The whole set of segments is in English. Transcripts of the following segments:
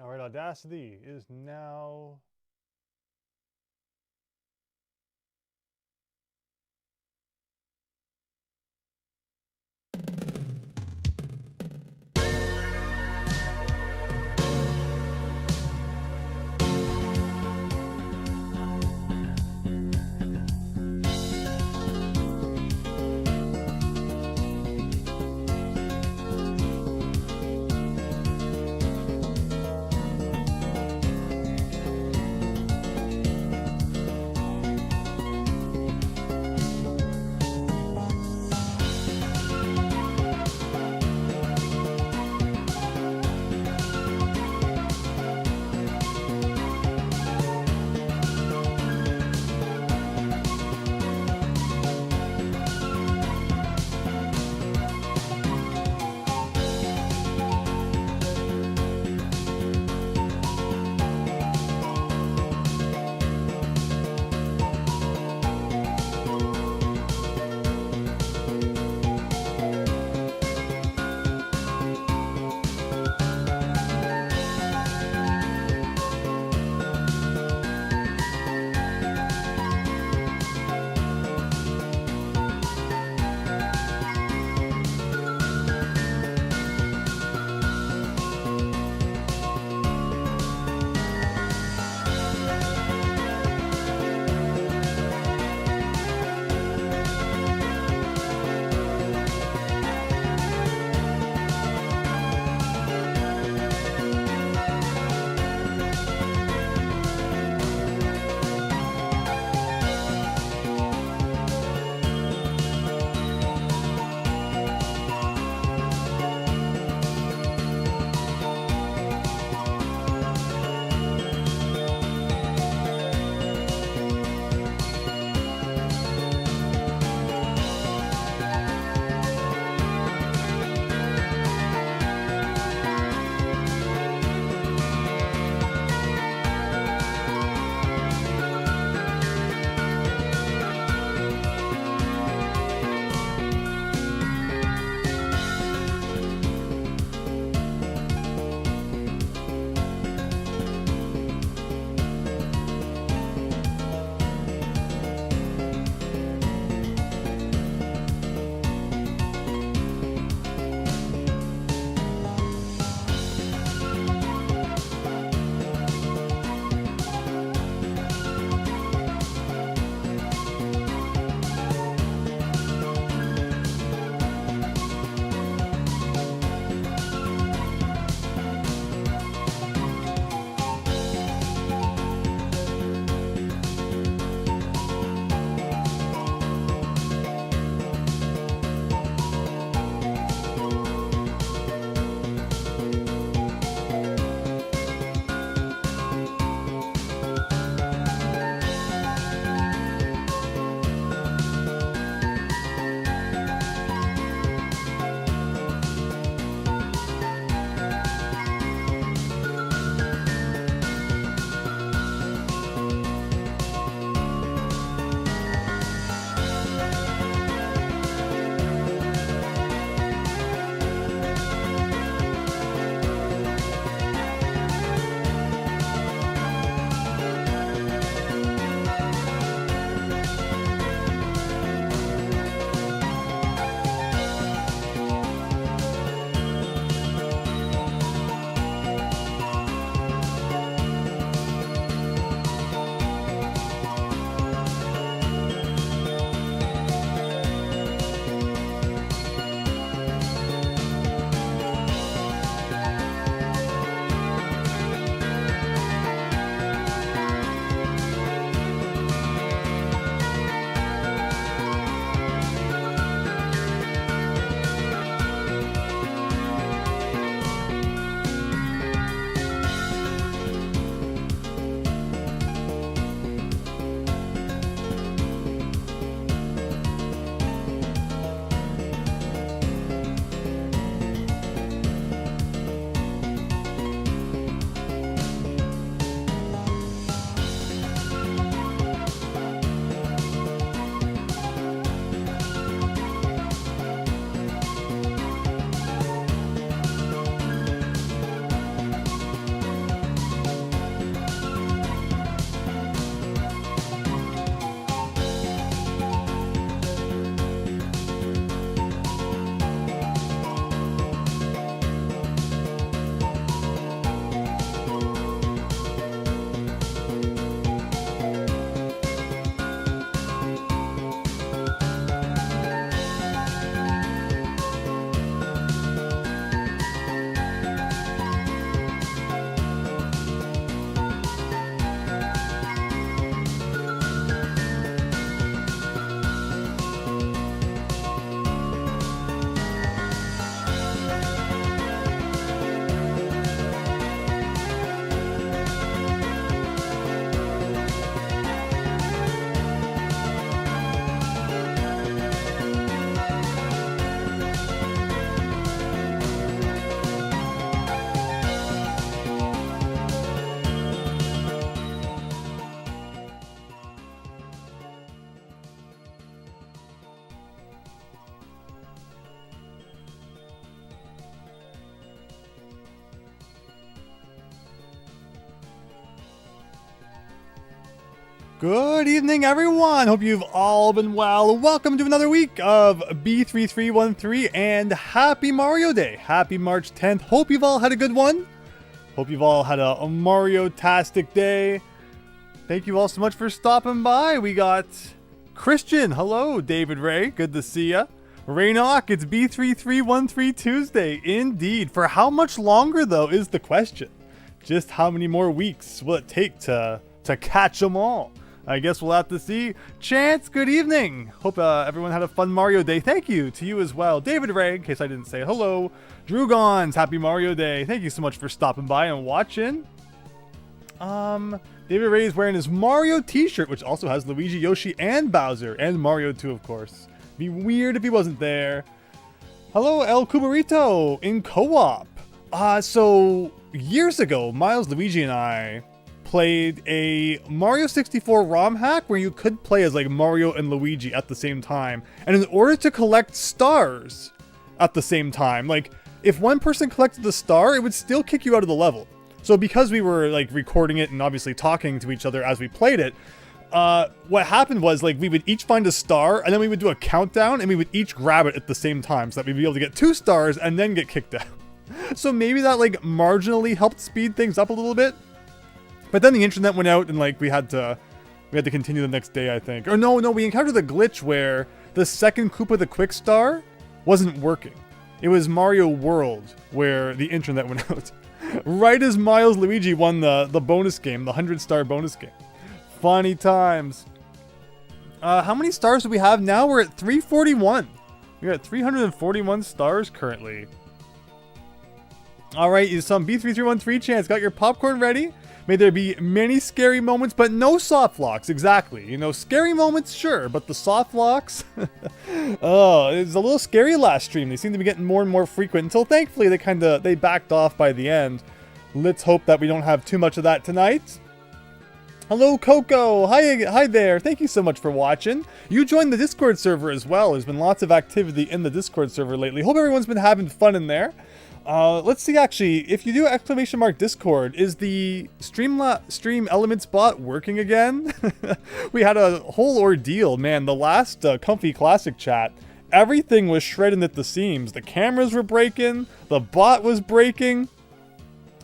All right, Audacity is now Good evening, everyone. Hope you've all been well. Welcome to another week of B3313 and happy Mario Day. Happy March 10th. Hope you've all had a good one. Hope you've all had a Mario-tastic day. Thank you all so much for stopping by. We got Christian. Hello, David Ray. Good to see ya. Raynock, it's B3313 Tuesday. Indeed. For how much longer, though, is the question. Just how many more weeks will it take to catch them all? I guess we'll have to see. Chance, good evening. Hope everyone had a fun Mario Day. Thank you to you as well. David Ray, in case I didn't say hello. Drugons, happy Mario Day. Thank you so much for stopping by and watching. David Ray is wearing his Mario t-shirt, which also has Luigi, Yoshi, and Bowser. And Mario too, of course. Be weird if he wasn't there. Hello, El Cubarito in co-op. So years ago, Miles, Luigi, and I played a Mario 64 ROM hack where you could play as like Mario and Luigi at the same time. And in order to collect stars at the same time, like if one person collected the star, it would still kick you out of the level. So because we were like recording it and obviously talking to each other as we played it, what happened was like we would each find a star and then we would do a countdown and we would each grab it at the same time so that we'd be able to get 2 stars and then get kicked out. So maybe that like marginally helped speed things up a little bit. But then the internet went out and like we had to continue the next day, I think. Or no, we encountered a glitch where the second Koopa the Quick Star wasn't working. It was Mario World where the internet went out. Right as Miles Luigi won the bonus game, the 100-star bonus game. Funny times. How many stars do we have now? We're at 341. We're at 341 stars currently. Alright, some B3313 chance. Got your popcorn ready? May there be many scary moments, but no soft locks. Exactly. You know, scary moments, sure, but the soft locks? Oh, it was a little scary last stream. They seem to be getting more and more frequent until thankfully they backed off by the end. Let's hope that we don't have too much of that tonight. Hello, Coco. Hi there. Thank you so much for watching. You joined the Discord server as well. There's been lots of activity in the Discord server lately. Hope everyone's been having fun in there. Let's see, actually, if you do ! Discord, is the Stream Elements bot working again? We had a whole ordeal, man. The last Comfy Classic chat, everything was shredding at the seams. The cameras were breaking, the bot was breaking.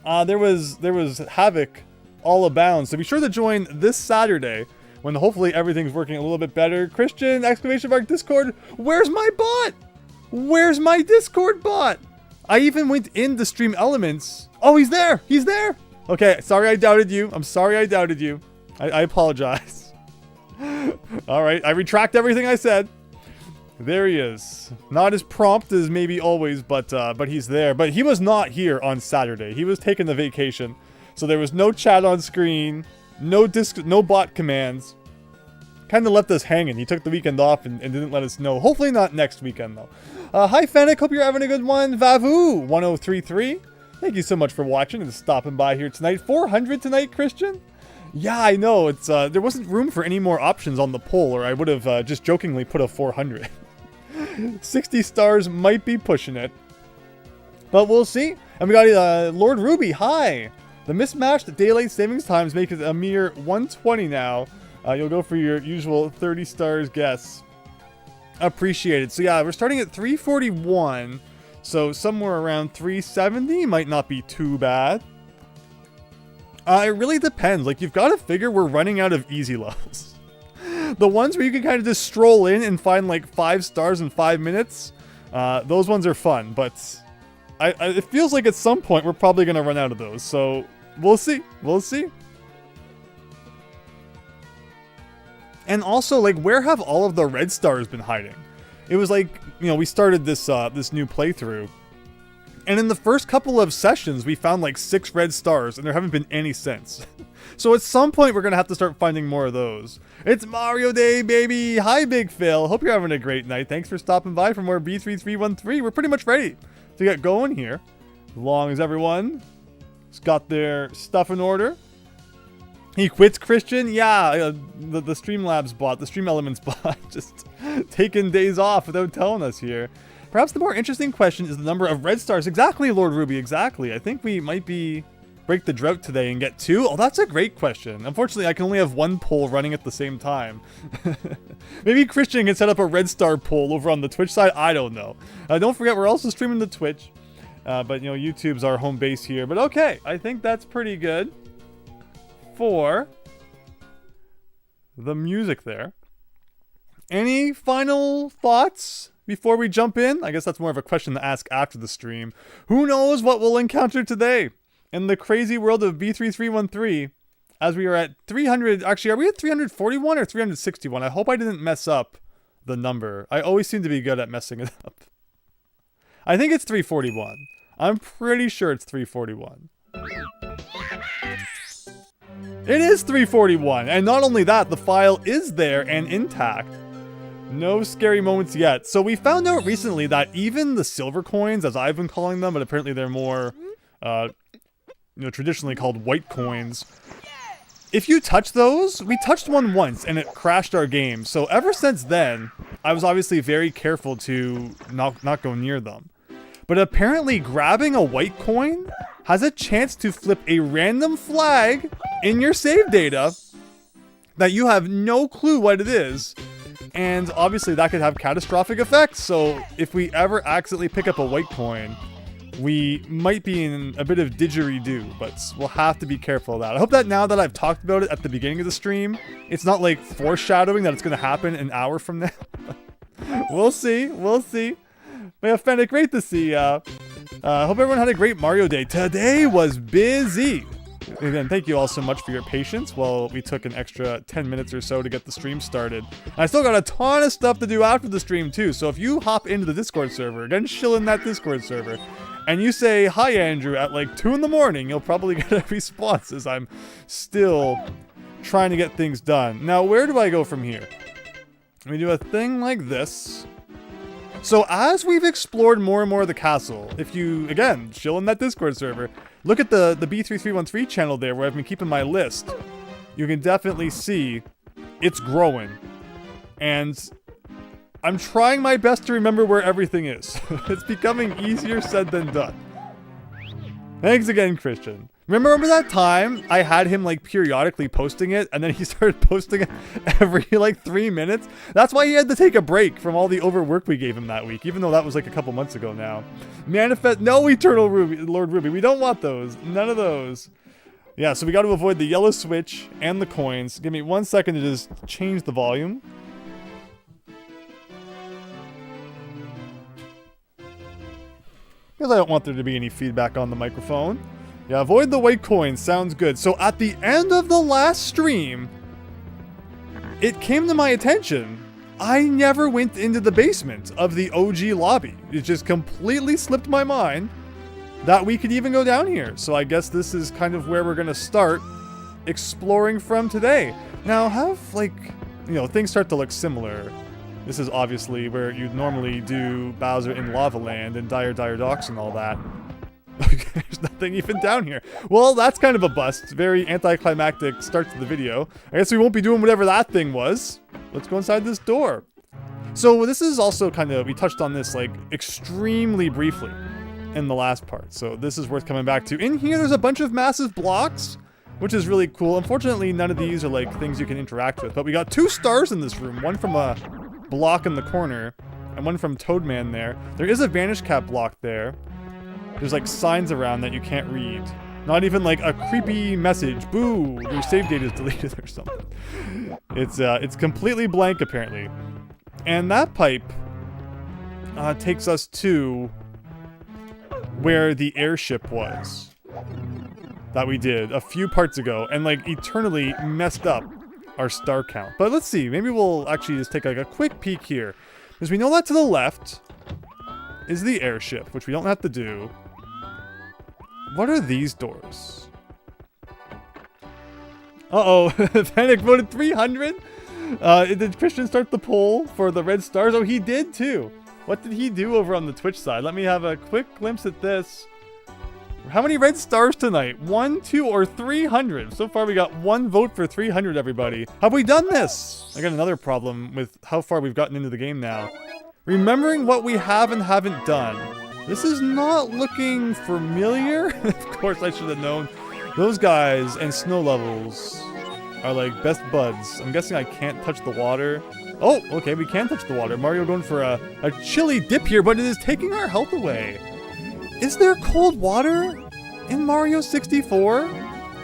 There was havoc all abound. So be sure to join this Saturday when hopefully everything's working a little bit better. Christian, ! Discord, where's my bot? Where's my Discord bot? I even went into Stream Elements. Oh, he's there! He's there! Okay, sorry I doubted you. I'm sorry I doubted you. I apologize. Alright, I retract everything I said. There he is. Not as prompt as maybe always, but he's there. But he was not here on Saturday. He was taking the vacation. So there was no chat on screen, no bot commands. Kind of left us hanging. He took the weekend off and didn't let us know. Hopefully not next weekend, though. Hi, Fennec. Hope you're having a good one. Vavu1033. Thank you so much for watching and stopping by here tonight. 400 tonight, Christian? Yeah, I know. It's there wasn't room for any more options on the poll, or I would have just jokingly put a 400. 60 stars might be pushing it. But we'll see. And we got Lord Ruby. Hi. The mismatched daylight savings times make it a mere 120 now. You'll go for your usual 30 stars guess. Appreciated. So yeah, we're starting at 341. So somewhere around 370 might not be too bad. It really depends. Like, you've got to figure we're running out of easy levels. The ones where you can kind of just stroll in and find like 5 stars in 5 minutes, those ones are fun. But it feels like at some point we're probably going to run out of those. So we'll see. We'll see. And also, like, where have all of the red stars been hiding? It was like, you know, we started this this new playthrough, and in the first couple of sessions, we found like 6 red stars, and there haven't been any since. So at some point, we're gonna have to start finding more of those. It's Mario Day, baby! Hi, Big Phil. Hope you're having a great night. Thanks for stopping by for more B3313. We're pretty much ready to get going here, as long as everyone's got their stuff in order. He quits, Christian? Yeah, the Streamlabs bot, the Stream Elements bot, just taking days off without telling us here. Perhaps the more interesting question is the number of red stars. Exactly, Lord Ruby, exactly. I think we might be break the drought today and get 2? Oh, that's a great question. Unfortunately, I can only have 1 poll running at the same time. Maybe Christian can set up a red star poll over on the Twitch side. I don't know. Don't forget, we're also streaming to Twitch. But, you know, YouTube's our home base here. But okay, I think that's pretty good for the music there. Any final thoughts before we jump in? I guess that's more of a question to ask after the stream. Who knows what we'll encounter today in the crazy world of B3313 as we are at 300. Actually, are we at 341 or 361? I hope I didn't mess up the number. I always seem to be good at messing it up. I think it's 341. I'm pretty sure it's 341. It is 341. And not only that, the file is there and intact. No scary moments yet. So we found out recently that even the silver coins, as I've been calling them, but apparently they're more, traditionally called white coins. If you touch those, we touched one once and it crashed our game. So ever since then, I was obviously very careful to not go near them. But apparently grabbing a white coin has a chance to flip a random flag in your save data that you have no clue what it is. And obviously that could have catastrophic effects. So if we ever accidentally pick up a white coin, we might be in a bit of didgeridoo, but we'll have to be careful of that. I hope that now that I've talked about it at the beginning of the stream, it's not like foreshadowing that it's going to happen an hour from now. We'll see. We'll see. But yeah, Fennec, great to see ya. Hope everyone had a great Mario Day. Today was busy. Again, thank you all so much for your patience while we took an extra 10 minutes or so to get the stream started. And I still got a ton of stuff to do after the stream too, so if you hop into the Discord server, again, chill in that Discord server, and you say, hi Andrew, at like 2 in the morning, you'll probably get a response as I'm still trying to get things done. Now, where do I go from here? We do a thing like this. So as we've explored more and more of the castle, if you, again, chill in that Discord server, look at the B3313 channel there where I've been keeping my list. You can definitely see it's growing. And I'm trying my best to remember where everything is. It's becoming easier said than done. Thanks again, Christian. Remember that time I had him like periodically posting it and then he started posting it every like 3 minutes? That's why he had to take a break from all the overwork we gave him that week, even though that was like a couple months ago now. Manifest, no Eternal Ruby, Lord Ruby, we don't want those. None of those. Yeah, so we got to avoid the yellow switch and the coins. Give me 1 second to just change the volume. Because I don't want there to be any feedback on the microphone. Yeah, avoid the white coins. Sounds good. So at the end of the last stream, it came to my attention. I never went into the basement of the OG lobby. It just completely slipped my mind that we could even go down here. So I guess this is kind of where we're going to start exploring from today. Now, have like, things start to look similar. This is obviously where you'd normally do Bowser in Lava Land and Dire Docks and all that. There's nothing even down here. Well, that's kind of a bust. Very anticlimactic start to the video. I guess we won't be doing whatever that thing was. Let's go inside this door. So this is also kind of, we touched on this like extremely briefly in the last part. So this is worth coming back to. In here, there's a bunch of massive blocks, which is really cool. Unfortunately, none of these are like things you can interact with. But we got 2 stars in this room. One from a block in the corner and one from Toadman there. There is a Vanish Cap block there. There's like signs around that you can't read. Not even like a creepy message. Boo, your save data is deleted or something. It's completely blank apparently. And that pipe takes us to where the airship was. That we did a few parts ago and like eternally messed up our star count. But let's see, maybe we'll actually just take like a quick peek here. Because we know that to the left is the airship, which we don't have to do. What are these doors? Uh-oh, Panic voted 300? Did Christian start the poll for the red stars? Oh, he did too. What did he do over on the Twitch side? Let me have a quick glimpse at this. How many red stars tonight? 1, 2, or 300? So far we got 1 vote for 300, everybody. Have we done this? I got another problem with how far we've gotten into the game now. Remembering what we have and haven't done. This is not looking familiar. Of course, I should have known. Those guys and snow levels are like best buds. I'm guessing I can't touch the water. Oh, okay, we can touch the water. Mario going for a chilly dip here, but it is taking our health away. Is there cold water in Mario 64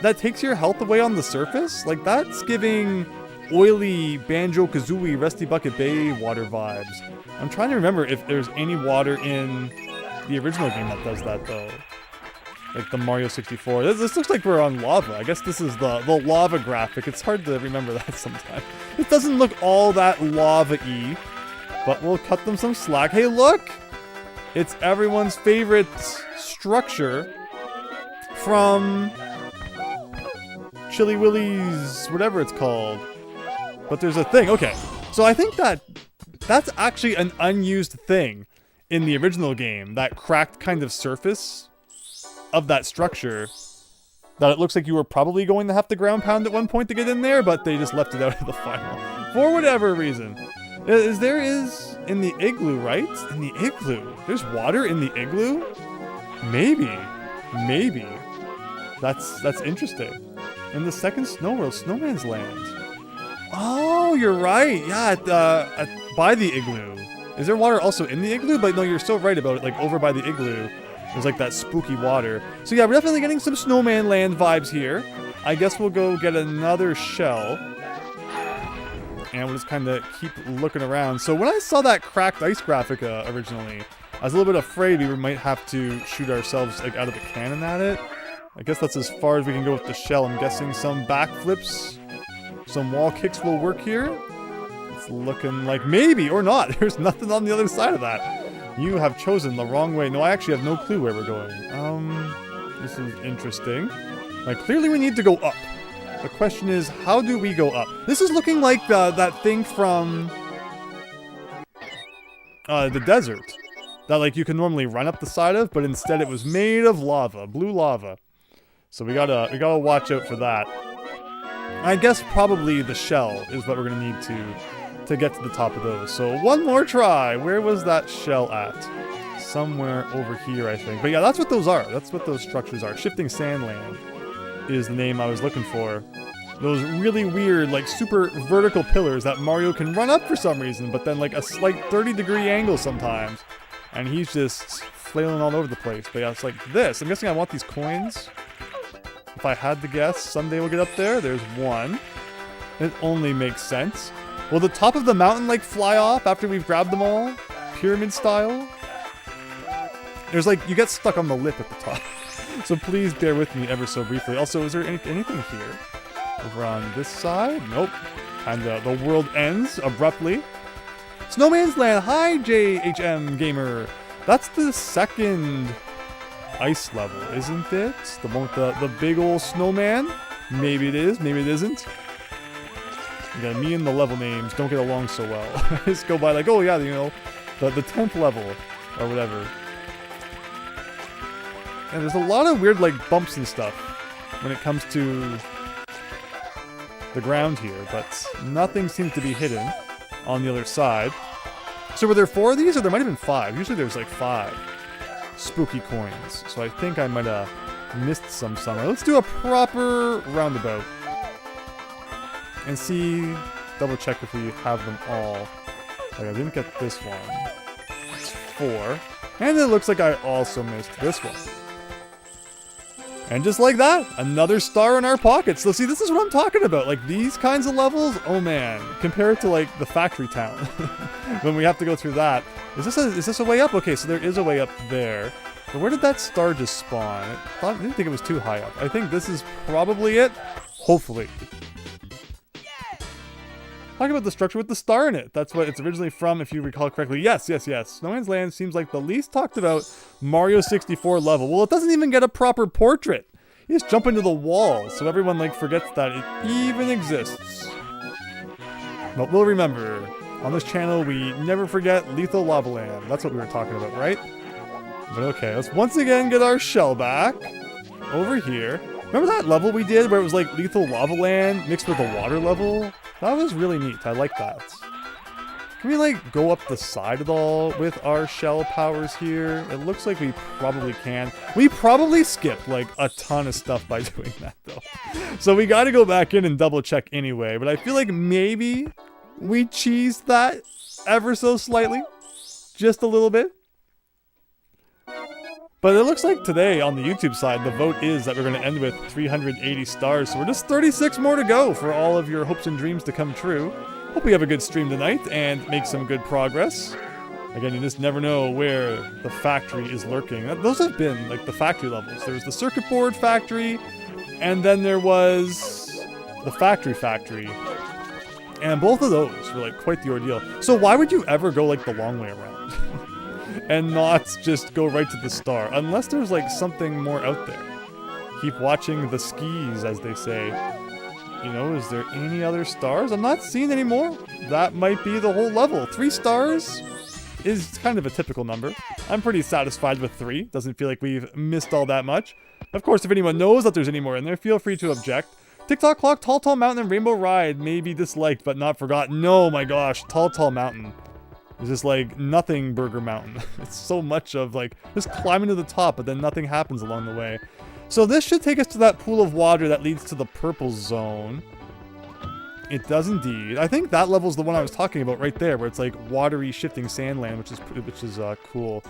that takes your health away on the surface? Like, that's giving oily Banjo-Kazooie Rusty Bucket Bay water vibes. I'm trying to remember if there's any water in the original game that does that, though. Like the Mario 64. This looks like we're on lava. I guess this is the lava graphic. It's hard to remember that sometimes. It doesn't look all that lava-y, but we'll cut them some slack. Hey, look! It's everyone's favorite structure from Chili Willy's, whatever it's called. But there's a thing. Okay, so I think that's actually an unused thing in the original game. That cracked kind of surface of that structure that it looks like you were probably going to have to ground pound at one point to get in there, but they just left it out of the final for whatever reason. There is in the igloo, right? In the igloo. There's water in the igloo? Maybe. That's interesting. In the second Snow World, Snowman's Land. Oh, you're right. Yeah, by the igloo. Is there water also in the igloo? But no, you're so right about it. Like over by the igloo, there's like that spooky water. So yeah, we're definitely getting some Snowman Land vibes here. I guess we'll go get another shell. And we'll just kind of keep looking around. So when I saw that cracked ice graphic originally, I was a little bit afraid we might have to shoot ourselves like out of the cannon at it. I guess that's as far as we can go with the shell. I'm guessing some backflips, some wall kicks will work here. It's looking like maybe or not. There's nothing on the other side of that. You have chosen the wrong way. No, I actually have no clue where we're going. This is interesting. Like, clearly we need to go up. The question is, how do we go up? This is looking like that thing from the desert. That, like, you can normally run up the side of, but instead it was made of lava. Blue lava. So we gotta watch out for that. I guess probably the shell is what we're gonna need to get to the top of those. So one more try. Where was that shell at? Somewhere over here, I think. But yeah, that's what those are. That's what those structures are. Shifting Sandland is the name I was looking for. Those really weird, like, super vertical pillars that Mario can run up for some reason, but then, like, a slight 30-degree angle sometimes. And he's just flailing all over the place. But yeah, it's like this. I'm guessing I want these coins. If I had to guess, someday we'll get up there. There's one. It only makes sense. Will the top of the mountain, like, fly off after we've grabbed them all? Pyramid style? There's, like, you get stuck on the lip at the top. So please bear with me ever so briefly. Also, is there anything here? Over on this side? Nope. And the world ends abruptly. Snowman's Land. Hi, JHM Gamer. That's the second ice level, isn't it? The one with the big old snowman? Maybe it is, maybe it isn't. Yeah, me and the level names don't get along so well. I just go by like, oh yeah, you know, the 10th level or whatever. And there's a lot of weird, like, bumps and stuff when it comes to the ground here, but nothing seems to be hidden on the other side. So were there 4 of these, or there might have been 5? Usually there's like 5 spooky coins. So I think I might have missed some somewhere. Let's do a proper roundabout and see, double check if we have them all. Okay, I didn't get this one. It's 4. And it looks like I also missed this one. And just like that, another star in our pocket. So see, this is what I'm talking about. Like, these kinds of levels, oh man. Compare it to, like, the factory town. When we have to go through that. Is this a way up? Okay, so there is a way up there. But where did that star just spawn? I didn't think it was too high up. I think this is probably it. Hopefully. Talk about the structure with the star in it. That's what it's originally from, if you recall correctly. Yes. Snowman's Land seems like the least talked about Mario 64 level. Well, it doesn't even get a proper portrait. You just jump into the wall, so everyone, like, forgets that it even exists. But we'll remember, on this channel, we never forget Lethal Lava Land. That's what we were talking about, right? But okay, let's once again get our shell back. Over here. Remember that level we did where it was like Lethal Lava Land mixed with a water level? That was really neat. I like that. Can we, like, go up the side at all with our shell powers here? It looks like we probably can. We probably skipped, like, a ton of stuff by doing that, though. So we gotta go back in and double check anyway. But I feel like maybe we cheesed that ever so slightly. Just a little bit. But it looks like today, on the YouTube side, the vote is that we're going to end with 380 stars. So we're just 36 more to go for all of your hopes and dreams to come true. Hope we have a good stream tonight and make some good progress. Again, you just never know where the factory is lurking. Those have been, like, the factory levels. There was the circuit board factory, and then there was the factory. And both of those were, like, quite the ordeal. So why would you ever go, like, the long way around? And not just go right to the star, unless there's, like, something more out there. Keep watching the skis, as they say. You know, is there any other stars? I'm not seeing any more. That might be the whole level. 3 stars is kind of a typical number. I'm pretty satisfied with 3. Doesn't feel like we've missed all that much. Of course, if anyone knows that there's any more in there, feel free to object. TikTok Clock, Tall Mountain, and Rainbow Ride may be disliked, but not forgotten. No, my gosh, Tall Mountain. It's just like nothing Burger Mountain. It's so much of like just climbing to the top, but then nothing happens along the way. So this should take us to that pool of water that leads to the purple zone. It does indeed. I think that level's the one I was talking about right there, where it's like watery shifting sand land, which is cool.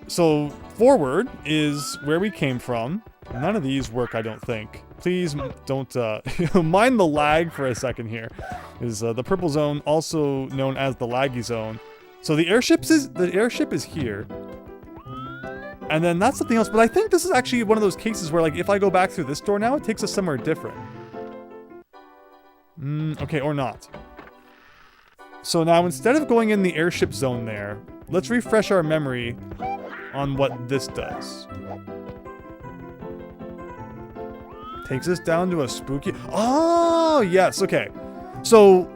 So forward is where we came from. None of these work, I don't think. Please don't mind the lag for a second here. Is the purple zone, also known as the laggy zone. So the airship is here. And then that's something else, but I think this is actually one of those cases where, like, if I go back through this door now, it takes us somewhere different. Okay, or not. So now, instead of going in the airship zone there, let's refresh our memory on what this does. Takes us down to a spooky... Oh, yes, okay. So,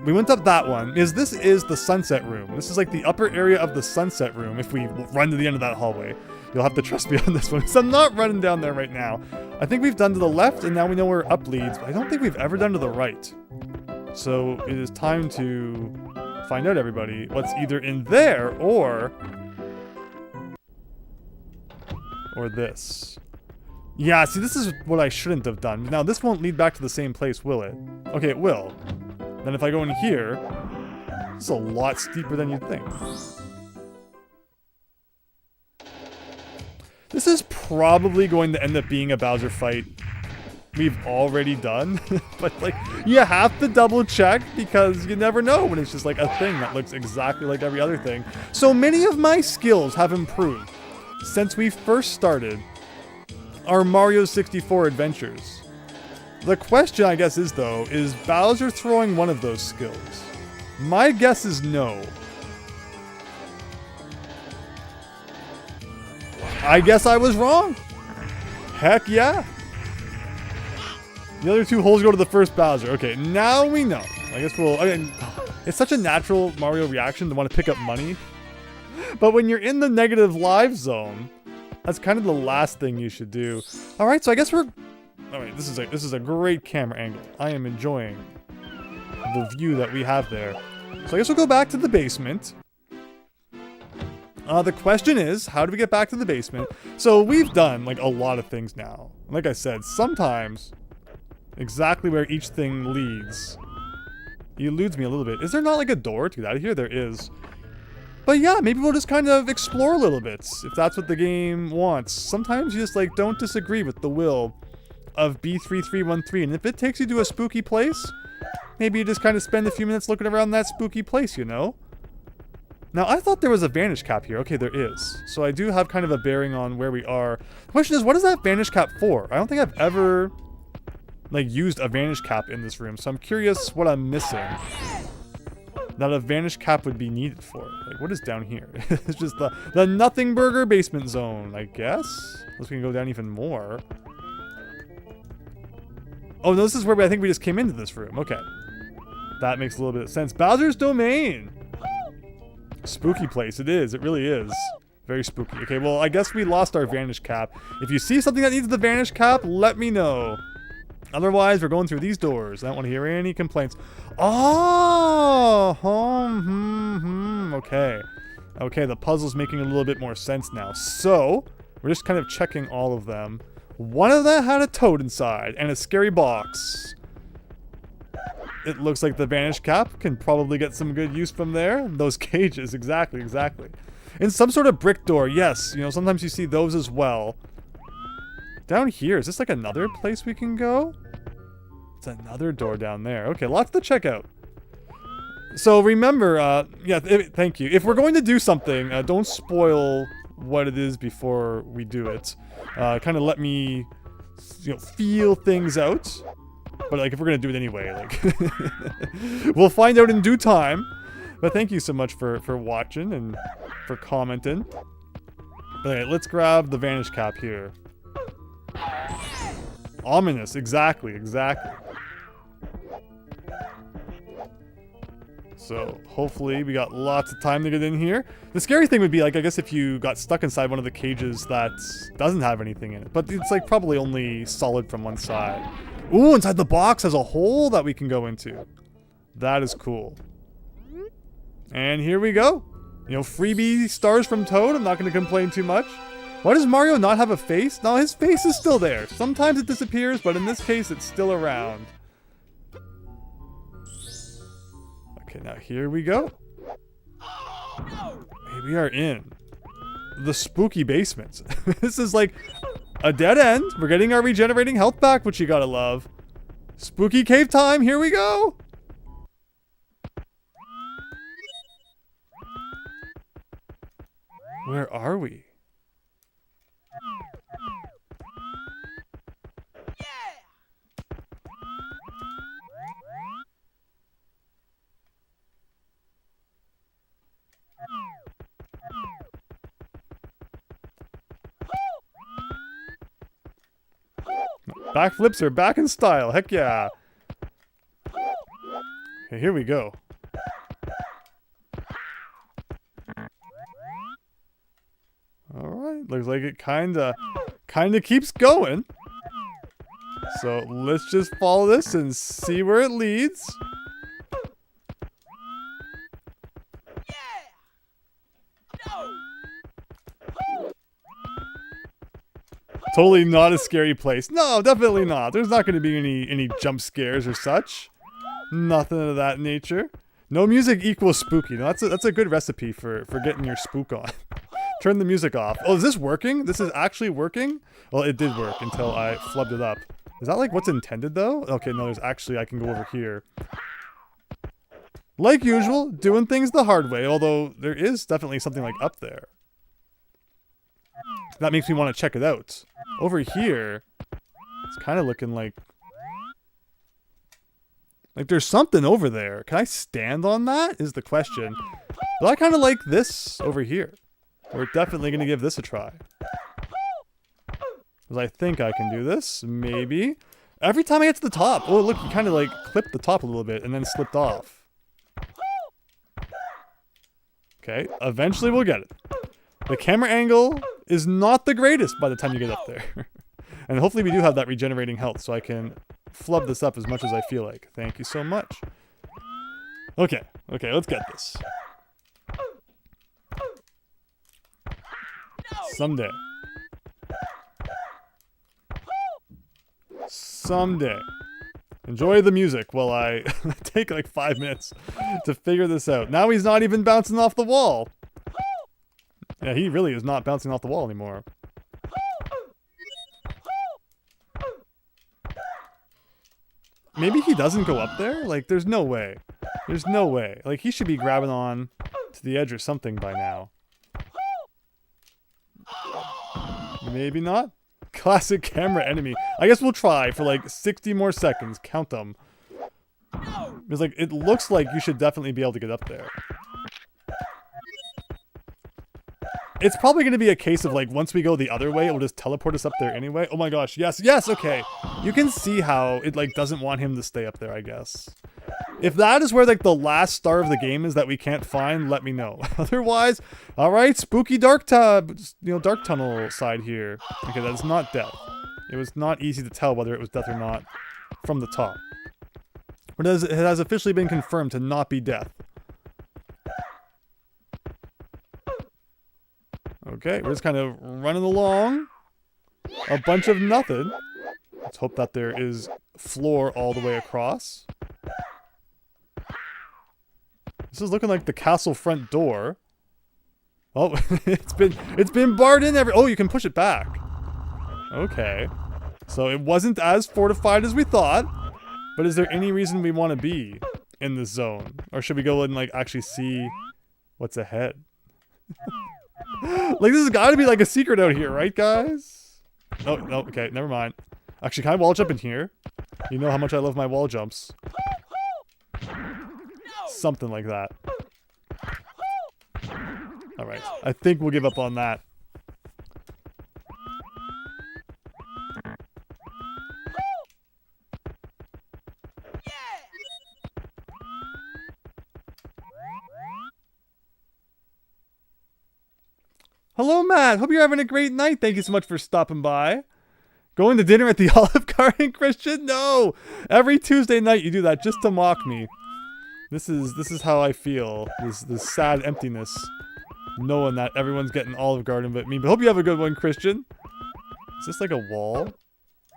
we went up that one. This is the sunset room. This is like the upper area of the sunset room if we run to the end of that hallway. You'll have to trust me on this one, because I'm not running down there right now. I think we've done to the left, and now we know where up leads, but I don't think we've ever done to the right. So, it is time to find out, everybody, what's either in there, or this. Yeah, see, this is what I shouldn't have done. Now, this won't lead back to the same place, will it? Okay, it will. Then if I go in here, this is a lot steeper than you'd think. This is probably going to end up being a Bowser fight we've already done. But, like, you have to double check because you never know when it's just, like, a thing that looks exactly like every other thing. So many of my skills have improved since we first started our Mario 64 adventures. The question, I guess, is though, is Bowser throwing one of those skills? My guess is no. I guess I was wrong. Heck yeah. The other 2 holes go to the first Bowser. Okay, now we know. I guess we'll... I mean, it's such a natural Mario reaction to want to pick up money. But when you're in the negative life zone, that's kind of the last thing you should do. All right, so I guess we're... All right, this is a great camera angle. I am enjoying the view that we have there. So I guess we'll go back to the basement. The question is, how do we get back to the basement? So we've done, like, a lot of things now. Like I said, sometimes exactly where each thing leads eludes me a little bit. Is there not, like, a door to get out of here? There is. But yeah, maybe we'll just kind of explore a little bit, if that's what the game wants. Sometimes you just, like, don't disagree with the will of B3313, and if it takes you to a spooky place, maybe you just kind of spend a few minutes looking around that spooky place, you know? Now, I thought there was a vanish cap here. Okay, there is. So I do have kind of a bearing on where we are. The question is, what is that vanish cap for? I don't think I've ever, like, used a vanish cap in this room, so I'm curious what I'm missing that a vanish cap would be needed for. Like, what is down here? It's just the Nothing Burger basement zone, I guess? Unless we can go down even more. Oh, no, this is where I think we just came into this room. Okay. That makes a little bit of sense. Bowser's Domain! Spooky place. It is. It really is. Very spooky. Okay, well, I guess we lost our vanish cap. If you see something that needs the vanish cap, let me know. Otherwise, we're going through these doors. I don't want to hear any complaints. Oh, okay. Okay, the puzzle's making a little bit more sense now. So, we're just kind of checking all of them. One of them had a toad inside and a scary box. It looks like the vanish cap can probably get some good use from there. Those cages, exactly. And some sort of brick door, yes. You know, sometimes you see those as well. Down here, is this like another place we can go? It's another door down there. Okay, lots to check out. So remember, yeah, thank you. If we're going to do something, don't spoil what it is before we do it. Kind of let me, you know, feel things out. But like, if we're gonna do it anyway, like, we'll find out in due time. But thank you so much for watching and for commenting. Okay, let's grab the vanish cap here. Ominous, exactly. So hopefully we got lots of time to get in here. The scary thing would be, like, I guess if you got stuck inside one of the cages that doesn't have anything in it, but it's like probably only solid from one side. Ooh, inside the box has a hole that we can go into. That is cool. And here we go. You know, freebie stars from Toad. I'm not going to complain too much. Why does Mario not have a face? No, his face is still there. Sometimes it disappears, but in this case, it's still around. Okay, now here we go. Hey, we are in the spooky basement. This is like a dead end. We're getting our regenerating health back, which you gotta love. Spooky cave time. Here we go. Where are we? Backflips are back in style. Heck yeah. Okay, here we go. Alright, looks like it kinda keeps going. So let's just follow this and see where it leads. Totally not a scary place. No, definitely not. There's not going to be any jump scares or such. Nothing of that nature. No music equals spooky. No, that's a good recipe for getting your spook on. Turn the music off. Oh, is this working? This is actually working? Well, it did work until I flubbed it up. Is that like what's intended though? Okay, no, there's actually, I can go over here. Like usual, doing things the hard way, although there is definitely something like up there. That makes me want to check it out. Over here, it's kind of looking like there's something over there. Can I stand on that is the question. But I kind of like this over here. We're definitely going to give this a try. Because I think I can do this. Maybe. Every time I get to the top. Oh, look, you kind of like clipped the top a little bit and then slipped off. Okay, eventually we'll get it. The camera angle is not the greatest by the time you get up there. And hopefully we do have that regenerating health so I can flub this up as much as I feel like. Thank you so much. Okay, let's get this. Someday. Enjoy the music while I take like 5 minutes to figure this out. Now he's not even bouncing off the wall. Yeah, he really is not bouncing off the wall anymore. Maybe he doesn't go up there? Like, there's no way. There's no way. Like, he should be grabbing on to the edge or something by now. Maybe not? Classic camera enemy. I guess we'll try for like 60 more seconds. Count them. Because like, it looks like you should definitely be able to get up there. It's probably going to be a case of like, once we go the other way, it will just teleport us up there anyway. Oh my gosh, yes, okay. You can see how it like doesn't want him to stay up there, I guess. If that is where like the last star of the game is that we can't find, let me know. Otherwise, alright, spooky dark tunnel side here. Okay, that is not death. It was not easy to tell whether it was death or not from the top. But it has officially been confirmed to not be death. Okay, we're just kind of running along. A bunch of nothing. Let's hope that there is floor all the way across. This is looking like the castle front door. Oh, it's been barred in oh, you can push it back. Okay. So it wasn't as fortified as we thought. But is there any reason we want to be in this zone? Or should we go and like actually see what's ahead? Like this has got to be like a secret out here, right guys? Oh, no, okay, never mind. Actually, can I wall jump in here? You know how much I love my wall jumps. Something like that. Alright, I think we'll give up on that. Hello, Matt. Hope you're having a great night. Thank you so much for stopping by. Going to dinner at the Olive Garden, Christian? No! Every Tuesday night you do that just to mock me. This is how I feel. This sad emptiness. Knowing that everyone's getting Olive Garden but me. But hope you have a good one, Christian. Is this like a wall?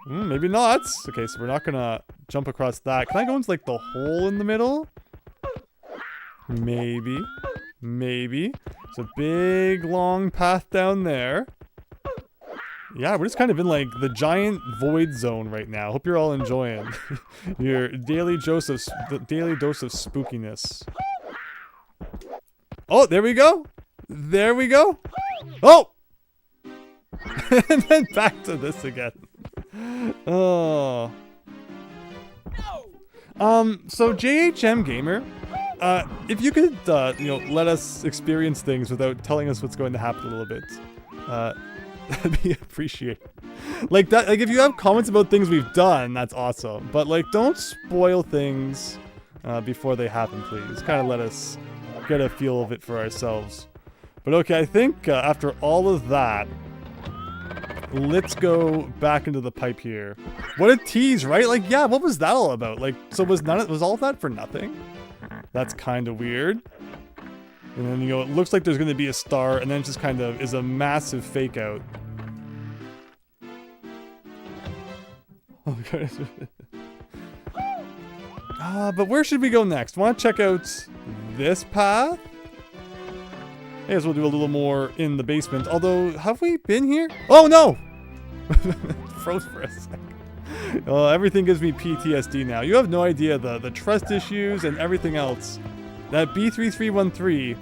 Maybe not. Okay, so we're not gonna jump across that. Can I go into like the hole in the middle? Maybe. Maybe. It's a big, long path down there. Yeah, we're just kind of in like the giant void zone right now. Hope you're all enjoying your daily dose of spookiness. Oh, there we go. There we go. Oh! And then back to this again. Oh. So JHM Gamer, if you could, you know, let us experience things without telling us what's going to happen a little bit, that'd be appreciated. Like that, like if you have comments about things we've done, that's awesome. But like, don't spoil things before they happen, please. Kind of let us get a feel of it for ourselves. But okay, I think after all of that, let's go back into the pipe here. What a tease, right? Like, yeah, what was that all about? Like, so was all of that for nothing? That's kind of weird. And then, you know, it looks like there's going to be a star, and then it just kind of is a massive fake out. Oh, but where should we go next? Want to check out this path? I guess we'll do a little more in the basement. Although, have we been here? Oh, no! Froze for a second. Everything gives me PTSD now. You have no idea the trust issues and everything else that B3313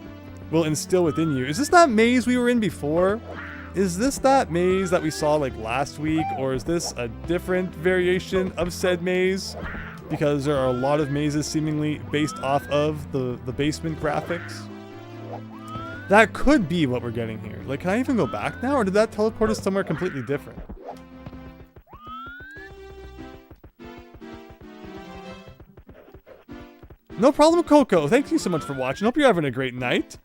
will instill within you. Is this that maze we were in before? Is this that maze that we saw like last week? Or is this a different variation of said maze? Because there are a lot of mazes seemingly based off of the basement graphics. That could be what we're getting here. Like, can I even go back now? Or did that teleport us somewhere completely different? No problem, Coco. Thank you so much for watching. Hope you're having a great night.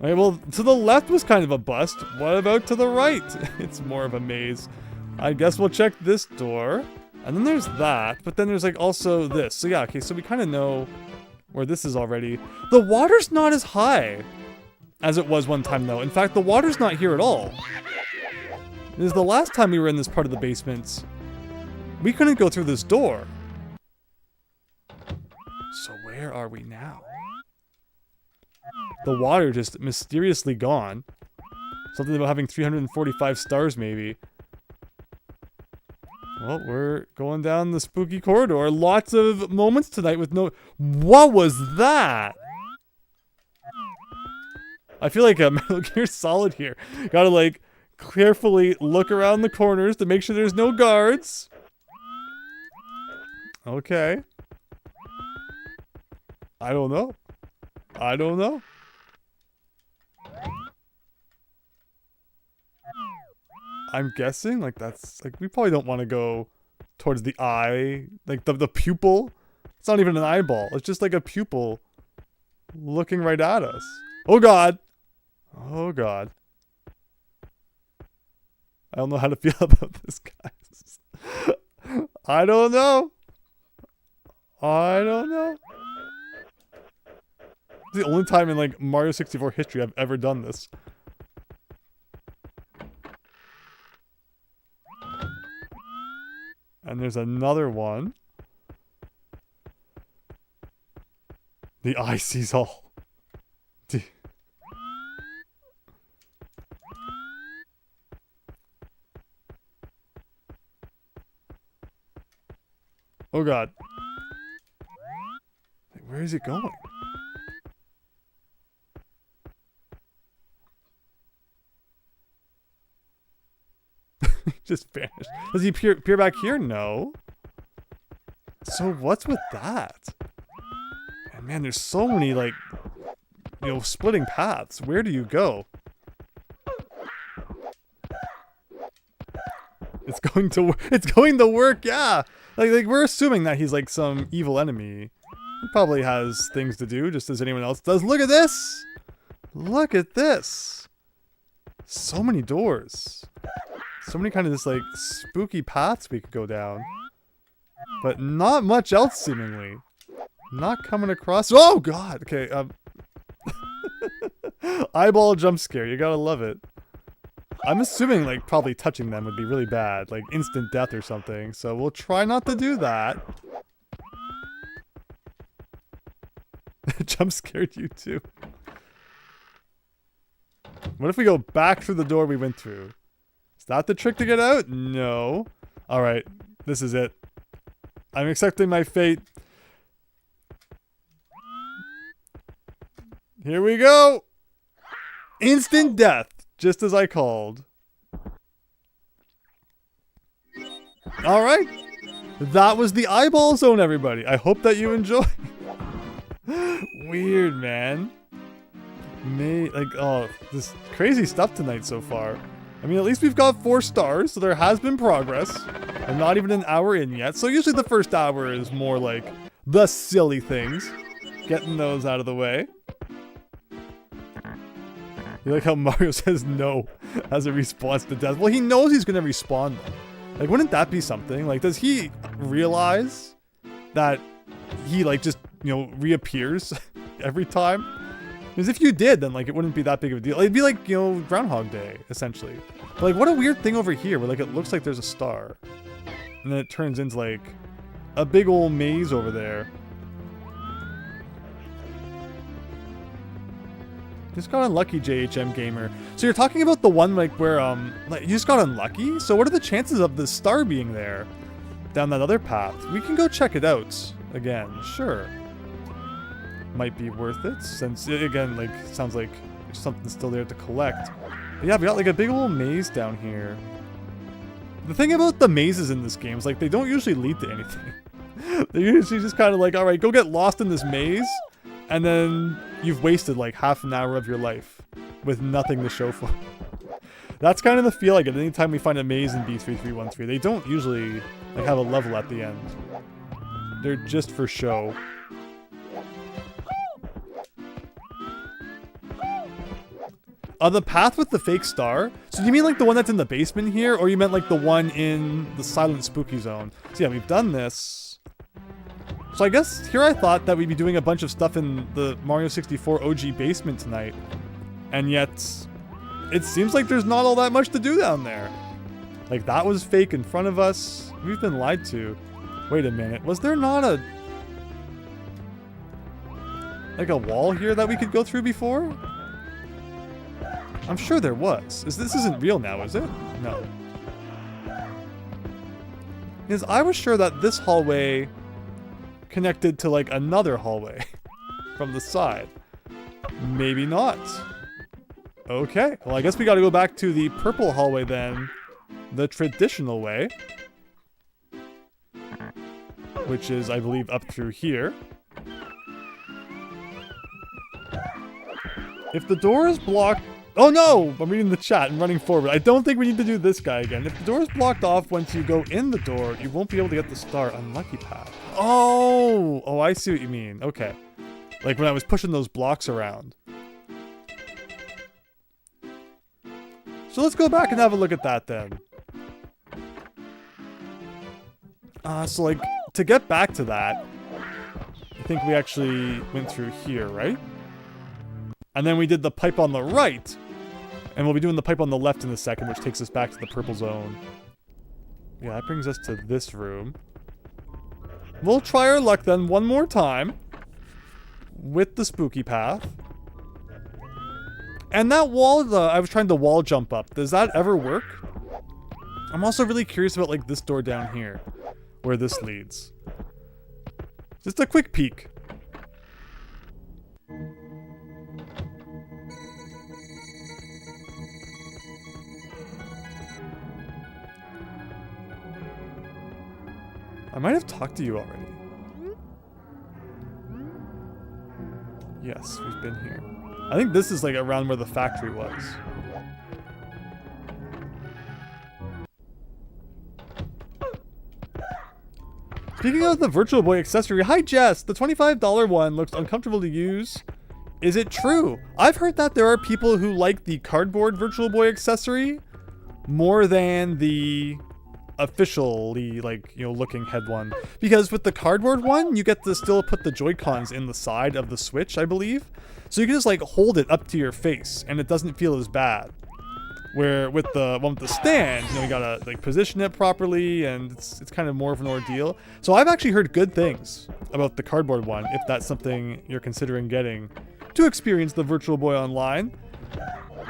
Alright, well, to the left was kind of a bust. What about to the right? It's more of a maze. I guess we'll check this door. And then there's that. But then there's, like, also this. So, yeah, okay, so we kind of know where this is already. The water's not as high as it was one time, though. In fact, the water's not here at all. This is the last time we were in this part of the basement. We couldn't go through this door. So where are we now? The water just mysteriously gone. Something about having 345 stars, maybe. Well, we're going down the spooky corridor. Lots of moments tonight with no... What was that? I feel like a Metal Gear Solid here. Gotta, like, carefully look around the corners to make sure there's no guards. Okay. I don't know. I don't know. I'm guessing, like, that's, like, we probably don't want to go towards the eye. Like, the pupil. It's not even an eyeball. It's just, like, a pupil looking right at us. Oh, God. Oh, God. I don't know how to feel about this, guys. I don't know. I don't know. It's the only time in like Mario 64 history I've ever done this. And there's another one. The eye sees all. Oh god. Where is it going? Just vanished. Does he appear back here? No. So what's with that? And man, there's so many like, you know, splitting paths. Where do you go? It's going to work, yeah. Like we're assuming that he's like some evil enemy. He probably has things to do, just as anyone else does. Look at this! Look at this! So many doors. So many kind of just like spooky paths we could go down. But not much else seemingly. Not coming across. Oh god! Okay, eyeball jump scare, you gotta love it. I'm assuming like probably touching them would be really bad, like instant death or something. So we'll try not to do that. Jump scared you too. What if we go back through the door we went through? Is that the trick to get out? No. Alright, this is it. I'm accepting my fate. Here we go! Instant death, just as I called. Alright. That was the eyeball zone, everybody. I hope that you enjoy. Weird, man. Oh, this crazy stuff tonight so far. I mean, at least we've got 4 stars, so there has been progress. I'm not even an hour in yet, so usually the first hour is more like the silly things. Getting those out of the way. You like how Mario says no as a response to death? Well, he knows he's gonna respawn though. Like, wouldn't that be something? Like, does he realize that he, like, just, you know, reappears every time? Because if you did, then, like, it wouldn't be that big of a deal. It'd be like, you know, Groundhog Day, essentially. But, like, what a weird thing over here where, like, it looks like there's a star. And then it turns into, like, a big old maze over there. Just got unlucky, JHM Gamer. So you're talking about the one, like, where, like, you just got unlucky? So what are the chances of the star being there down that other path? We can go check it out again, sure. Might be worth it, since, again, like, sounds like there's something still there to collect. But yeah, we got, like, a big old maze down here. The thing about the mazes in this game is, like, they don't usually lead to anything. They're usually just kind of like, alright, go get lost in this maze, and then you've wasted like half an hour of your life with nothing to show for it. That's kind of the feel I get anytime we find a maze in B3313. They don't usually like have a level at the end. They're just for show. The path with the fake star? So do you mean like the one that's in the basement here, or you meant like the one in the silent spooky zone? So yeah, we've done this. So I guess here I thought that we'd be doing a bunch of stuff in the Mario 64 OG basement tonight. And yet, it seems like there's not all that much to do down there. Like, that was fake in front of us. We've been lied to. Wait a minute, was there not a... like a wall here that we could go through before? I'm sure there was. This isn't real now, is it? No. Because I was sure that this hallway connected to like another hallway from the side. Maybe not. Okay, well I guess we gotta go back to the purple hallway then, the traditional way, which is I believe up through here. If the door is blocked... oh no! I'm reading the chat and running forward. I don't think we need to do this guy again. If the door is blocked off once you go in the door, you won't be able to get the star. Unlucky path. Oh! Oh, I see what you mean. Okay. Like when I was pushing those blocks around. So let's go back and have a look at that then. So like, to get back to that, I think we actually went through here, right? And then we did the pipe on the right. And we'll be doing the pipe on the left in a second, which takes us back to the purple zone. Yeah, that brings us to this room. We'll try our luck then one more time. With the spooky path. And that wall, I was trying to wall jump up. Does that ever work? I'm also really curious about like this door down here. Where this leads. Just a quick peek. I might have talked to you already. Yes, we've been here. I think this is like around where the factory was. Speaking of the Virtual Boy accessory, hi Jess! The $25 one looks uncomfortable to use. Is it true? I've heard that there are people who like the cardboard Virtual Boy accessory more than the officially, like, you know, looking head one. Because with the cardboard one, you get to still put the Joy-Cons in the side of the Switch, I believe. So you can just, like, hold it up to your face, and it doesn't feel as bad. Where with the one with the stand, you know, you gotta, like, position it properly, and it's kind of more of an ordeal. So I've actually heard good things about the cardboard one, if that's something you're considering getting to experience the Virtual Boy online.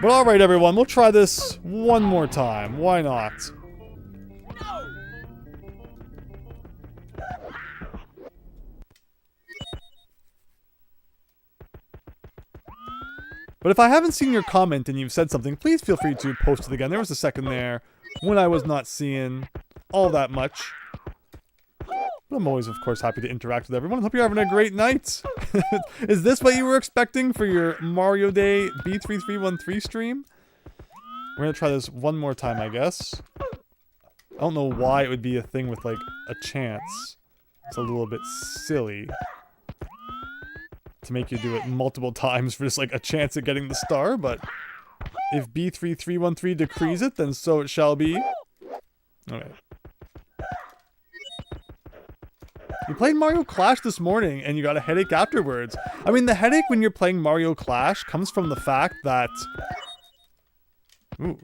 But alright, everyone, we'll try this one more time. Why not? But if I haven't seen your comment and you've said something, please feel free to post it again. There was a second there when I was not seeing all that much. But I'm always, of course, happy to interact with everyone. Hope you're having a great night. Is this what you were expecting for your Mario Day B3313 stream? We're going to try this one more time, I guess. I don't know why it would be a thing with, like, a chance. It's a little bit silly to make you do it multiple times for just like a chance at getting the star, but if B3313 decrees it, then so it shall be. Okay. You played Mario Clash this morning and you got a headache afterwards. I mean, the headache when you're playing Mario Clash comes from the fact that... Ooh.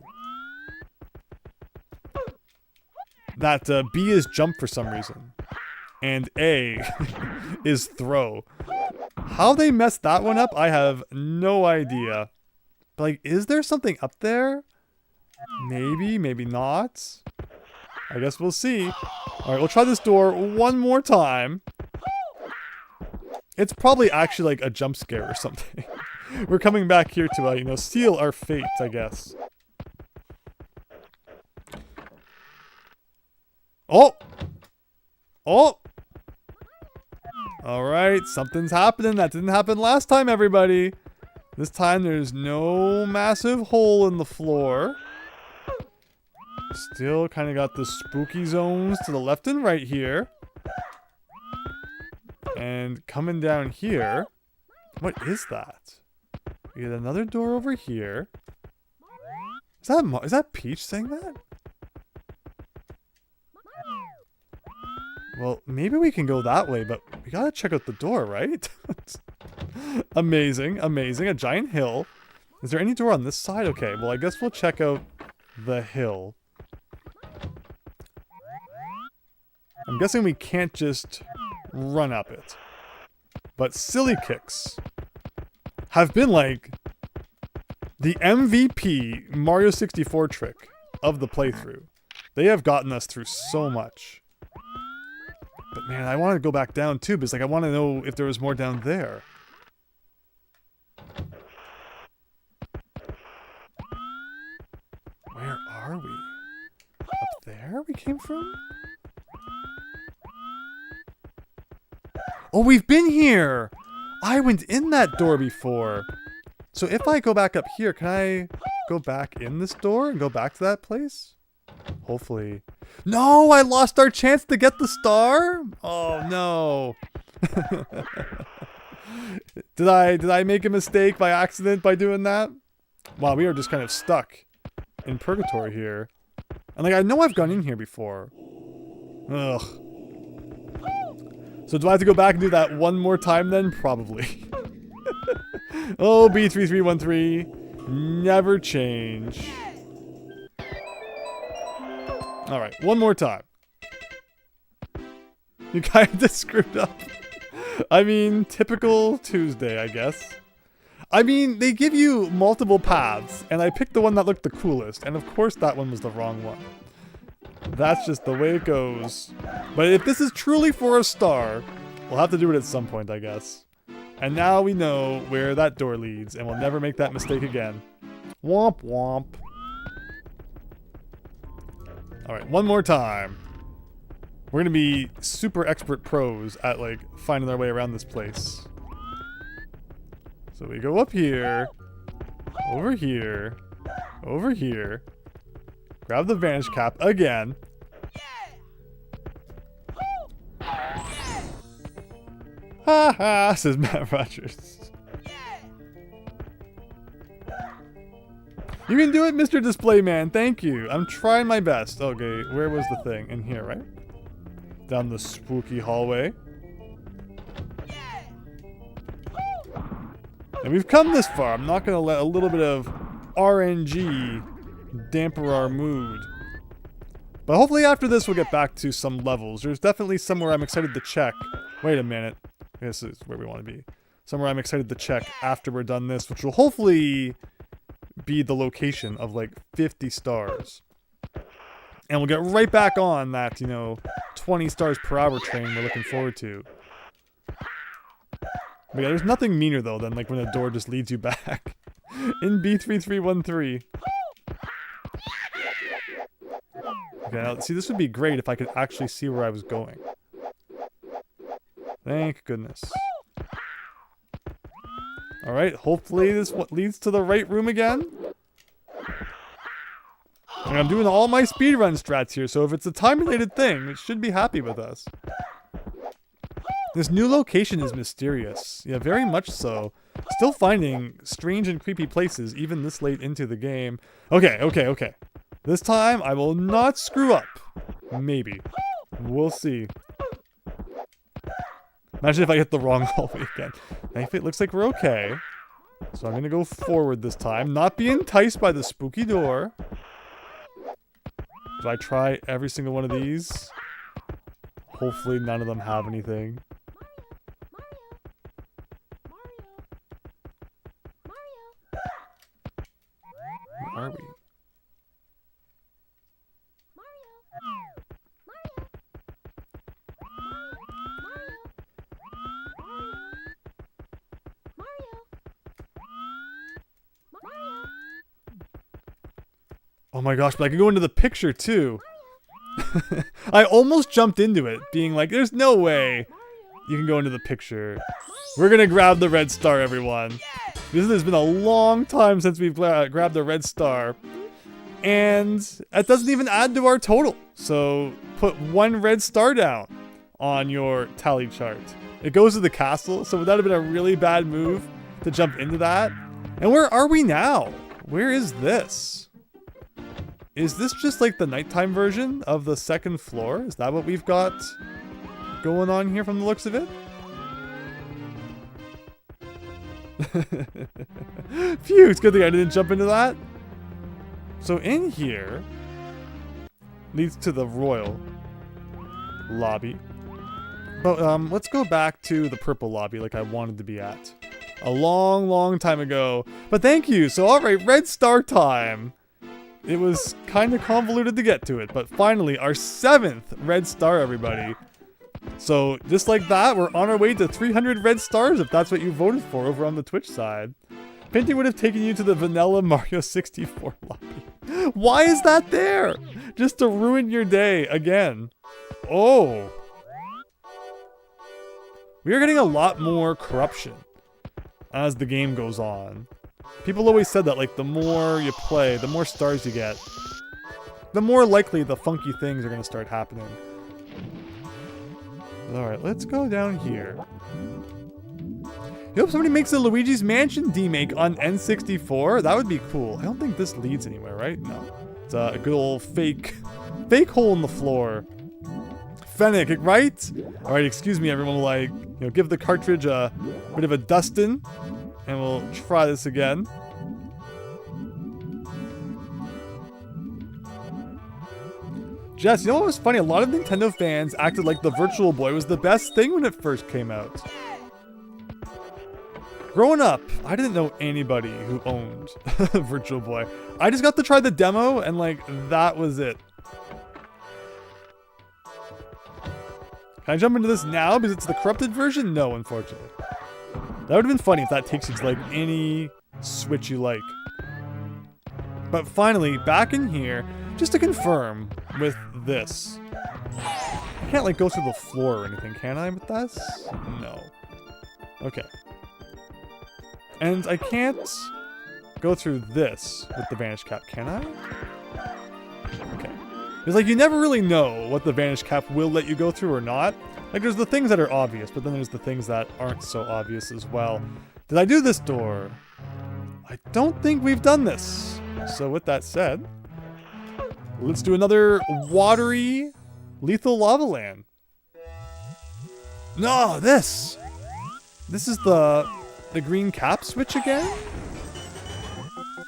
That B is jump for some reason. And A is throw. How they messed that one up, I have no idea. But, like, is there something up there? Maybe, maybe not. I guess we'll see. Alright, we'll try this door one more time. It's probably actually, like, a jump scare or something. We're coming back here to, you know, seal our fate, I guess. Oh! Oh! Alright, something's happening. That didn't happen last time, everybody. This time there's no massive hole in the floor. Still kind of got the spooky zones to the left and right here. And coming down here. What is that? We get another door over here. Is that Peach saying that? Well, maybe we can go that way, but we gotta check out the door, right? Amazing, amazing. A giant hill. Is there any door on this side? Okay, well, I guess we'll check out the hill. I'm guessing we can't just run up it. But silly kicks have been like the MVP Mario 64 trick of the playthrough. They have gotten us through so much. But man, I want to go back down too, because like I want to know if there was more down there. Where are we? Up there we came from? Oh, we've been here! I went in that door before. So if I go back up here, can I go back in this door and go back to that place? Hopefully. No, I lost our chance to get the star? Oh no. Did I make a mistake by accident by doing that? Wow, we are just kind of stuck in purgatory here. And like I know I've gone in here before. Ugh. So do I have to go back and do that one more time then? Probably. Oh, B3313. Never change. Alright, one more time. You kinda screwed up. I mean, typical Tuesday, I guess. I mean, they give you multiple paths, and I picked the one that looked the coolest, and of course that one was the wrong one. That's just the way it goes. But if this is truly for a star, we'll have to do it at some point, I guess. And now we know where that door leads, and we'll never make that mistake again. Womp womp. Alright, one more time. We're gonna be super expert pros at, like, finding our way around this place. So we go up here, over here, over here, grab the vanish cap again. Ha ha, says Matt Rogers. You can do it, Mr. Display Man, thank you. I'm trying my best. Okay, where was the thing? In here, right? Down the spooky hallway. And we've come this far. I'm not going to let a little bit of RNG damper our mood. But hopefully after this we'll get back to some levels. There's definitely somewhere I'm excited to check. Wait a minute. This is where we want to be. Somewhere I'm excited to check after we're done this, which will hopefully be the location of like 50 stars. And we'll get right back on that, you know, 20 stars per hour train we're looking forward to. But yeah, there's nothing meaner though than like when a door just leads you back. In B3313. Okay, now, see, this would be great if I could actually see where I was going. Thank goodness. Alright, hopefully this leads to the right room again. And I'm doing all my speedrun strats here, so if it's a time-related thing, it should be happy with us. This new location is mysterious. Yeah, very much so. Still finding strange and creepy places even this late into the game. Okay. This time, I will not screw up. Maybe. We'll see. Imagine if I hit the wrong hallway again. Thankfully, it looks like we're okay. So I'm gonna go forward this time. Not be enticed by the spooky door. Do I try every single one of these? Hopefully none of them have anything. Where are we? Oh my gosh, but I can go into the picture too. I almost jumped into it, being like, there's no way you can go into the picture. We're gonna grab the red star, everyone. This has been a long time since we've grabbed the red star. And that doesn't even add to our total. So put one red star down on your tally chart. It goes to the castle, so would that have been a really bad move to jump into that? And where are we now? Where is this? Is this just like the nighttime version of the second floor? Is that what we've got going on here from the looks of it? Phew, it's good thing I didn't jump into that. So in here leads to the royal lobby. But let's go back to the purple lobby like I wanted to be at. A long time ago. But thank you. So alright, red star time. It was kind of convoluted to get to it, but finally, our 7th red star, everybody. So, just like that, we're on our way to 300 red stars, if that's what you voted for over on the Twitch side. Painting would have taken you to the vanilla Mario 64 lobby. Why is that there? Just to ruin your day again. Oh. We are getting a lot more corruption as the game goes on. People always said that, like, the more you play, the more stars you get, the more likely the funky things are going to start happening. Alright, let's go down here. You hope somebody makes a Luigi's Mansion demake on N64? That would be cool. I don't think this leads anywhere, right? No. It's a good old fake hole in the floor. Fennec, right? All right, excuse me, everyone. We'll, like, you know, give the cartridge a bit of a dustin, and we'll try this again. Jess, you know what was funny? A lot of Nintendo fans acted like the Virtual Boy was the best thing when it first came out. Growing up, I didn't know anybody who owned Virtual Boy. I just got to try the demo, and like, that was it. Can I jump into this now because it's the corrupted version? No, unfortunately. That would have been funny if that takes you to like any Switch you like. But finally, back in here, just to confirm with this. I can't like go through the floor or anything, can I with this? No. Okay. And I can't go through this with the Vanish Cap, can I? Okay. It's like you never really know what the Vanish Cap will let you go through or not. Like there's the things that are obvious, but then there's the things that aren't so obvious as well. Did I do this door? I don't think we've done this. So with that said, let's do another watery, lethal lava land. No, this! This is the green cap switch again?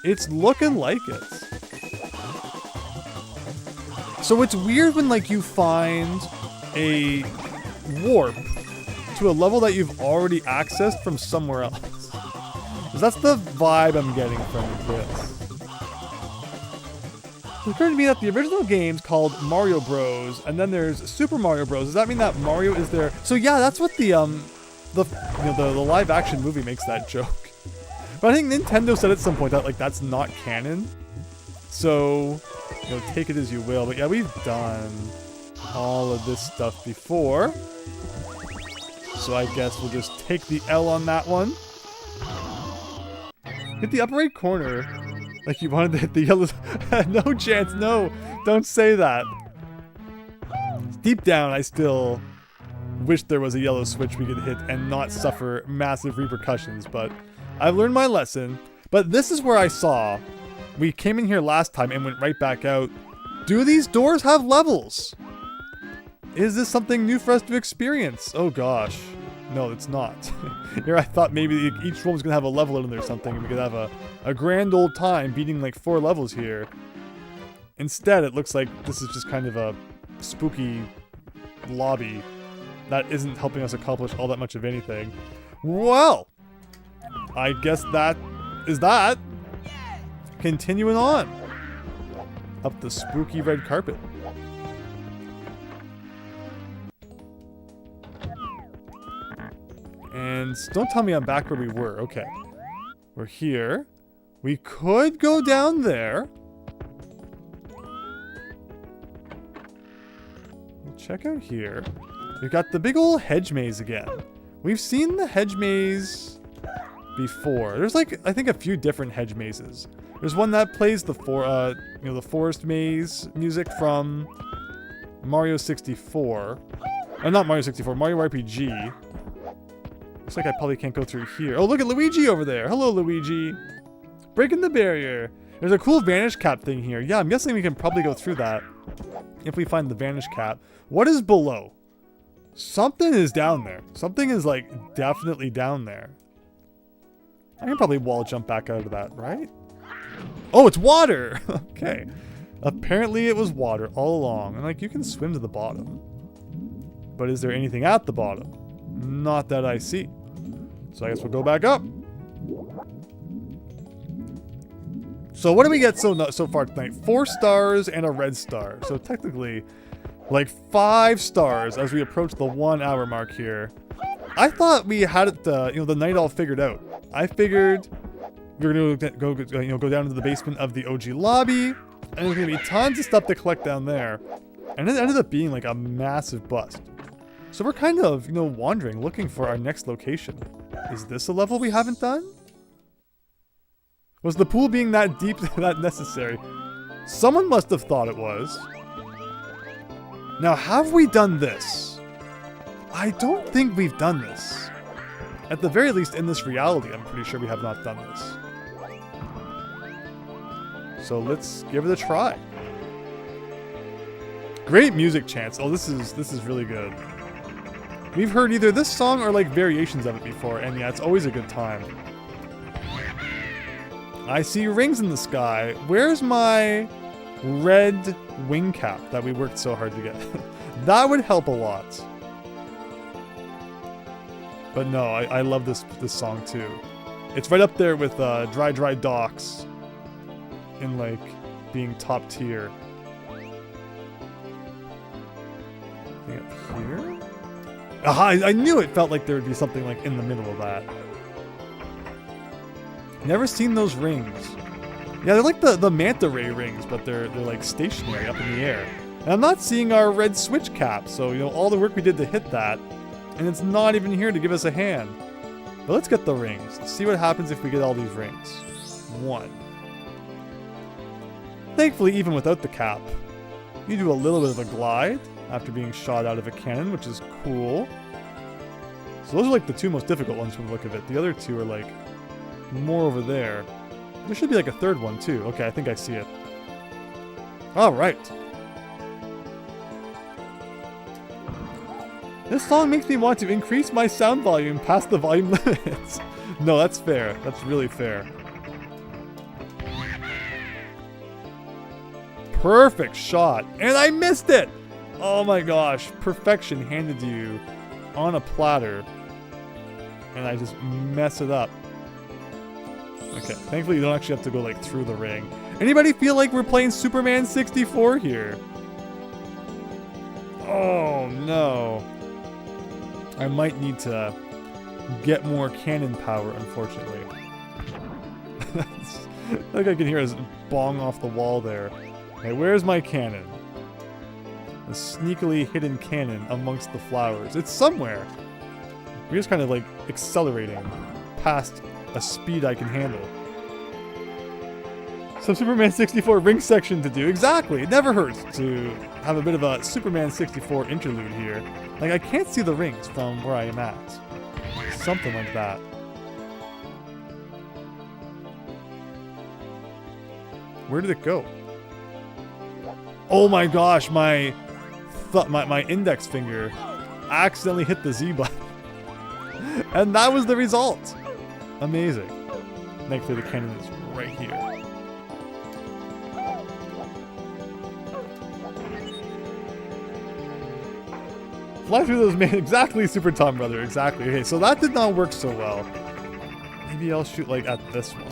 It's looking like it. So it's weird when like you find a warp to a level that you've already accessed from somewhere else. 'Cause that's the vibe I'm getting from this. It occurred to me that the original game's called Mario Bros. And then there's Super Mario Bros. Does that mean that Mario is there? So yeah, that's what the live action movie makes that joke. But I think Nintendo said at some point that like that's not canon. So, you know, take it as you will. But yeah, we've done all of this stuff before. So I guess we'll just take the L on that one. Hit the upper right corner. Like you wanted to hit the yellow. No chance, no. Don't say that. Deep down, I still wish there was a yellow switch we could hit and not suffer massive repercussions, but I've learned my lesson. But this is where I saw, we came in here last time and went right back out. Do these doors have levels? Is this something new for us to experience? Oh gosh. No, it's not. Here I thought maybe each one was gonna have a level in there or something and we could have a grand old time beating like 4 levels here. Instead, it looks like this is just kind of a spooky lobby that isn't helping us accomplish all that much of anything. Well, I guess that is that. Continuing on. Up the spooky red carpet. And don't tell me I'm back where we were. Okay. We're here. We could go down there. Check out here. We've got the big old hedge maze again. We've seen the hedge maze before. There's like, I think a few different hedge mazes. There's one that plays the the forest maze music from Mario 64. Not Mario 64, Mario RPG. Looks like I probably can't go through here. Oh, look at Luigi over there. Hello, Luigi. Breaking the barrier. There's a cool Vanish Cap thing here. Yeah, I'm guessing we can probably go through that if we find the Vanish Cap. What is below? Something is down there. Something is, like, definitely down there. I can probably wall jump back out of that, right? Oh, it's water! Okay. Apparently it was water all along. And, like, you can swim to the bottom. But is there anything at the bottom? Not that I see. So I guess we'll go back up. So what do we get so far tonight? 4 stars and a red star. So technically, like 5 stars as we approach the 1 hour mark here. I thought we had it, the night all figured out. I figured we were gonna go down to the basement of the OG lobby, and there's gonna be tons of stuff to collect down there. And it ended up being like a massive bust. So we're kind of, wandering, looking for our next location. Is this a level we haven't done? Was the pool being that deep that necessary? Someone must have thought it was. Now, have we done this? I don't think we've done this. At the very least, in this reality, I'm pretty sure we have not done this. So let's give it a try. Great music, Chance. Oh, this is really good. We've heard either this song or like variations of it before, and yeah, it's always a good time. I see rings in the sky. Where's my red wing cap that we worked so hard to get? That would help a lot. But no, I love this song too. It's right up there with Dry Dry Docks in like being top tier. Anything up here? Aha! I knew it felt like there would be something like in the middle of that. Never seen those rings. Yeah, they're like the manta ray rings, but they're like stationary up in the air. And I'm not seeing our red switch cap, so you know all the work we did to hit that, and it's not even here to give us a hand. But let's get the rings. Let's see what happens if we get all these rings. 1. Thankfully, even without the cap, you do a little bit of a glide after being shot out of a cannon, which is cool. So those are like the 2 most difficult ones from the look of it. The other 2 are like more over there. There should be like a 3rd one too. Okay, I think I see it. Alright. This song makes me want to increase my sound volume past the volume limits. No, that's fair. That's really fair. Perfect shot. And I missed it! Oh my gosh. Perfection handed to you on a platter. And I just mess it up. Okay, thankfully you don't actually have to go like through the ring. Anybody feel like we're playing Superman 64 here? Oh no. I might need to get more cannon power, unfortunately. Like I can hear us bong off the wall there. Okay, where's my cannon? The sneakily hidden cannon amongst the flowers. It's somewhere. We're just kind of like accelerating past a speed I can handle. So Superman 64 ring section to do. Exactly. It never hurts to have a bit of a Superman 64 interlude here. Like I can't see the rings from where I am at. Something like that. Where did it go? Oh my gosh, my index finger accidentally hit the Z button. And that was the result. Amazing. Thankfully the cannon is right here. Fly through those man. Exactly, Super Tom Brother. Exactly. Okay, so that did not work so well. Maybe I'll shoot like at this one.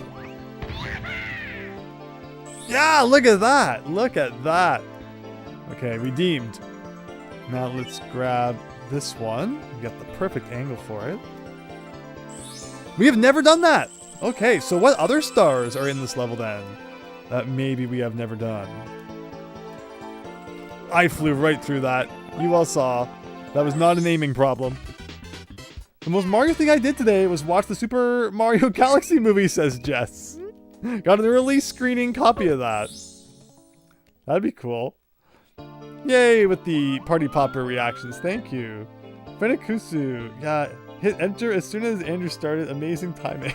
Yeah, look at that. Look at that. Okay, redeemed. Now let's grab this one. We got the perfect angle for it. We have never done that. Okay, so what other stars are in this level then that maybe we have never done? I flew right through that. You all saw. That was not an aiming problem. The most Mario thing I did today was watch the Super Mario Galaxy movie, says Jess. Got an early screening copy of that. That'd be cool. Yay with the party popper reactions. Thank you. Fenikusu. Yeah, hit enter as soon as Andrew started. Amazing timing.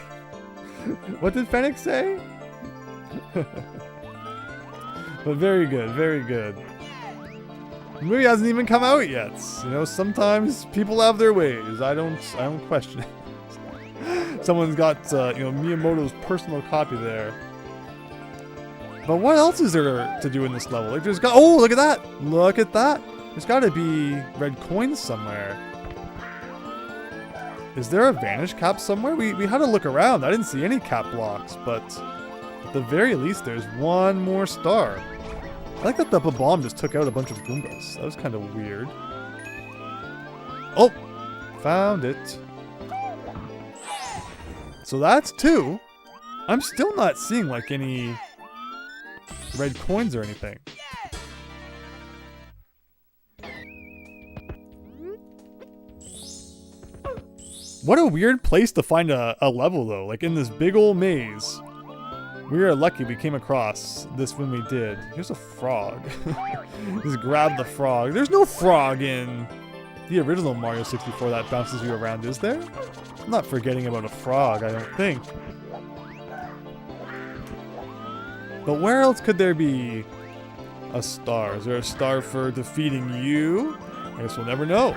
What did Fennec say? But very good, very good. The movie hasn't even come out yet. You know, sometimes people have their ways. I don't question it. Someone's got, you know, Miyamoto's personal copy there. But what else is there to do in this level? Like, there's got. Oh, look at that! Look at that! There's got to be red coins somewhere. Is there a vanish cap somewhere? We had to look around. I didn't see any cap blocks, but at the very least, there's one more star. I like that the bomb just took out a bunch of Goombas. That was kind of weird. Oh! Found it. So that's 2. I'm still not seeing like any red coins or anything. What a weird place to find a level though, like in this big old maze. We are lucky we came across this when we did. Here's a frog. Just grab the frog. There's no frog in the original Mario 64 that bounces you around, is there? I'm not forgetting about a frog, I don't think. But where else could there be A star. Is there a star for defeating you? I guess we'll never know.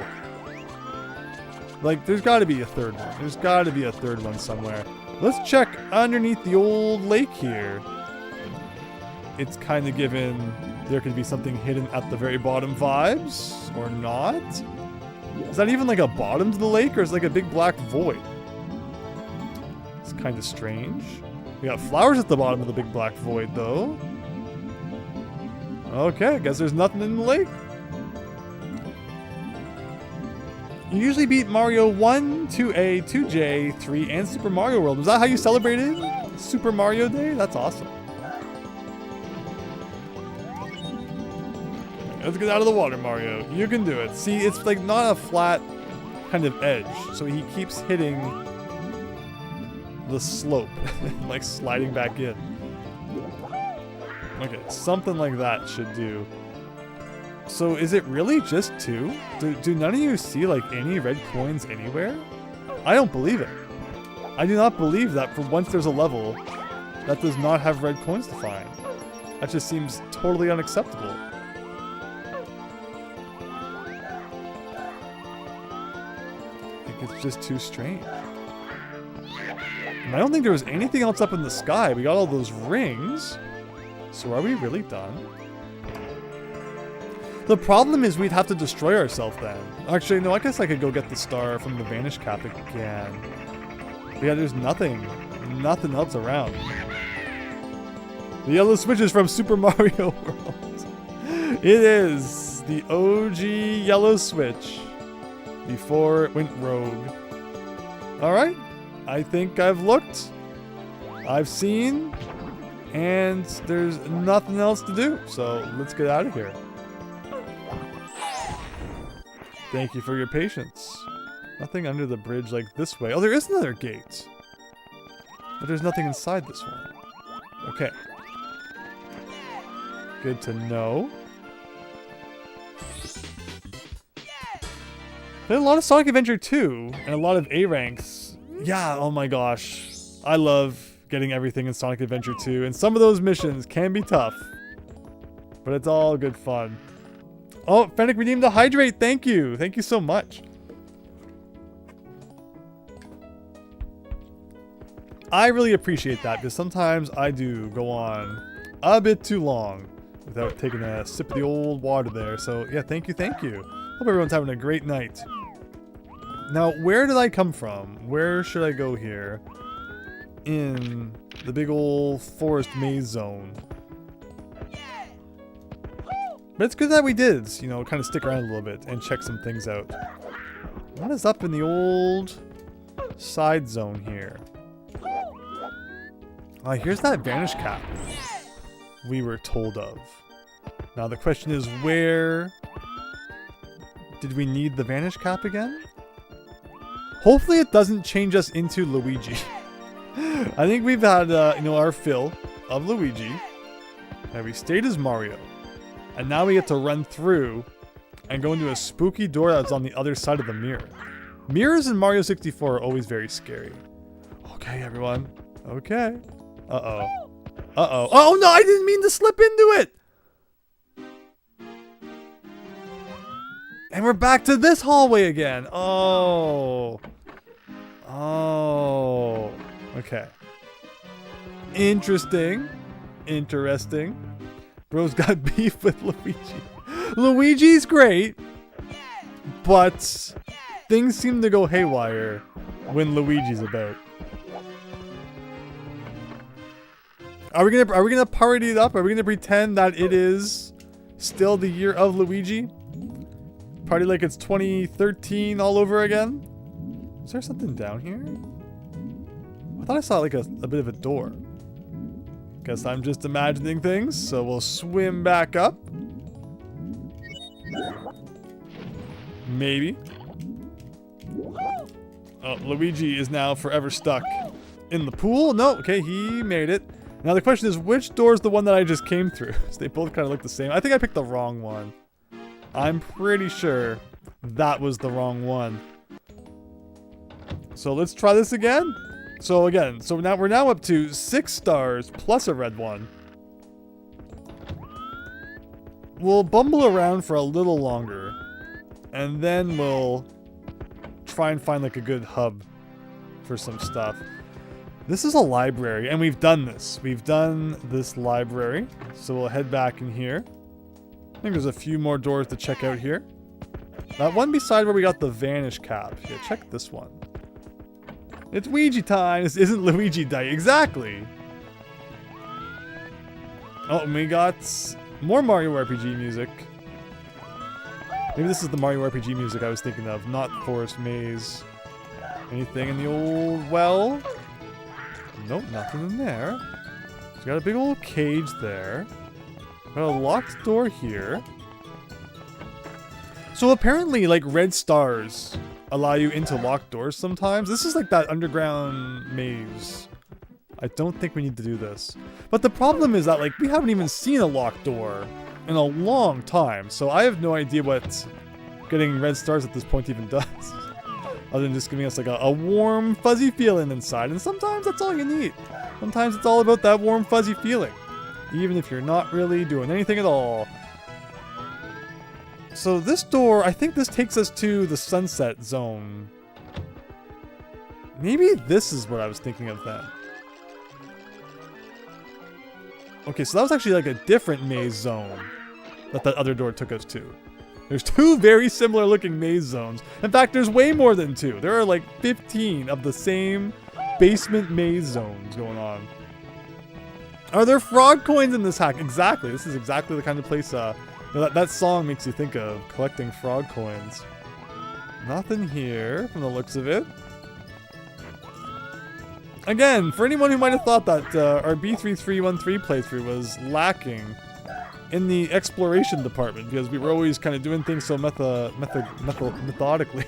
Like, there's got to be a third one. There's got to be a third one somewhere. Let's check underneath the old lake here. It's kind of given there could be something hidden at the very bottom vibes, or not. Is that even like a bottom to the lake, or is it like a big black void? It's kind of strange. We got flowers at the bottom of the big black void, though. Okay, I guess there's nothing in the lake. You usually beat Mario 1, 2A, 2J, 3, and Super Mario World. Was that how you celebrated Super Mario Day? That's awesome. Let's get out of the water, Mario. You can do it. See, it's like not a flat kind of edge, so he keeps hitting the slope, like sliding back in. Okay, something like that should do. So is it really just 2? Do none of you see like any red coins anywhere? I don't believe it. I do not believe that for once there's a level that does not have red coins to find. That just seems totally unacceptable. Like, it's just too strange. And I don't think there was anything else up in the sky. We got all those rings. So are we really done? The problem is we'd have to destroy ourselves then. Actually, no, I guess I could go get the star from the Vanish Cap again. But yeah, there's nothing else around. The yellow switch is from Super Mario World. It is the OG yellow switch before it went rogue. Alright, I think I've looked, I've seen, and there's nothing else to do, so let's get out of here. Thank you for your patience. Nothing under the bridge like this way. Oh, there is another gate. But there's nothing inside this one. Okay. Good to know. There's a lot of Sonic Adventure 2 and a lot of A ranks. Yeah, oh my gosh. I love getting everything in Sonic Adventure 2, and some of those missions can be tough. But it's all good fun. Oh, Fennec redeemed the hydrate. Thank you. Thank you so much. I really appreciate that, because sometimes I do go on a bit too long without taking a sip of the old water there. So yeah, thank you, thank you. Hope everyone's having a great night. Now, where did I come from? Where should I go here? In the big old forest maze zone. But it's good that we did, you know, kind of stick around a little bit and check some things out. What is up in the old side zone here? Here's that Vanish Cap we were told of. Now the question is, where did we need the Vanish Cap again? Hopefully it doesn't change us into Luigi. I think we've had, you know, our fill of Luigi. And we stayed as Mario. And now we get to run through and go into a spooky door that's on the other side of the mirror. Mirrors in Mario 64 are always very scary. Okay, everyone. Okay. Uh-oh. Uh-oh. Oh, no, I didn't mean to slip into it! And we're back to this hallway again. Oh. Oh. Okay. Interesting. Interesting. Bro's got beef with Luigi. Luigi's great, but things seem to go haywire when Luigi's about. Are we gonna party it up? Are we gonna pretend that it is still the year of Luigi? Party like it's 2013 all over again? Is there something down here? I thought I saw like a bit of a door. Guess I'm just imagining things, so we'll swim back up. Maybe. Oh, Luigi is now forever stuck in the pool. No, okay, he made it. Now the question is, which door is the one that I just came through? So they both kind of look the same. I think I picked the wrong one. I'm pretty sure that was the wrong one. So let's try this again. So again, now we're up to 6 stars plus a red one. we'll bumble around for a little longer. And then we'll try and find like a good hub for some stuff. This is a library, and we've done this. We've done this library. So we'll head back in here. I think there's a few more doors to check out here. That one beside where we got the vanish cap. Yeah, check this one. It's Ouija time. This isn't Luigi Day. Exactly. Oh, and we got more Mario RPG music. Maybe this is the Mario RPG music I was thinking of, not Forest Maze. Anything in the old well? Nope, nothing in there. It's got a big old cage there. Got a locked door here. So apparently, like, red stars allow you into locked doors sometimes. This is like that underground maze. I don't think we need to do this. But the problem is that, like, we haven't even seen a locked door in a long time. So I have no idea what getting red stars at this point even does. Other than just giving us, like, a warm, fuzzy feeling inside. And sometimes that's all you need. Sometimes it's all about that warm, fuzzy feeling. Even if you're not really doing anything at all. So this door, I think this takes us to the sunset zone. Maybe this is what I was thinking of then. Okay, so that was actually like a different maze zone that other door took us to. There's two very similar looking maze zones. In fact, there's way more than two. There are like 15 of the same basement maze zones going on. Are there frog coins in this hack? Exactly. This is exactly the kind of place that song makes you think of, collecting frog coins. Nothing here from the looks of it. Again, for anyone who might have thought that our B3313 playthrough was lacking in the exploration department because we were always kind of doing things so methodically.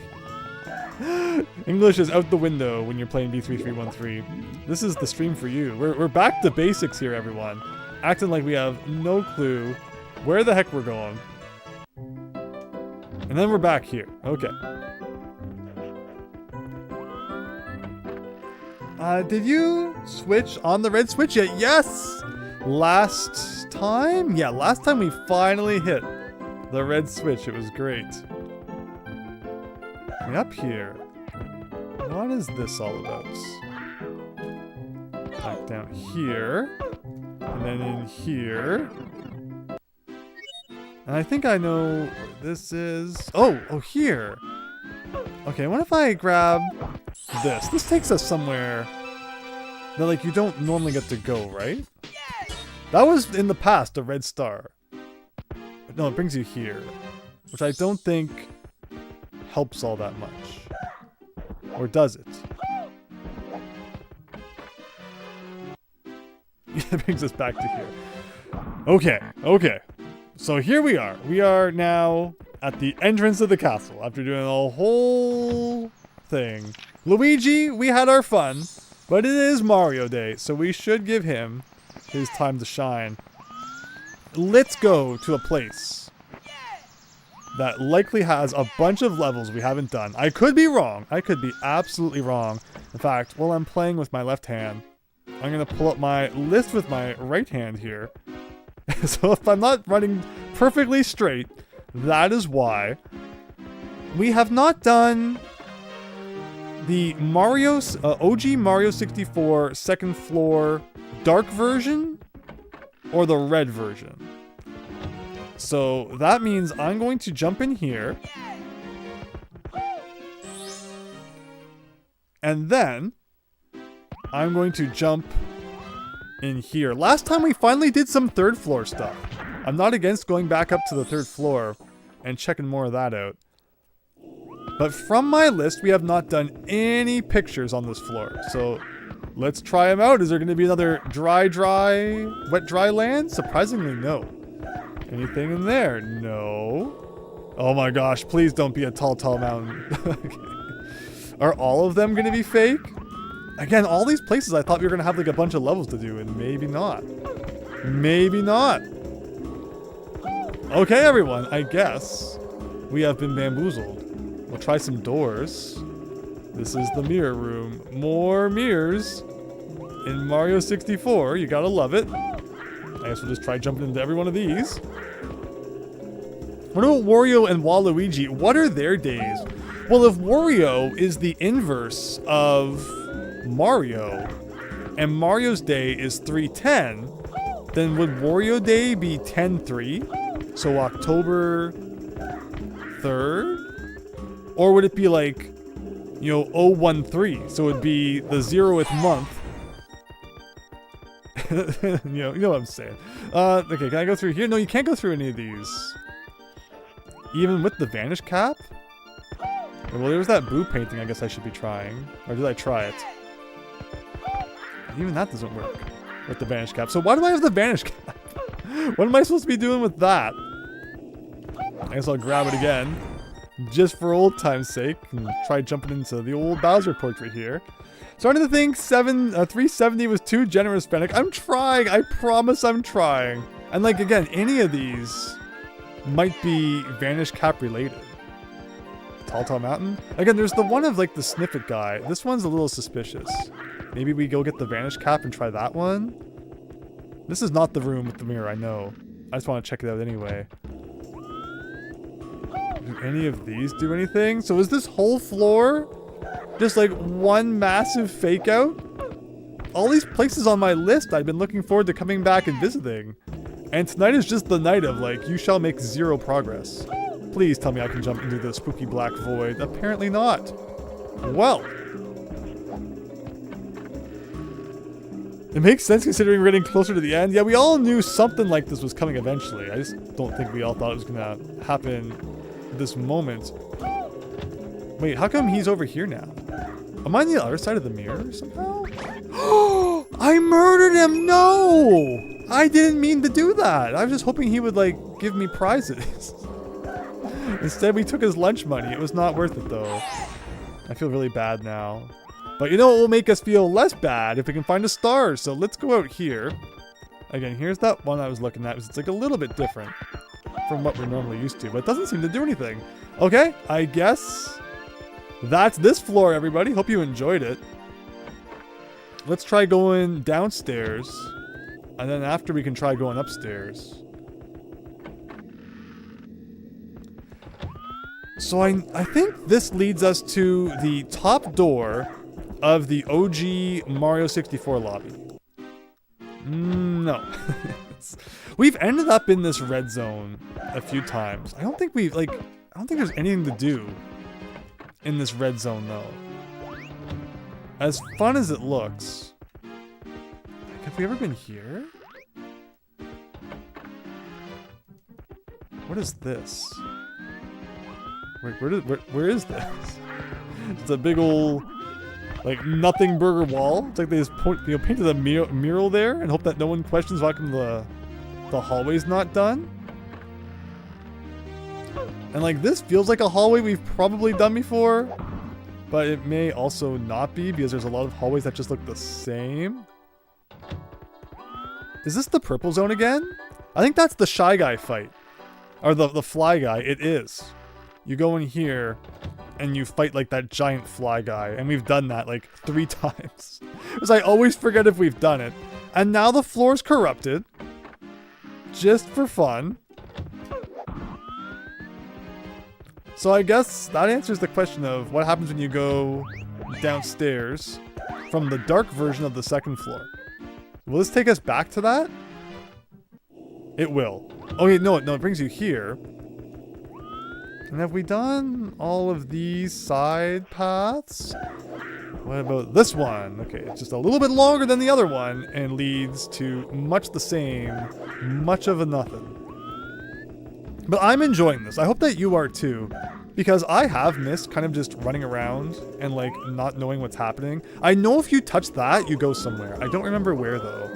English is out the window when you're playing B3313. This is the stream for you. We're back to basics here, everyone. Acting like we have no clue where the heck we're going. And then we're back here. Okay. Did you switch on the red switch yet? Yes! Last time? Yeah, last time we finally hit the red switch. It was great. And up here. What is this all about? Back down here. And then in here. And I think I know this is... Oh, here. Okay, what if I grab this? This takes us somewhere that, like, you don't normally get to go, right? That was, in the past, a red star. No, it brings you here. Which I don't think helps all that much. Or does it? It brings us back to here. Okay. So here we are. We are now at the entrance of the castle after doing a whole thing. Luigi, we had our fun, but it is Mario Day, so we should give him his time to shine. Let's go to a place that likely has a bunch of levels we haven't done. I could be wrong. I could be absolutely wrong. In fact, while I'm playing with my left hand, I'm going to pull up my list with my right hand here. So if I'm not running perfectly straight, that is why. We have not done the OG Mario 64 second floor dark version or the red version. So that means I'm going to jump in here. And then I'm going to jump in here. Last time we finally did some third floor stuff. I'm not against going back up to the third floor and checking more of that out. But from my list, we have not done any pictures on this floor. So let's try them out. Is there going to be another wet dry land? Surprisingly, no. Anything in there? No. Oh my gosh, please don't be a tall mountain. Okay. Are all of them going to be fake? Again, all these places I thought we were going to have like a bunch of levels to do, and maybe not. Maybe not. Okay, everyone, I guess we have been bamboozled. We'll try some doors. This is the mirror room. More mirrors in Mario 64. You gotta love it. I guess we'll just try jumping into every one of these. What about Wario and Waluigi? What are their days? Well, if Wario is the inverse of Mario, and Mario's day is 310, then would Wario Day be 10-3? So October 3rd? Or would it be like, you know, 013? So it'd be the 0th month. you know what I'm saying. Okay, can I go through here? No, you can't go through any of these. Even with the Vanish Cap? Well, there's that Boo painting I guess I should be trying. Or did I try it? Even that doesn't work with the Vanish Cap. So why do I have the Vanish Cap? What am I supposed to be doing with that? I guess I'll grab it again. Just for old time's sake. And try jumping into the old Bowser portrait here. Starting to think 370 was too generous, Fennec. I'm trying. I promise I'm trying. And like, again, any of these might be Vanish Cap related. Tall Mountain? Again, there's the one of like the Snippet guy. This one's a little suspicious. Maybe we go get the Vanish Cap and try that one? This is not the room with the mirror, I know. I just want to check it out anyway. Do any of these do anything? So is this whole floor just like one massive fake out? All these places on my list I've been looking forward to coming back and visiting. And tonight is just the night of like, you shall make 0 progress. Please tell me I can jump into the spooky black void. Apparently not. Well. It makes sense considering we're getting closer to the end. Yeah, we all knew something like this was coming eventually. I just don't think we all thought it was gonna happen this moment. Wait, how come he's over here now? Am I on the other side of the mirror somehow? I murdered him! No! I didn't mean to do that. I was just hoping he would, like, give me prizes. Instead, we took his lunch money. It was not worth it, though. I feel really bad now. But you know what will make us feel less bad? If we can find a star. So let's go out here. Again, here's that one I was looking at. It's like a little bit different from what we're normally used to, but it doesn't seem to do anything. Okay, I guess that's this floor, everybody. Hope you enjoyed it. Let's try going downstairs, and then after we can try going upstairs. So I think this leads us to the top door of the OG Mario 64 lobby. No. We've ended up in this red zone a few times. I don't think there's anything to do in this red zone though. As fun as it looks. Like, have we ever been here? What is this? Wait, where is this? It's a big old, like, nothing burger wall. It's like they just painted a mural there and hope that no one questions why come the hallway's not done. And like, this feels like a hallway we've probably done before, but it may also not be because there's a lot of hallways that just look the same. Is this the purple zone again? I think that's the Shy Guy fight. Or the fly guy. It is. You go in here and you fight like that giant fly guy. And we've done that like 3 times. Because I always forget if we've done it. And now the floor's corrupted. Just for fun. So I guess that answers the question of what happens when you go downstairs from the dark version of the second floor. Will this take us back to that? It will. Okay, no, it brings you here. And have we done all of these side paths? What about this one? Okay, it's just a little bit longer than the other one and leads to much the same, much of a nothing. But I'm enjoying this. I hope that you are too. Because I have missed kind of just running around and like not knowing what's happening. I know if you touch that, you go somewhere. I don't remember where though.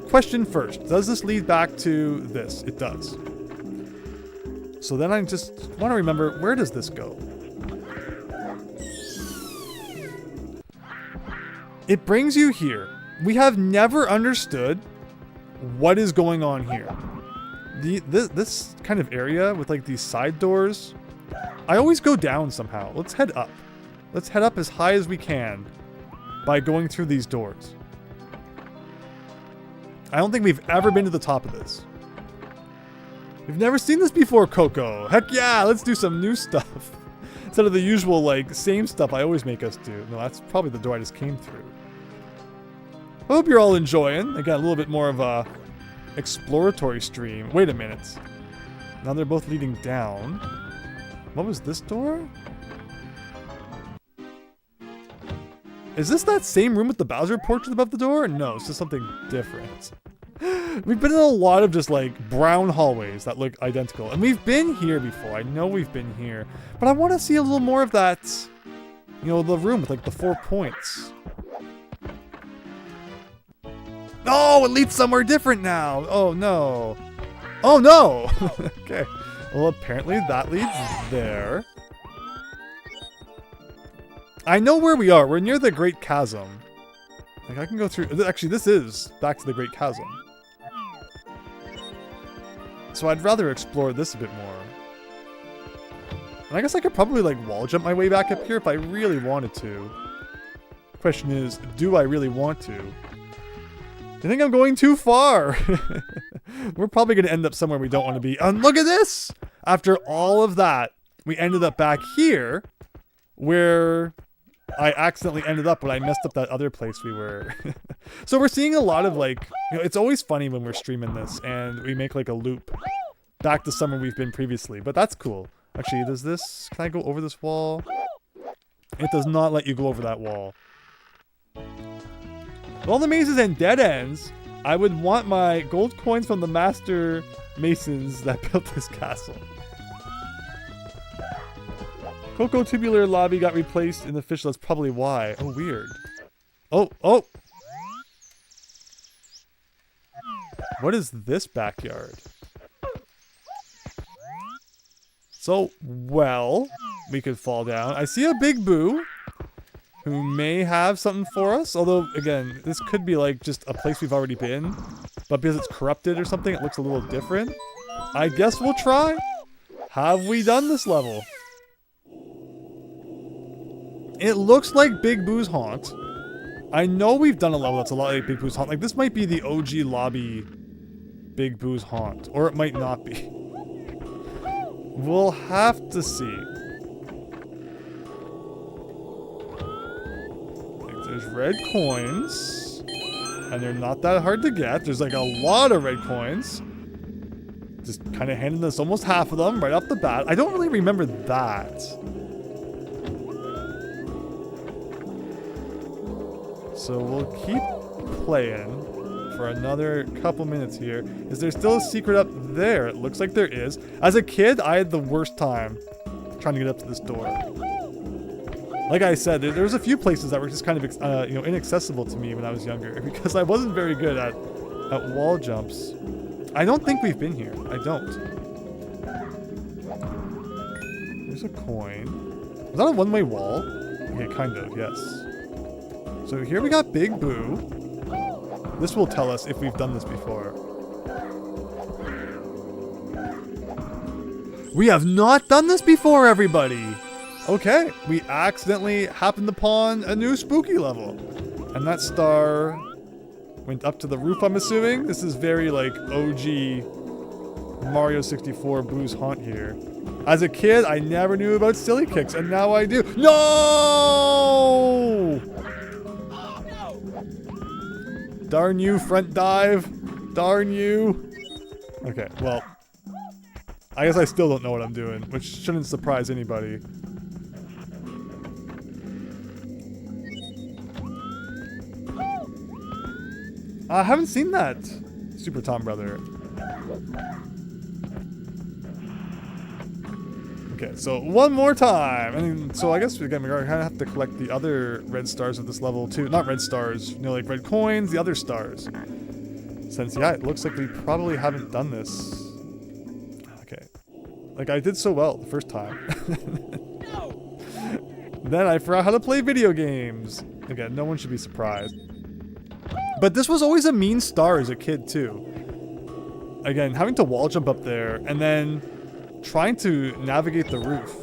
Question first, does this lead back to this? It does. So then I just want to remember, where does this go? It brings you here. We have never understood what is going on here. This kind of area with like these side doors, I always go down somehow. Let's head up. Let's head up as high as we can by going through these doors. I don't think we've ever been to the top of this. We've never seen this before, Coco. Heck yeah, let's do some new stuff. Instead of the usual, like, same stuff I always make us do. No, that's probably the door I just came through. I hope you're all enjoying. Again, a little bit more of a exploratory stream. Wait a minute. Now they're both leading down. What was this door? Is this that same room with the Bowser portrait above the door? No, it's just something different. We've been in a lot of just like brown hallways that look identical. And we've been here before. I know we've been here. But I want to see a little more of that, you know, the room with like the 4 points. Oh, it leads somewhere different now. Oh no. Oh no. Okay. Well, apparently that leads there. I know where we are. We're near the Great Chasm. Like I can go through. Actually, this is back to the Great Chasm. So I'd rather explore this a bit more. And I guess I could probably like wall jump my way back up here if I really wanted to. The question is, do I really want to? I think I'm going too far. We're probably going to end up somewhere we don't want to be. And look at this! After all of that, we ended up back here where I accidentally ended up when I messed up that other place we were. So we're seeing a lot of like, you know, it's always funny when we're streaming this and we make like a loop back to somewhere we've been previously, but that's cool. Actually, does this, can I go over this wall? It does not let you go over that wall. With all the mazes and dead ends, I would want my gold coins from the master masons that built this castle. Coco Tubular Lobby got replaced in the fish. That's probably why. Oh, weird. Oh, oh! What is this backyard? So, well, we could fall down. I see a Big Boo who may have something for us. Although, again, this could be like just a place we've already been. But because it's corrupted or something, it looks a little different. I guess we'll try. Have we done this level? It looks like Big Boo's Haunt. I know we've done a level that's a lot like Big Boo's Haunt. Like, this might be the OG lobby Big Boo's Haunt. Or it might not be. We'll have to see. Like, there's red coins. And they're not that hard to get. There's like a lot of red coins. Just kind of handing us almost half of them right off the bat. I don't really remember that. So we'll keep playing for another couple minutes here. Is there still a secret up there? It looks like there is. As a kid, I had the worst time trying to get up to this door. Like I said, there was a few places that were just kind of you know, inaccessible to me when I was younger because I wasn't very good at wall jumps. I don't think we've been here. I don't. There's a coin. Was that a one-way wall? Okay, kind of, yes. So here we got Big Boo. This will tell us if we've done this before. We have not done this before, everybody! Okay, we accidentally happened upon a new spooky level. And that star went up to the roof, I'm assuming. This is very like OG Mario 64 Boo's Haunt here. As a kid, I never knew about silly kicks, and now I do. No! Darn you, front dive. Darn you. Okay, well, I guess I still don't know what I'm doing, which shouldn't surprise anybody. I haven't seen that, Super Tom Brother. Okay, so one more time. And so I guess again, we're going to have to collect the other red stars of this level too. Not red stars, you know, like red coins, the other stars. Since, yeah, it looks like we probably haven't done this. Okay. Like, I did so well the first time. Then I forgot how to play video games. Again, no one should be surprised. But this was always a mean star as a kid too. Again, having to wall jump up there and then trying to navigate the roof.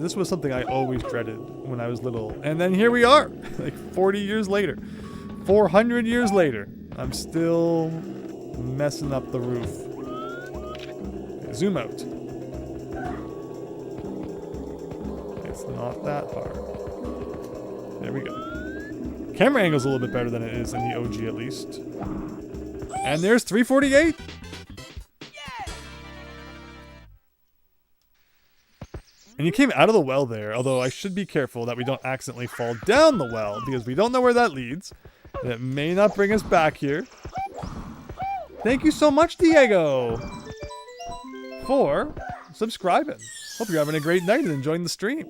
This was something I always dreaded when I was little. And then here we are, like 40 years later. 400 years later. I'm still messing up the roof. zoom out. It's not that hard. There we go. Camera angle's a little bit better than it is in the OG at least. And there's 348. And you came out of the well there, although I should be careful that we don't accidentally fall down the well, because we don't know where that leads. And it may not bring us back here. Thank you so much, Diego, for subscribing. Hope you're having a great night and enjoying the stream.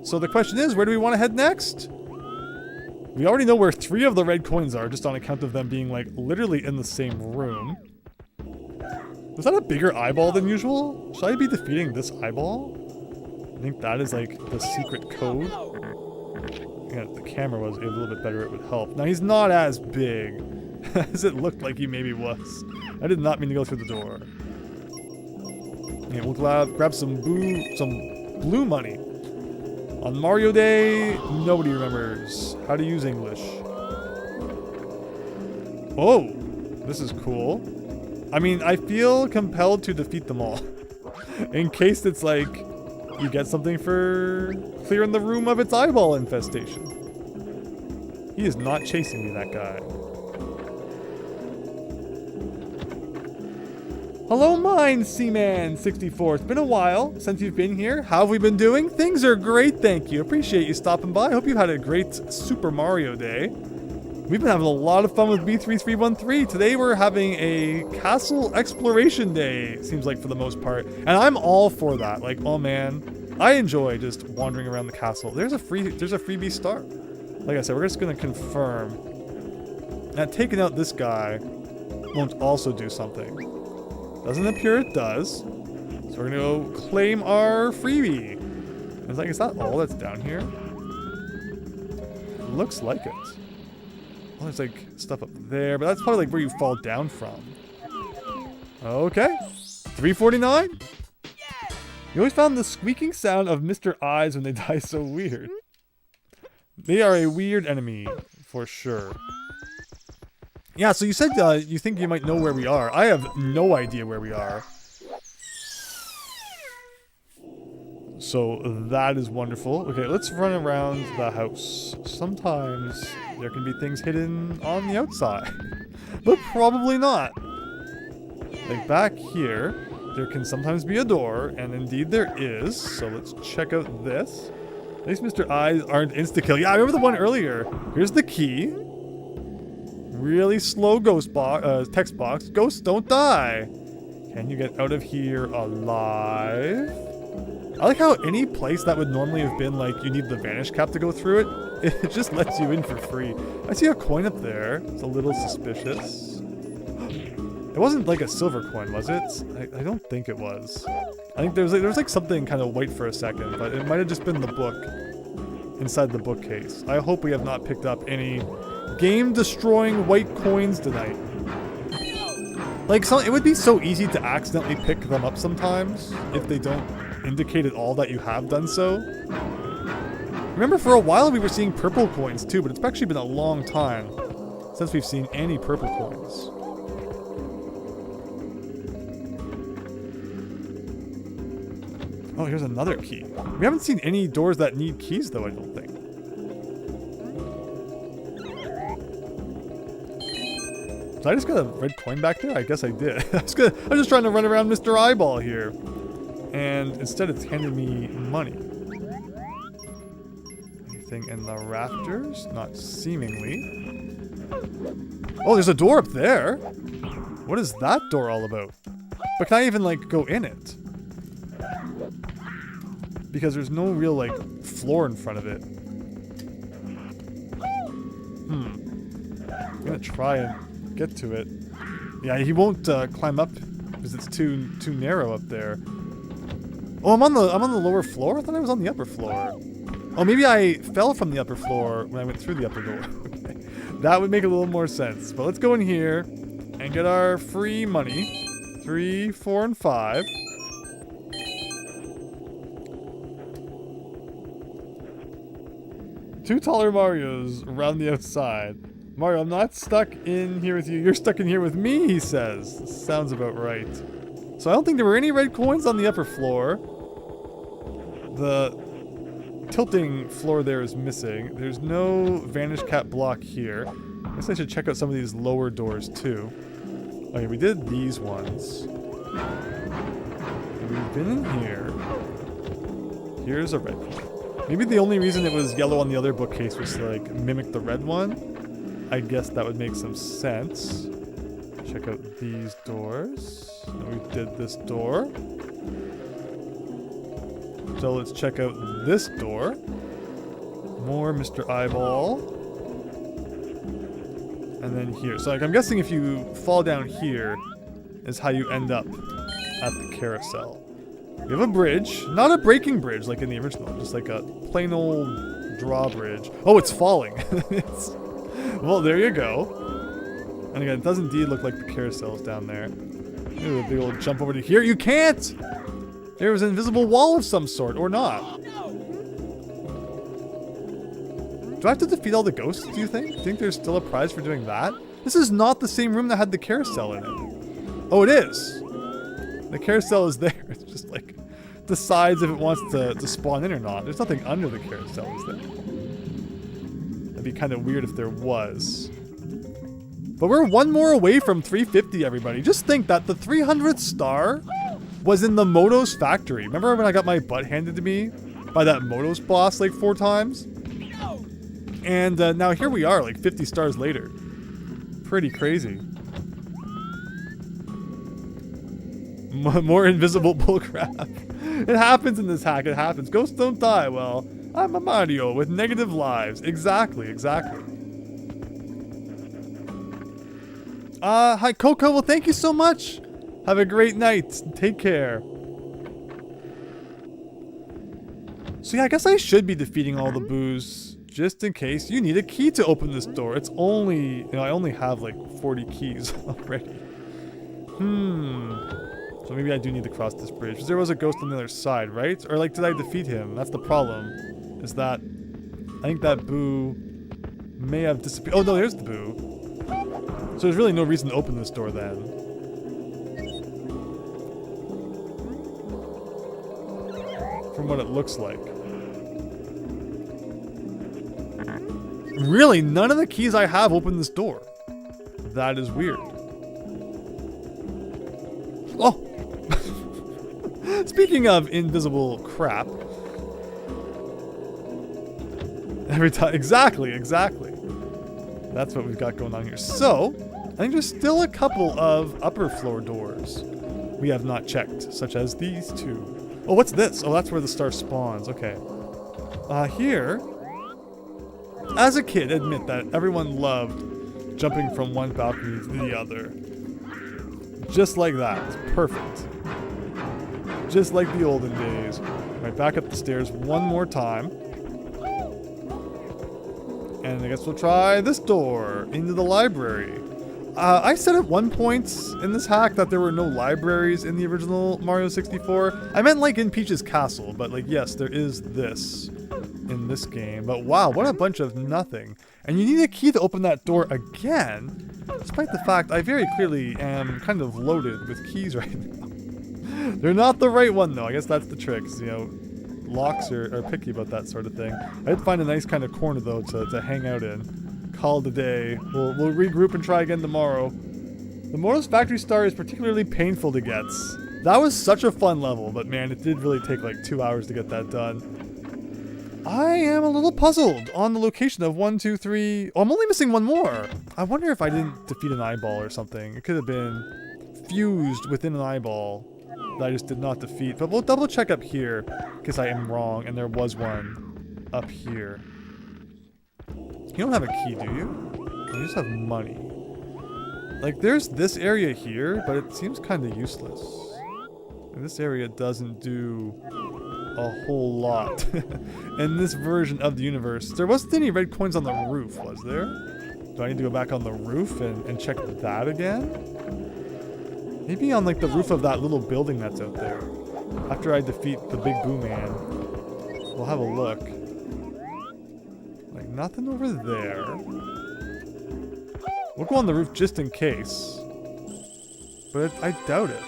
So the question is, where do we want to head next? We already know where 3 of the red coins are, just on account of them being, like, literally in the same room. Was that a bigger eyeball than usual? Should I be defeating this eyeball? I think that is like the secret code. Yeah, if the camera was a little bit better, it would help. Now he's not as big as it looked like he maybe was. I did not mean to go through the door. Yeah, we'll grab some blue money. On Mario Day, nobody remembers how to use English. Oh, this is cool. I mean, I feel compelled to defeat them all. In case it's like, you get something for clearing the room of its eyeball infestation. He is not chasing me, that guy. Hello, mine, Seaman64. It's been a while since you've been here. How have we been doing? Things are great, thank you. Appreciate you stopping by. Hope you've had a great Super Mario Day. We've been having a lot of fun with B3313. Today we're having a castle exploration day, seems like, for the most part. And I'm all for that. Like, oh man, I enjoy just wandering around the castle. There's a freebie start. Like I said, we're just going to confirm that taking out this guy won't also do something. Doesn't appear it does. So we're going to go claim our freebie. It's like, is that all that's down here? Looks like it. Oh, there's like stuff up there, but that's probably like where you fall down from. Okay. 349? You always found the squeaking sound of Mr. Eyes when they die so weird. They are a weird enemy, for sure. Yeah, so you said you think you might know where we are. I have no idea where we are. So that is wonderful. Okay, let's run around the house. Sometimes there can be things hidden on the outside, but probably not. Like back here, there can sometimes be a door, and indeed there is. So let's check out this. At least Mr. Eyes aren't insta-kill. Yeah, I remember the one earlier. Here's the key. Really slow text box. Ghosts don't die. Can you get out of here alive? I like how any place that would normally have been like you need the vanish cap to go through it, it just lets you in for free. I see a coin up there. It's a little suspicious. It wasn't like a silver coin, was it? I don't think it was. I think there was like something kind of white for a second, but it might have just been the book inside the bookcase. I hope we have not picked up any game-destroying white coins tonight. Like, it would be so easy to accidentally pick them up sometimes if they don't indicate at all that you have done so. Remember, for a while we were seeing purple coins too, but it's actually been a long time since we've seen any purple coins. Oh, here's another key. We haven't seen any doors that need keys though, I don't think. So I just got a red coin back there? I guess I did. I'm just trying to run around Mr. Eyeball here. And instead it's handed me money. Anything in the rafters? Not seemingly. Oh, there's a door up there. What is that door all about? But can I even, like, go in it? Because there's no real, like, floor in front of it. I'm gonna try and get to it. Yeah, he won't climb up because it's too narrow up there. Oh, I'm on the lower floor? I thought I was on the upper floor. Oh, maybe I fell from the upper floor when I went through the upper door. Okay. That would make a little more sense. But let's go in here and get our free money. 3, 4, and 5. Two taller Marios around the outside. Mario, I'm not stuck in here with you. You're stuck in here with me, he says. Sounds about right. So I don't think there were any red coins on the upper floor. The tilting floor there is missing. There's no Vanish Cat block here. I guess I should check out some of these lower doors too. Okay, we did these ones. We've been in here. Here's a red coin. Maybe the only reason it was yellow on the other bookcase was to like mimic the red one. I guess that would make some sense. Check out these doors. We did this door. So let's check out this door. More Mr. Eyeball. And then here. So like, I'm guessing if you fall down here is how you end up at the carousel. We have a bridge. Not a breaking bridge like in the original. Just like a plain old drawbridge. Oh, it's falling. Well, there you go. And again, it does indeed look like the carousel's down there. Ooh, a big old jump over to here. You can't! There was an invisible wall of some sort, or not. Do I have to defeat all the ghosts, do you think? Do you think there's still a prize for doing that? This is not the same room that had the carousel in it. Oh, it is. The carousel is there. It's just like, decides if it wants to spawn in or not. There's nothing under the carousel, is there? That'd be kind of weird if there was. But we're one more away from 350, everybody. Just think that the 300th star was in the Motos factory. Remember when I got my butt handed to me by that Motos boss like 4 times? And now here we are, like 50 stars later. Pretty crazy. More invisible bullcrap. It happens in this hack, it happens. Ghosts don't die. Well, I'm a Mario with negative lives. Exactly, exactly. Hi Coco, well thank you so much. Have a great night. Take care. So yeah, I guess I should be defeating all the boos just in case. You need a key to open this door. It's only, you know, I only have like 40 keys already. So maybe I do need to cross this bridge. Because there was a ghost on the other side, right? Or like, did I defeat him? That's the problem. Is that, I think that boo may have disappeared. Oh no, there's the boo. So there's really no reason to open this door then. From what it looks like. Really, none of the keys I have open this door. That is weird. Oh! Speaking of invisible crap. Every time, exactly. That's what we've got going on here. So, I think there's still a couple of upper floor doors we have not checked, such as these two. Oh, what's this? Oh, that's where the star spawns. Okay. Here, as a kid, admit that everyone loved jumping from one balcony to the other. Just like that. Perfect. Just like the olden days. Right, back up the stairs one more time. And I guess we'll try this door into the library. I said at one point in this hack that there were no libraries in the original Mario 64. I meant like in Peach's Castle, but like yes, there is this in this game. But wow, what a bunch of nothing. And you need a key to open that door again, despite the fact I very clearly am kind of loaded with keys right now. They're not the right one though, I guess that's the trick, you know. Locks are picky about that sort of thing. I'd find a nice kind of corner though to hang out in. Call it a day. We'll regroup and try again tomorrow. The Motos Factory Star is particularly painful to get. That was such a fun level, but man, it did really take like 2 hours to get that done. I am a little puzzled on the location of 1, 2, 3. Oh, I'm only missing one more. I wonder if I didn't defeat an eyeball or something. It could have been fused within an eyeball that I just did not defeat. But we'll double check up here because I am wrong and there was one up here. You don't have a key, do you? You just have money. Like, there's this area here, but it seems kind of useless. And this area doesn't do a whole lot in this version of the universe. There wasn't any red coins on the roof, was there? Do I need to go back on the roof and check that again? Maybe on, like, the roof of that little building that's out there. After I defeat the big boo man. We'll have a look. Like, nothing over there. We'll go on the roof just in case. But I doubt it.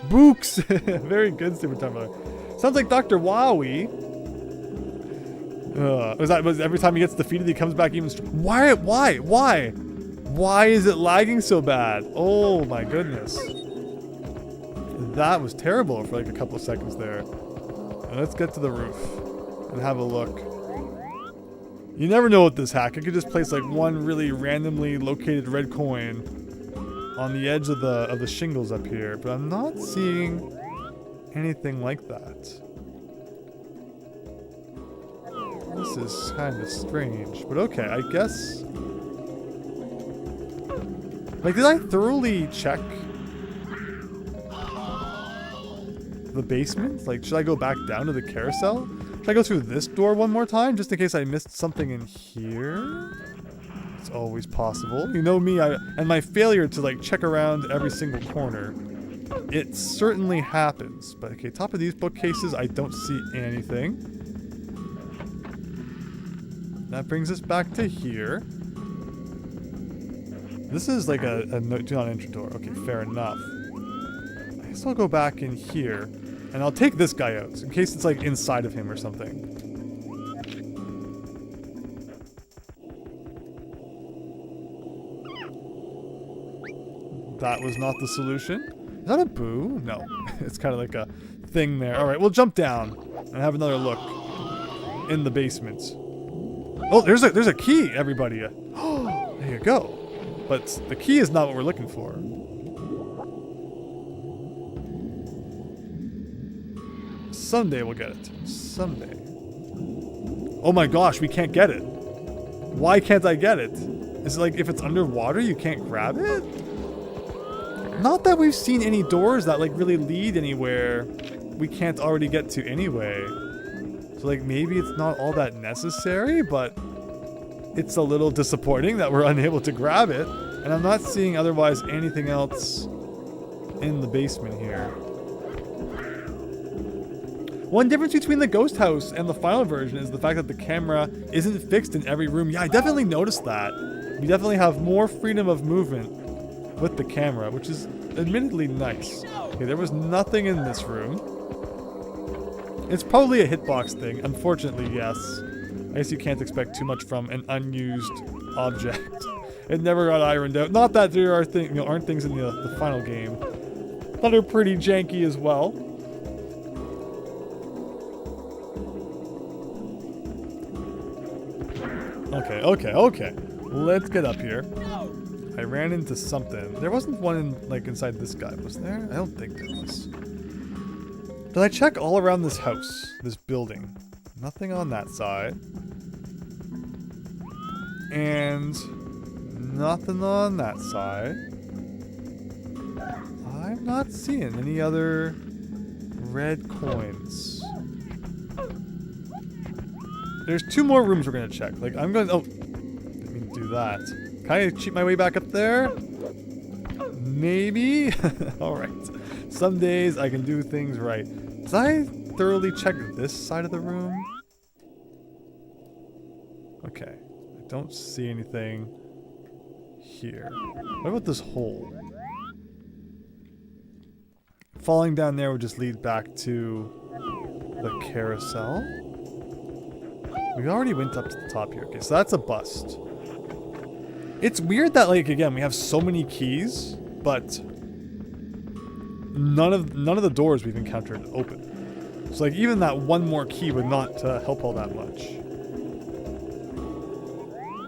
Books! Very good, Super Tumblr. Sounds like Dr. Wowie. Was every time he gets defeated, he comes back even stronger? Why is it lagging so bad? Oh my goodness. That was terrible for like a couple of seconds there. Let's get to the roof and have a look. You never know with this hack. I could just place like one really randomly located red coin on the edge of the shingles up here, but I'm not seeing anything like that. This is kind of strange, but okay, I guess. Like, did I thoroughly check the basement? Like, should I go back down to the carousel? Should I go through this door one more time, just in case I missed something in here? It's always possible. You know me, and my failure to, like, check around every single corner. It certainly happens. But, okay, top of these bookcases, I don't see anything. That brings us back to here. This is like a do not enter door. Okay, fair enough. I guess I'll go back in here. And I'll take this guy out, in case it's like inside of him or something. That was not the solution. Is that a boo? No. It's kind of like a thing there. Alright, we'll jump down and have another look in the basement. Oh, there's a key, everybody. There you go. But the key is not what we're looking for. Someday we'll get it. Someday. Oh my gosh, we can't get it. Why can't I get it? Is it like if it's underwater you can't grab it? Not that we've seen any doors that like really lead anywhere we can't already get to anyway. So like maybe it's not all that necessary, but it's a little disappointing that we're unable to grab it. And I'm not seeing otherwise anything else in the basement here. One difference between the ghost house and the final version is the fact that the camera isn't fixed in every room. Yeah, I definitely noticed that. You definitely have more freedom of movement with the camera, which is admittedly nice. Okay, there was nothing in this room. It's probably a hitbox thing. Unfortunately, yes. I guess you can't expect too much from an unused object. It never got ironed out. Not that there are aren't things in the final game that are pretty janky as well. Okay. Let's get up here. I ran into something. There wasn't one inside this guy, was there? I don't think there was. Did I check all around this house, this building? Nothing on that side. And nothing on that side. I'm not seeing any other red coins. There's 2 more rooms we're gonna check. Like, I'm going. Oh, didn't mean to do that. Can I cheat my way back up there? Maybe. All right. Some days I can do things right. Did I thoroughly check this side of the room? Okay. I don't see anything here. What about this hole? Falling down there would just lead back to the carousel. We already went up to the top here. Okay, so that's a bust. It's weird that, like, again, we have so many keys, but none of the doors we've encountered open. So, like, even that one more key would not help all that much.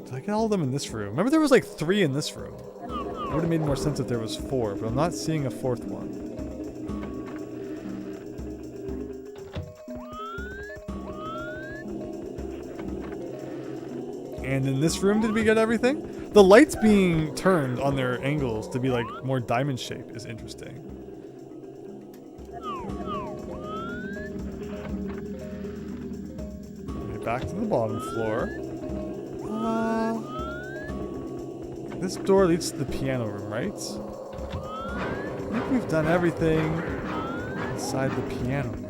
Did I get all of them in this room? Remember there was, like, 3 in this room. It would have made more sense if there was 4, but I'm not seeing a 4th one. And in this room, did we get everything? The lights being turned on their angles to be like more diamond shape is interesting. Okay, back to the bottom floor. This door leads to the piano room, right? I think we've done everything inside the piano room.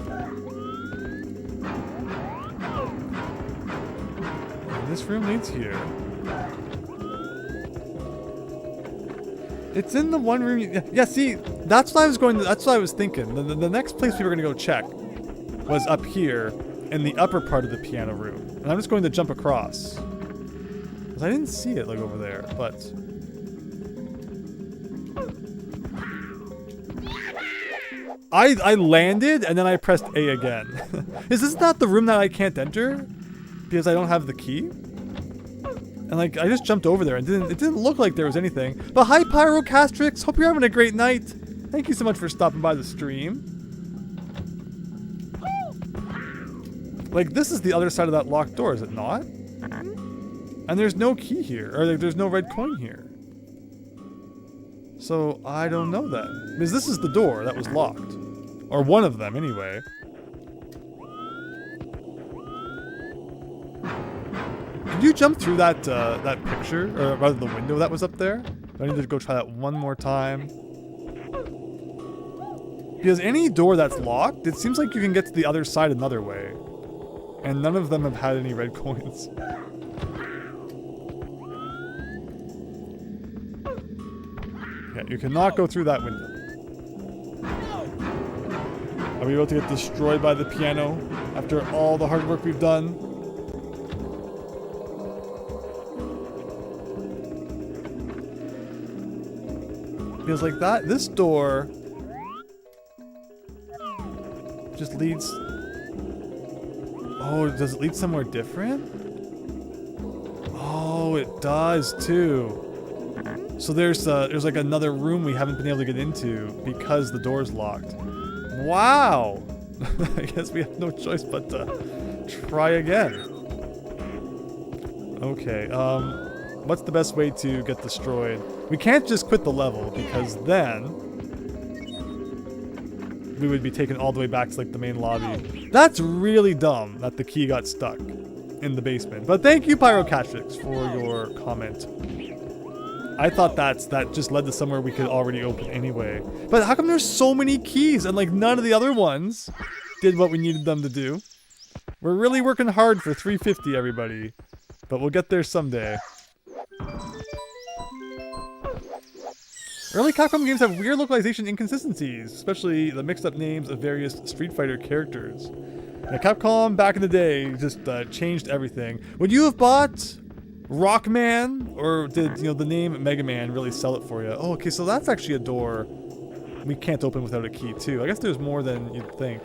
This room leads here. It's in the one room. Yeah, see, that's what I was going to, that's what I was thinking. The next place we were going to go check was up here in the upper part of the piano room. And I'm just going to jump across. Because I didn't see it, like, over there, but... I landed, and then I pressed A again. Is this not the room that I can't enter? Because I don't have the key? And like, I just jumped over there, and it didn't look like there was anything. But hi, Pyrocastrix! Hope you're having a great night! Thank you so much for stopping by the stream. Like, this is the other side of that locked door, is it not? And there's no key here, or like, there's no red coin here. So, I don't know then. Because this is the door that was locked. Or one of them, anyway. Did you jump through that that picture? Or rather, the window that was up there? Do I need to go try that one more time? Because any door that's locked, it seems like you can get to the other side another way. And none of them have had any red coins. Yeah, you cannot go through that window. Are we about to get destroyed by the piano after all the hard work we've done? Feels like that. This door just leads... Oh, does it lead somewhere different? Oh, it does too. So there's like another room we haven't been able to get into because the door's locked. Wow! I guess we have no choice but to try again. Okay, what's the best way to get destroyed? We can't just quit the level because then we would be taken all the way back to like the main lobby. That's really dumb that the key got stuck in the basement. But thank you, Pyrocastrix, for your comment. I thought that just led to somewhere we could already open anyway. But how come there's so many keys and like none of the other ones did what we needed them to do? We're really working hard for 350, everybody. But we'll get there someday. Early Capcom games have weird localization inconsistencies, especially the mixed up names of various Street Fighter characters. Now, Capcom back in the day just changed everything. Would you have bought Rockman, or did the name Mega Man really sell it for you? Oh, okay, so that's actually a door we can't open without a key too. I guess there's more than you'd think.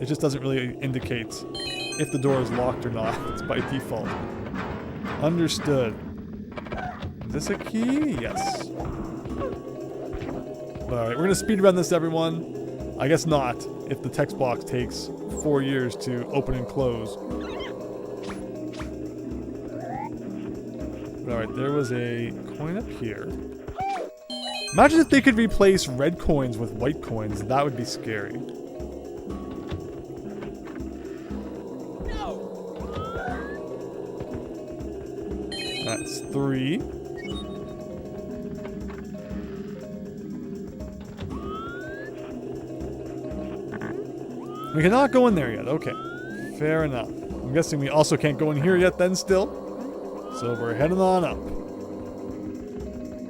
It just doesn't really indicate if the door is locked or not. It's by default. Understood. Is this a key? Yes. Alright, we're gonna speedrun this, everyone. I guess not, if the text box takes 4 years to open and close. Alright, there was a coin up here. Imagine if they could replace red coins with white coins. That would be scary. That's 3. We cannot go in there yet. Okay. Fair enough. I'm guessing we also can't go in here yet then still. So we're heading on up.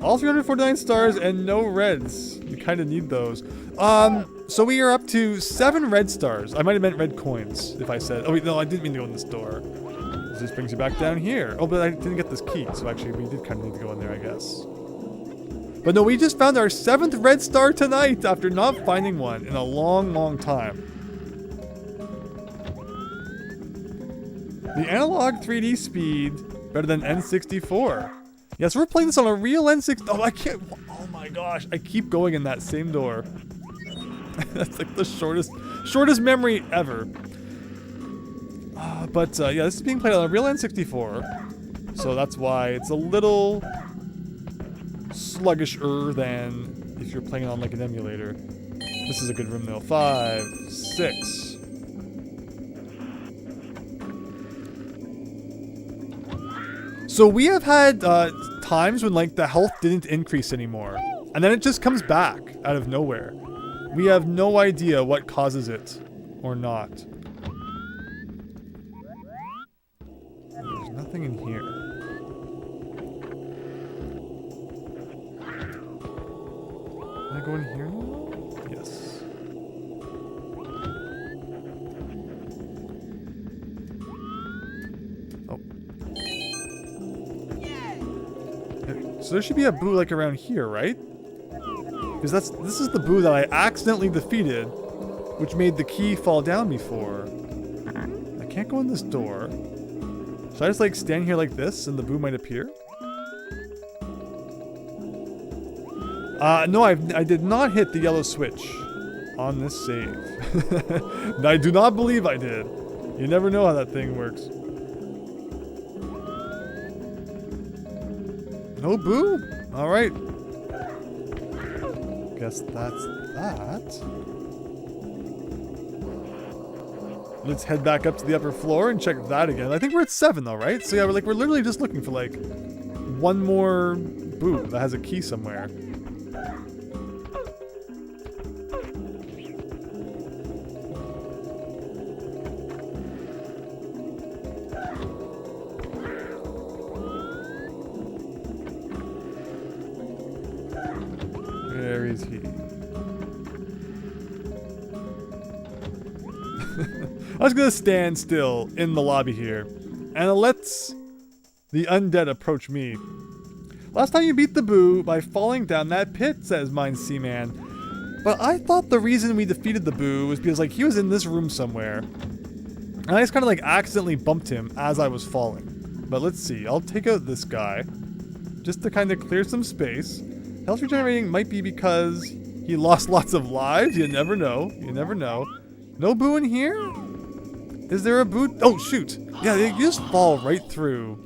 All 349 stars and no reds. You kind of need those. So we are up to 7 red stars. I might have meant red coins if I said... Oh wait, no, I didn't mean to go in this door. This brings you back down here. Oh, but I didn't get this key, so actually we did kind of need to go in there, I guess. But no, we just found our 7th red star tonight after not finding one in a long, long time. The analog 3D speed better than N64. Yes, we're playing this on a real N6. Oh, I can't. Oh my gosh, I keep going in that same door. That's like the shortest memory ever. Yeah, this is being played on a real N64, so that's why it's a little sluggisher than if you're playing it on like an emulator. This is a good room though. 5, 6. So we have had times when like the health didn't increase anymore, and then it just comes back out of nowhere. We have no idea what causes it or not. There's nothing in here. I go in here now? Yes. Oh. So there should be a boo like around here, right? Because this is the boo that I accidentally defeated, which made the key fall down before. I can't go in this door. Should I just like stand here like this and the boo might appear? No, I did not hit the yellow switch on this save. I do not believe I did. You never know how that thing works. No boo? Alright. Guess that's that. Let's head back up to the upper floor and check that again. I think we're at 7 though, right? So yeah, we're literally just looking for like one more boo that has a key somewhere. Where is he? I was gonna stand still in the lobby here and lets the undead approach me. Last time you beat the boo by falling down that pit, says Mine Seaman. But I thought the reason we defeated the boo was because like he was in this room somewhere. And I just kind of like accidentally bumped him as I was falling. But let's see, I'll take out this guy just to kind of clear some space. Health regenerating might be because he lost lots of lives. You never know. You never know. No boo in here? Is there a boo? Oh, shoot. Yeah, you just fall right through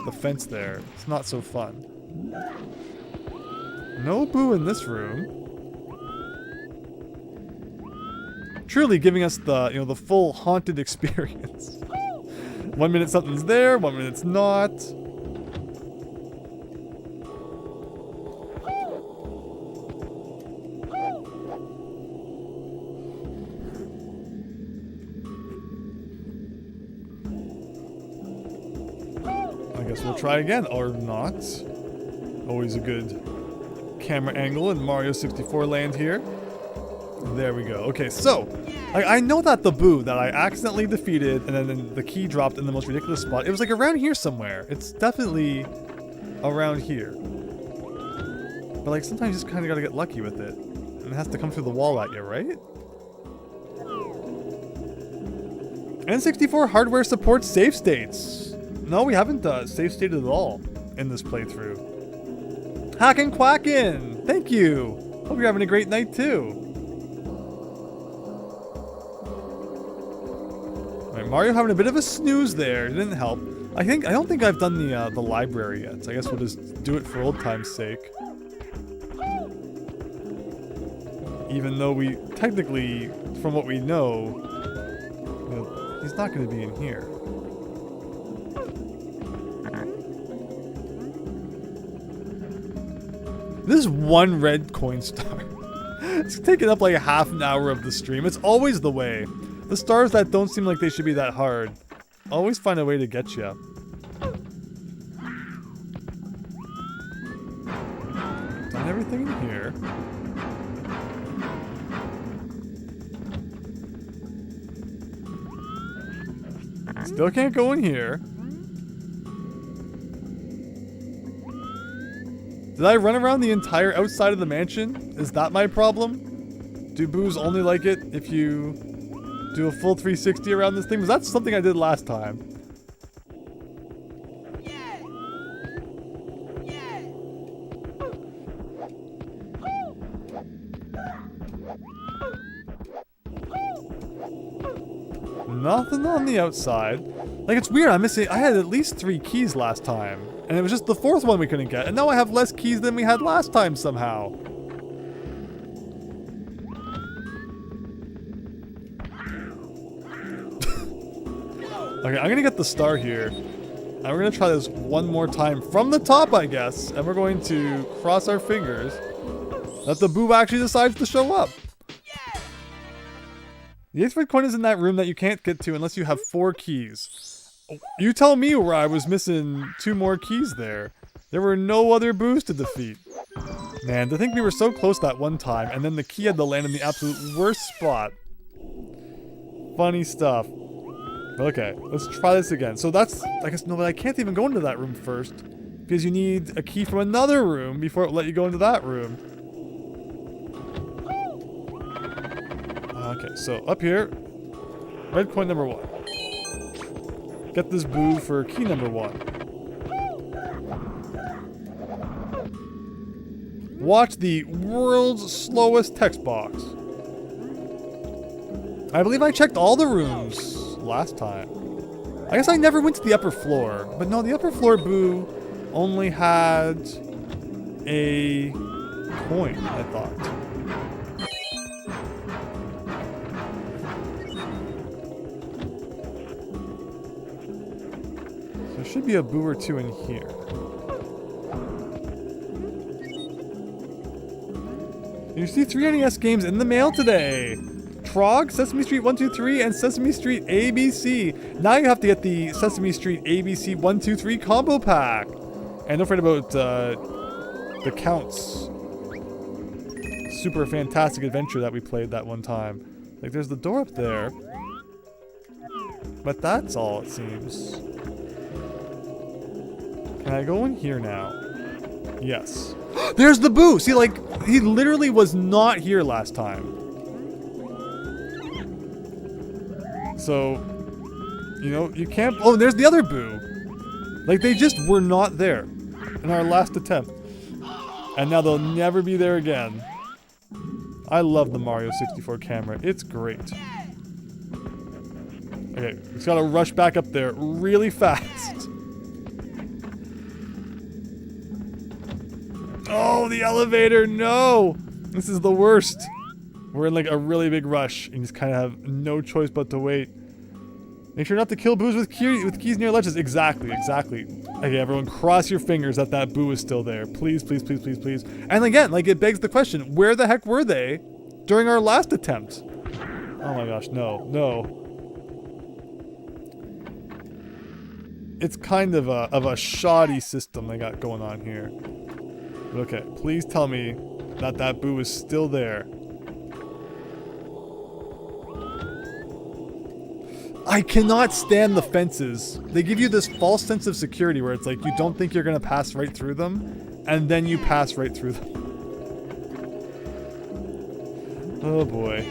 the fence there. It's not so fun. No boo in this room. Truly giving us the, you know, the full haunted experience. 1 minute something's there, 1 minute it's not. I guess we'll try again, or not. Always a good camera angle in Mario 64 land here. There we go. Okay, so I know that the boo that I accidentally defeated and then the key dropped in the most ridiculous spot, it was like around here somewhere. It's definitely around here. But like sometimes you just kind of gotta get lucky with it. And it has to come through the wall at you, right? N64 hardware supports save states. No, we haven't save stated at all in this playthrough. Hackin' Quackin'! Thank you! Hope you're having a great night too. Alright, Mario having a bit of a snooze there. It didn't help. I don't think I've done the library yet, so I guess we'll just do it for old time's sake. Even though we technically, from what we know, you know, he's not going to be in here. This one red coin star. It's taken up like a half an hour of the stream. It's always the way. The stars that don't seem like they should be that hard always find a way to get you. Done everything in here. Still can't go in here. Did I run around the entire outside of the mansion? Is that my problem? Do boos only like it if you do a full 360 around this thing? Because that's something I did last time. Nothing on the outside. Like, it's weird, I had at least 3 keys last time. And it was just the 4th one we couldn't get. And now I have less keys than we had last time somehow. Okay, I'm gonna get the star here. And we're gonna try this one more time from the top, I guess. And we're going to cross our fingers that the boo actually decides to show up. The 8th red coin is in that room that you can't get to unless you have 4 keys. You tell me where I was missing 2 more keys there. There were no other boos to defeat. Man, to think we were so close that one time, and then the key had to land in the absolute worst spot. Funny stuff. Okay, let's try this again. So that's, I guess, no, but I can't even go into that room first. Because you need a key from another room before it will let you go into that room. Okay, so up here, red coin number 1. Get this boo for key number 1. Watch the world's slowest text box. I believe I checked all the rooms last time. I guess I never went to the upper floor. But no, the upper floor boo only had a coin, I thought. So there should be a boo or two in here. You see 3 NES games in the mail today. Trog, Sesame Street 123, and Sesame Street ABC. Now you have to get the Sesame Street ABC 123 combo pack. And don't forget about the Count's super fantastic adventure that we played that one time. Like, there's the door up there. But that's all, it seems. Can I go in here now? Yes. There's the boo! See, like, he literally was not here last time. So, you know, you can't... Oh, there's the other boo! Like, they just were not there in our last attempt. And now they'll never be there again. I love the Mario 64 camera. It's great. Okay, we just gotta rush back up there really fast. Oh, the elevator, no! This is the worst. We're in like a really big rush and you just kind of have no choice but to wait. Make sure not to kill boos with keys near ledges. Exactly, exactly. Okay, everyone, cross your fingers that that boo is still there. Please, please, please, please, please. And again, like, it begs the question, where the heck were they during our last attempt? Oh my gosh, no, no. It's kind of a shoddy system they got going on here. But okay, please tell me that that boo is still there. I cannot stand the fences. They give you this false sense of security where it's like you don't think you're gonna pass right through them, and then you pass right through them. Oh boy.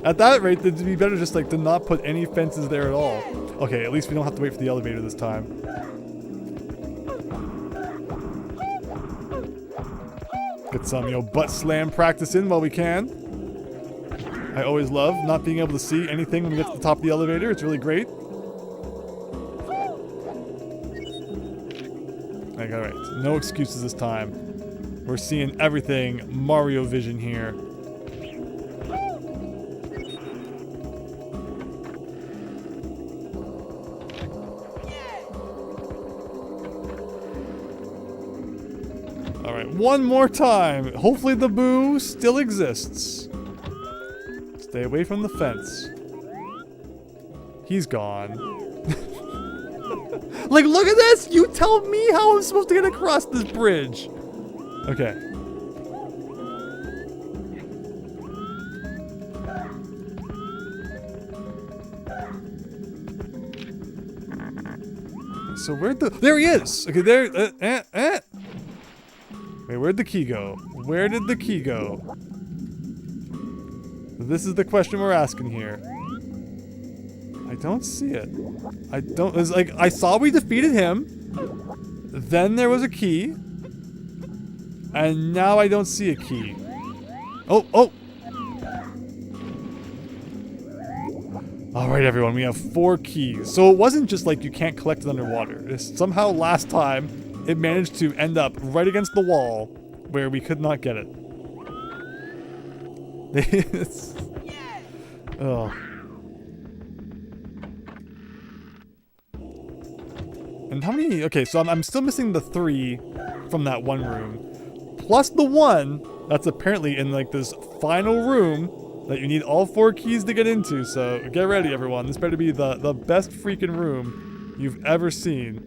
At that rate, it'd be better just like to not put any fences there at all. Okay, at least we don't have to wait for the elevator this time. Get some, you know, butt slam practice in while we can. I always love not being able to see anything when we get to the top of the elevator. It's really great. Okay, alright. No excuses this time. We're seeing everything Mario Vision here. Alright, one more time. Hopefully the boo still exists. Stay away from the fence. He's gone. Like, look at this! You tell me how I'm supposed to get across this bridge. Okay. So where'd the... There he is! Okay, there... Wait, where'd the key go? Where did the key go? This is the question we're asking here. I don't see it. I don't... It's like, I saw we defeated him. Then there was a key. And now I don't see a key. Oh, oh! Alright everyone, we have 4 keys. So it wasn't just like you can't collect it underwater. It's somehow last time it managed to end up right against the wall where we could not get it. Oh. And how many... Okay, so I'm still missing the 3 from that one room. Plus the 1 that's apparently in like this final room that you need all 4 keys to get into. So get ready everyone. This better be the best freaking room you've ever seen.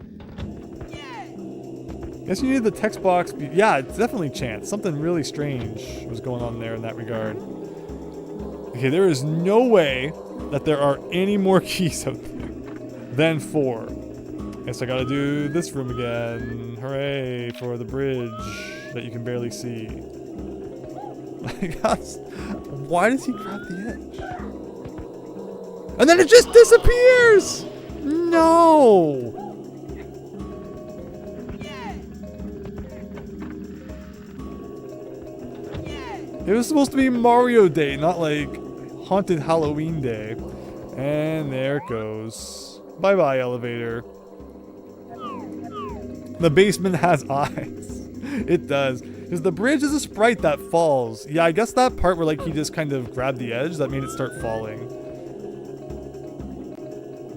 Guess you needed the text box. Yeah, it's definitely chance. Something really strange was going on there in that regard. Okay, there is no way that there are any more keys out there than 4. Guess I gotta do this room again. Hooray for the bridge that you can barely see. Why does he grab the edge? And then it just disappears! No! It was supposed to be Mario Day, not like Haunted Halloween Day. And there it goes. Bye-bye, elevator. The basement has eyes. It does. Because the bridge is a sprite that falls. Yeah, I guess that part where like he just kind of grabbed the edge, that made it start falling.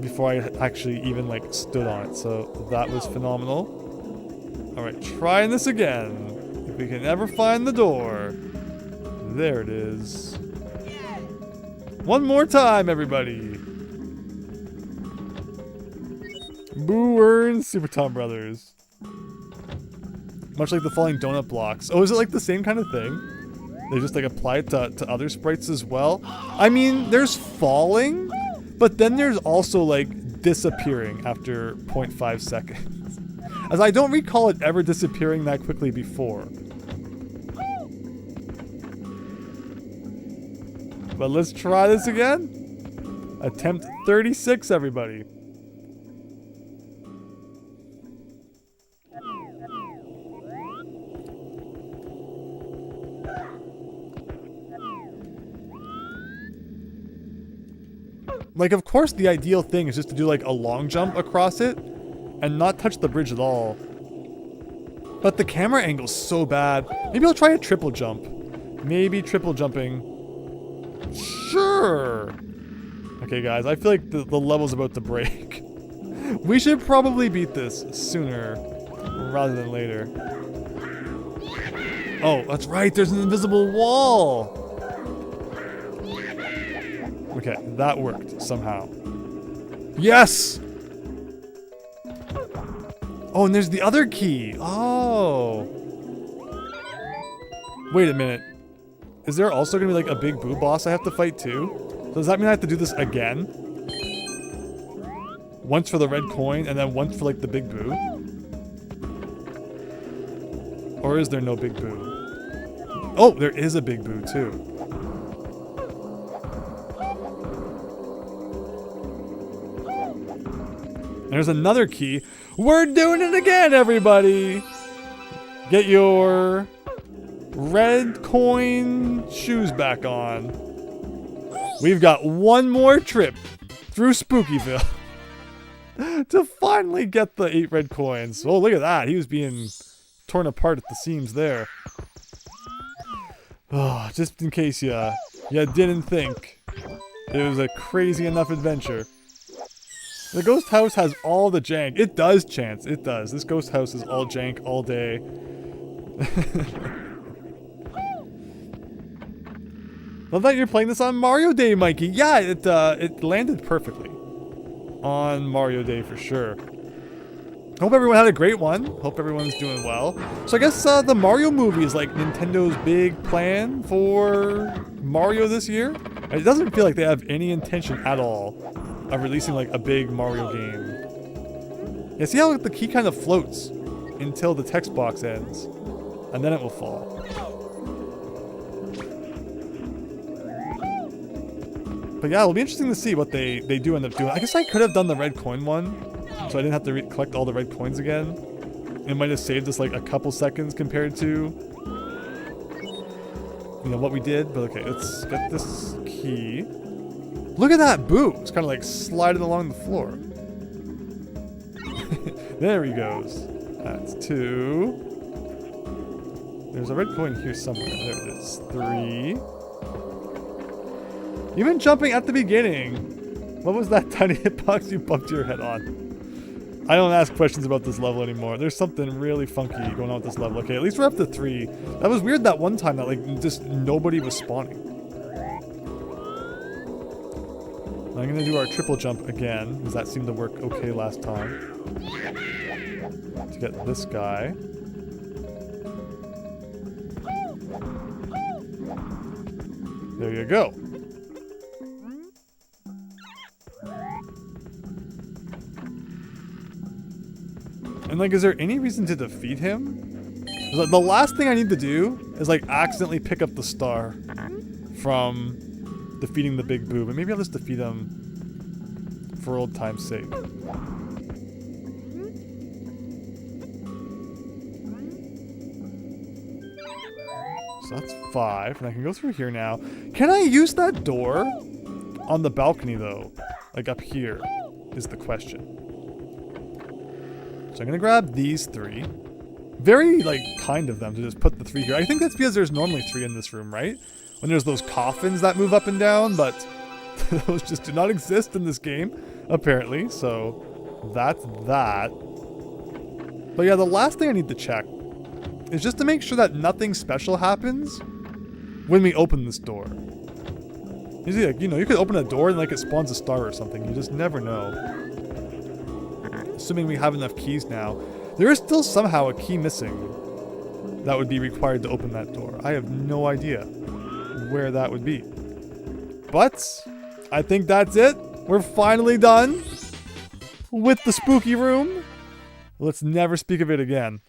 Before I actually even like stood on it. So that was phenomenal. Alright, trying this again. If we can ever find the door. There it is. One more time, everybody. Boo earns Super Tom Brothers. Much like the falling donut blocks. Oh, is it like the same kind of thing? They just like apply it to other sprites as well? I mean, there's falling, but then there's also like disappearing after 0.5 seconds. As I don't recall it ever disappearing that quickly before. But let's try this again. Attempt 36, everybody. Like, of course, the ideal thing is just to do like a long jump across it and not touch the bridge at all. But the camera angle's so bad. Maybe I'll try a triple jump. Maybe triple jumping. Sure. Okay, guys, I feel like the level's about to break. We should probably beat this sooner rather than later. Oh, that's right. There's an invisible wall. Okay, that worked somehow. Yes! Oh, and there's the other key. Oh. Wait a minute. Is there also gonna be like a big boo boss I have to fight too? So does that mean I have to do this again? Once for the red coin and then once for like the big boo? Or is there no big boo? Oh, there is a big boo too. There's another key. We're doing it again, everybody! Get your red coin shoes back on. We've got one more trip through Spookyville to finally get the 8 red coins. Oh, look at that. He was being torn apart at the seams there. Oh, just in case you didn't think it was a crazy enough adventure. The ghost house has all the jank. It does, Chance. It does. This ghost house is all jank all day. Love that you're playing this on Mario Day, Mikey. Yeah, it landed perfectly on Mario Day for sure. Hope everyone had a great one. Hope everyone's doing well. So I guess the Mario movie is like Nintendo's big plan for Mario this year. It doesn't feel like they have any intention at all of releasing like a big Mario game. Yeah, see how the key kind of floats until the text box ends, and then it will fall. But yeah, it'll be interesting to see what they do end up doing. I guess I could have done the red coin one, so I didn't have to collect all the red coins again. It might have saved us like a couple seconds compared to what we did. But okay, let's get this key. Look at that boo! It's kind of like sliding along the floor. There he goes. That's 2. There's a red coin here somewhere. There it is. 3. Even jumping at the beginning. What was that tiny hitbox you bumped your head on? I don't ask questions about this level anymore. There's something really funky going on with this level. Okay, at least we're up to 3. That was weird that one time that like just nobody was spawning. I'm gonna do our triple jump again, because that seemed to work okay last time. To get this guy. There you go. And like, is there any reason to defeat him? The last thing I need to do is like accidentally pick up the star from defeating the big boob. And maybe I'll just defeat him for old time's sake. So that's 5, and I can go through here now. Can I use that door on the balcony though? Like up here is the question. So I'm gonna grab these 3. Very like kind of them to just put the 3 here. I think that's because there's normally 3 in this room, right? When there's those coffins that move up and down, but those just do not exist in this game, apparently. So that's that. But yeah, the last thing I need to check is just to make sure that nothing special happens when we open this door. Usually, like, you know, you could open a door and like it spawns a star or something. You just never know. Assuming we have enough keys now. There is still somehow a key missing that would be required to open that door. I have no idea where that would be. But I think that's it. We're finally done with the spooky room. Let's never speak of it again.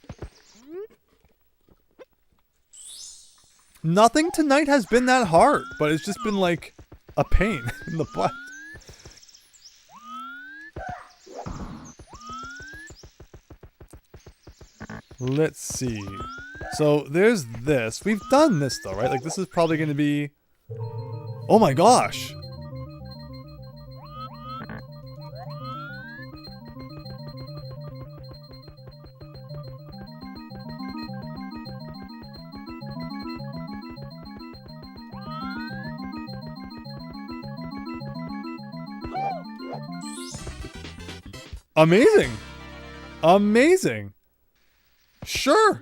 Nothing tonight has been that hard, but it's just been like a pain in the butt. Let's see. So there's this. We've done this though, right? Like this is probably going to be... Oh my gosh! Amazing! Amazing! Sure!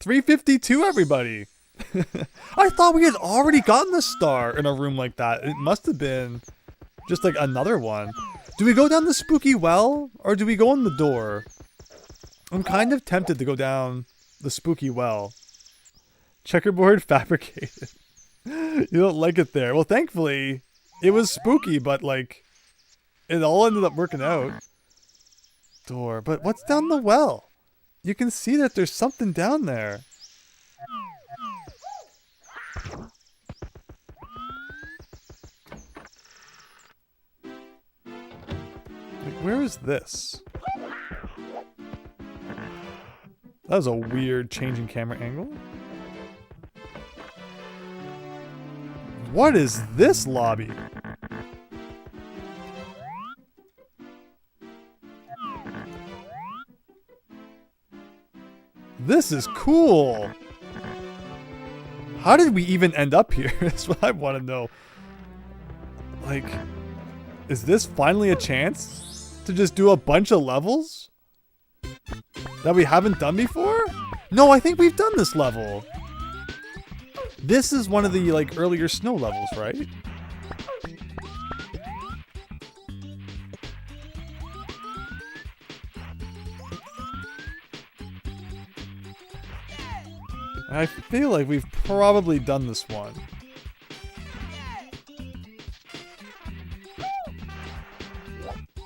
352, everybody! I thought we had already gotten the star in a room like that. It must have been just like another one. Do we go down the spooky well? Or do we go in the door? I'm kind of tempted to go down the spooky well. Checkerboard fabricated. You don't like it there. Well, thankfully, it was spooky, but like, it all ended up working out. Door. But what's down the well? You can see that there's something down there. Like, where is this? That was a weird changing camera angle. What is this lobby? This is cool! How did we even end up here? That's what I want to know. Like, is this finally a chance to just do a bunch of levels that we haven't done before? No, I think we've done this level. This is one of the, like, earlier snow levels, right? I feel like we've probably done this one.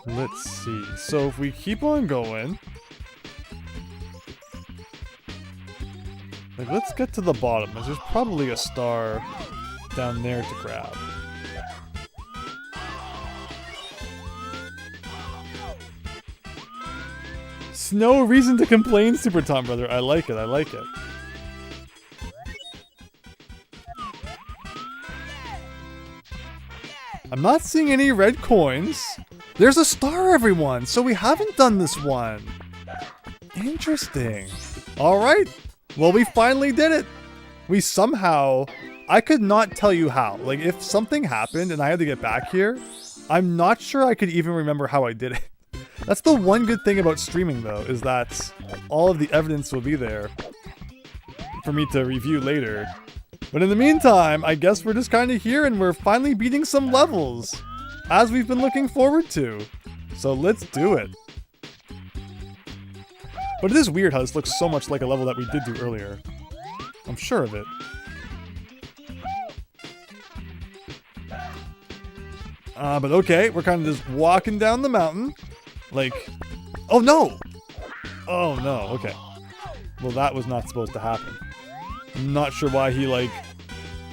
Let's see. So if we keep on going... Like, let's get to the bottom. There's probably a star down there to grab. No reason to complain, Super Tom Brother. I like it. I like it. I'm not seeing any red coins. There's a star, everyone. So we haven't done this one. Interesting. All right. Well, we finally did it. We somehow... I could not tell you how. Like, if something happened and I had to get back here, I'm not sure I could even remember how I did it. That's the one good thing about streaming, though, is that all of the evidence will be there for me to review later. But in the meantime, I guess we're just kind of here and we're finally beating some levels, as we've been looking forward to. So let's do it. But it is weird how this looks so much like a level that we did do earlier. I'm sure of it. But okay, we're kind of just walking down the mountain. Like, oh no! Oh no, okay. Well, that was not supposed to happen. I'm not sure why he, like,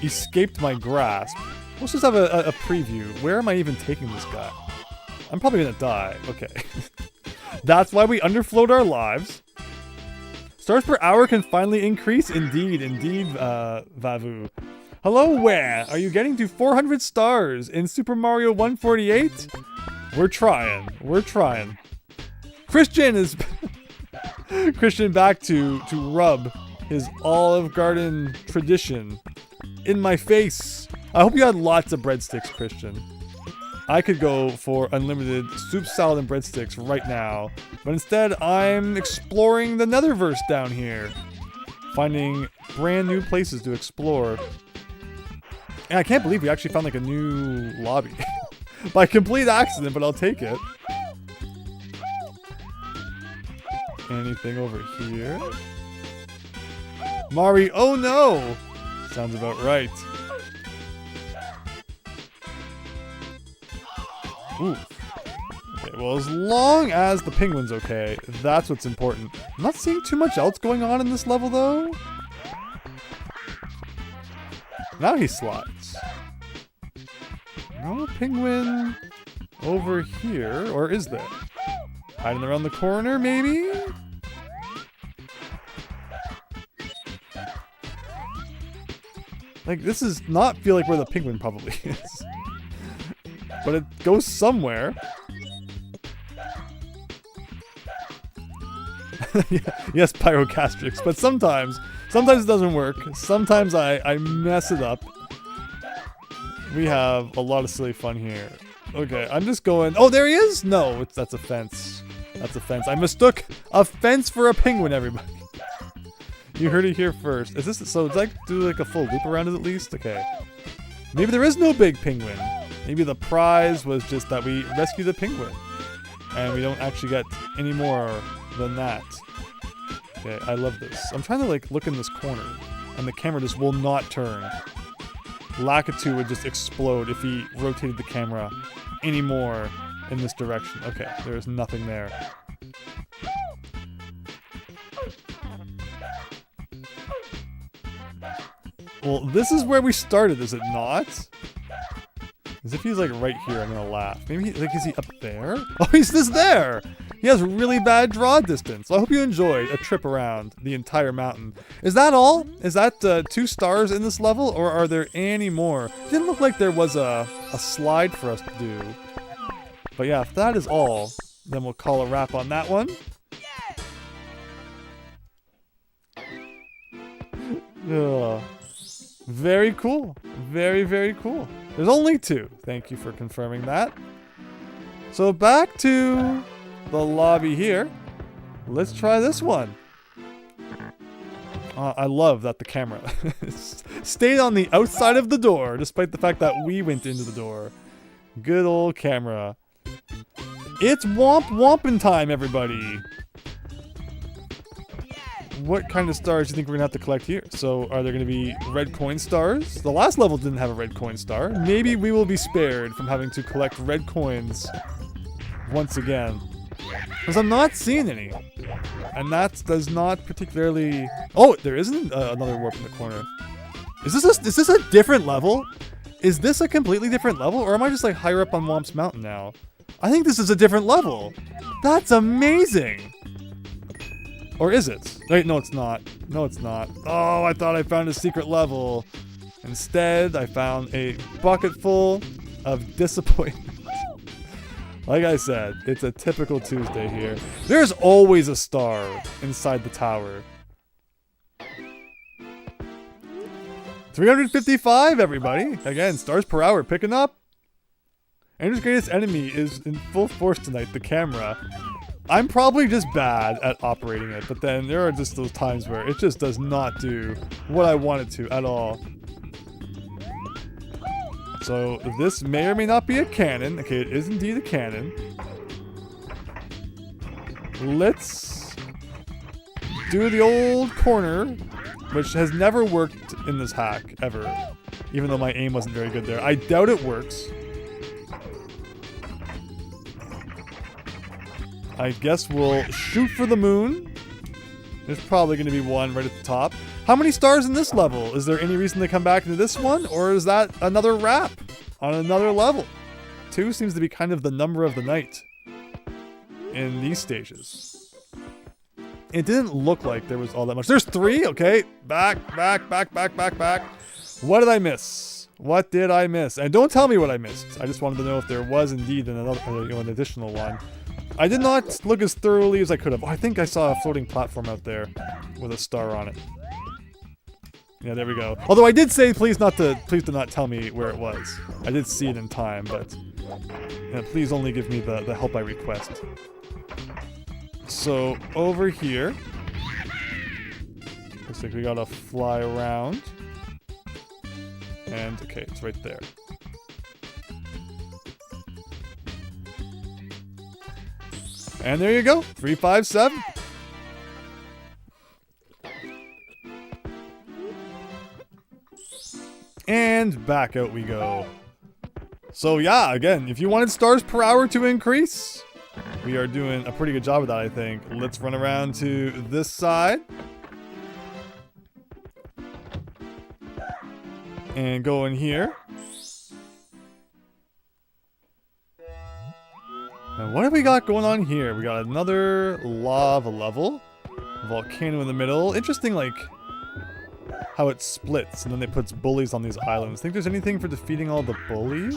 escaped my grasp. Let's just have a preview. Where am I even taking this guy? I'm probably gonna die. Okay. That's why we underflowed our lives. Stars per hour can finally increase. Indeed, Vavu. Hello, where? Are you getting to 400 stars in Super Mario 148? We're trying. We're trying. Christian is... Christian back to rub his Olive Garden tradition in my face. I hope you had lots of breadsticks, Christian. I could go for unlimited soup, salad, and breadsticks right now, but instead I'm exploring the Netherverse down here, finding brand new places to explore. And I can't believe we actually found like a new lobby by complete accident, but I'll take it. Anything over here? Mari, oh no! Sounds about right. Ooh. Okay, well, as long as the penguin's okay, that's what's important. I'm not seeing too much else going on in this level, though. Now he slides. No penguin over here, or is there? Hiding around the corner, maybe? Like, this does not feel like where the penguin probably is. But it goes somewhere. Yes, pyrogastrics. But sometimes it doesn't work. Sometimes I mess it up. We have a lot of silly fun here. Okay, I'm just going... Oh, there he is? No, that's a fence. That's a fence. I mistook a fence for a penguin, everybody. You heard it here first. Is this... So, did I do like a full loop around it at least? Okay. Maybe there is no big penguin. Maybe the prize was just that we rescued a penguin. And we don't actually get any more than that. Okay, I love this. I'm trying to like look in this corner. And the camera just will not turn. Lakitu would just explode if he rotated the camera any more in this direction. Okay, there's nothing there. Well, this is where we started, is it not? As if he's like right here, I'm gonna laugh. Maybe, like, is he up there? Oh, he's just there! He has really bad draw distance. So I hope you enjoyed a trip around the entire mountain. Is that all? Is that 2 stars in this level, or are there any more? It didn't look like there was a slide for us to do. But yeah, if that is all, then we'll call a wrap on that one. Ugh. Very cool. Very, very cool. There's only 2. Thank you for confirming that. So back to the lobby here. Let's try this one. I love that the camera stayed on the outside of the door, despite the fact that we went into the door. Good old camera. It's womp wompin' time, everybody. What kind of stars do you think we're gonna have to collect here? So, are there gonna be red coin stars? The last level didn't have a red coin star. Maybe we will be spared from having to collect red coins once again. Because I'm not seeing any. And that does not particularly... Oh, there isn't another warp in the corner. Is this a different level? Is this a completely different level? Or am I just like higher up on Womp's Mountain now? I think this is a different level. That's amazing. Or is it? Wait, no, it's not. No, it's not. Oh, I thought I found a secret level. Instead, I found a bucket full of disappointment. Like I said, it's a typical Tuesday here. There's always a star inside the tower. 355, everybody. Again, stars per hour picking up. Andrew's greatest enemy is in full force tonight, the camera. I'm probably just bad at operating it, but then there are just those times where it just does not do what I want it to at all. So this may or may not be a cannon. Okay, it is indeed a cannon. Let's do the old corner, which has never worked in this hack, ever. Even though my aim wasn't very good there. I doubt it works. I guess we'll shoot for the moon. There's probably going to be one right at the top. How many stars in this level? Is there any reason to come back into this one? Or is that another wrap on another level? 2 seems to be kind of the number of the night in these stages. It didn't look like there was all that much. There's 3, okay. Back. What did I miss? What did I miss? And don't tell me what I missed. I just wanted to know if there was indeed another, an additional one. I did not look as thoroughly as I could have. Oh, I think I saw a floating platform out there with a star on it. Yeah, there we go. Although I did say please do not tell me where it was. I did see it in time, but please only give me the help I request. So over here, looks like we gotta fly around. And okay, it's right there. And there you go, 357. And back out we go. So yeah, again, if you wanted stars per hour to increase, we are doing a pretty good job of that, I think. Let's run around to this side. And go in here. And what have we got going on here? We got another lava level. Volcano in the middle. Interesting, like, how it splits and then it puts bullies on these islands. Think there's anything for defeating all the bullies?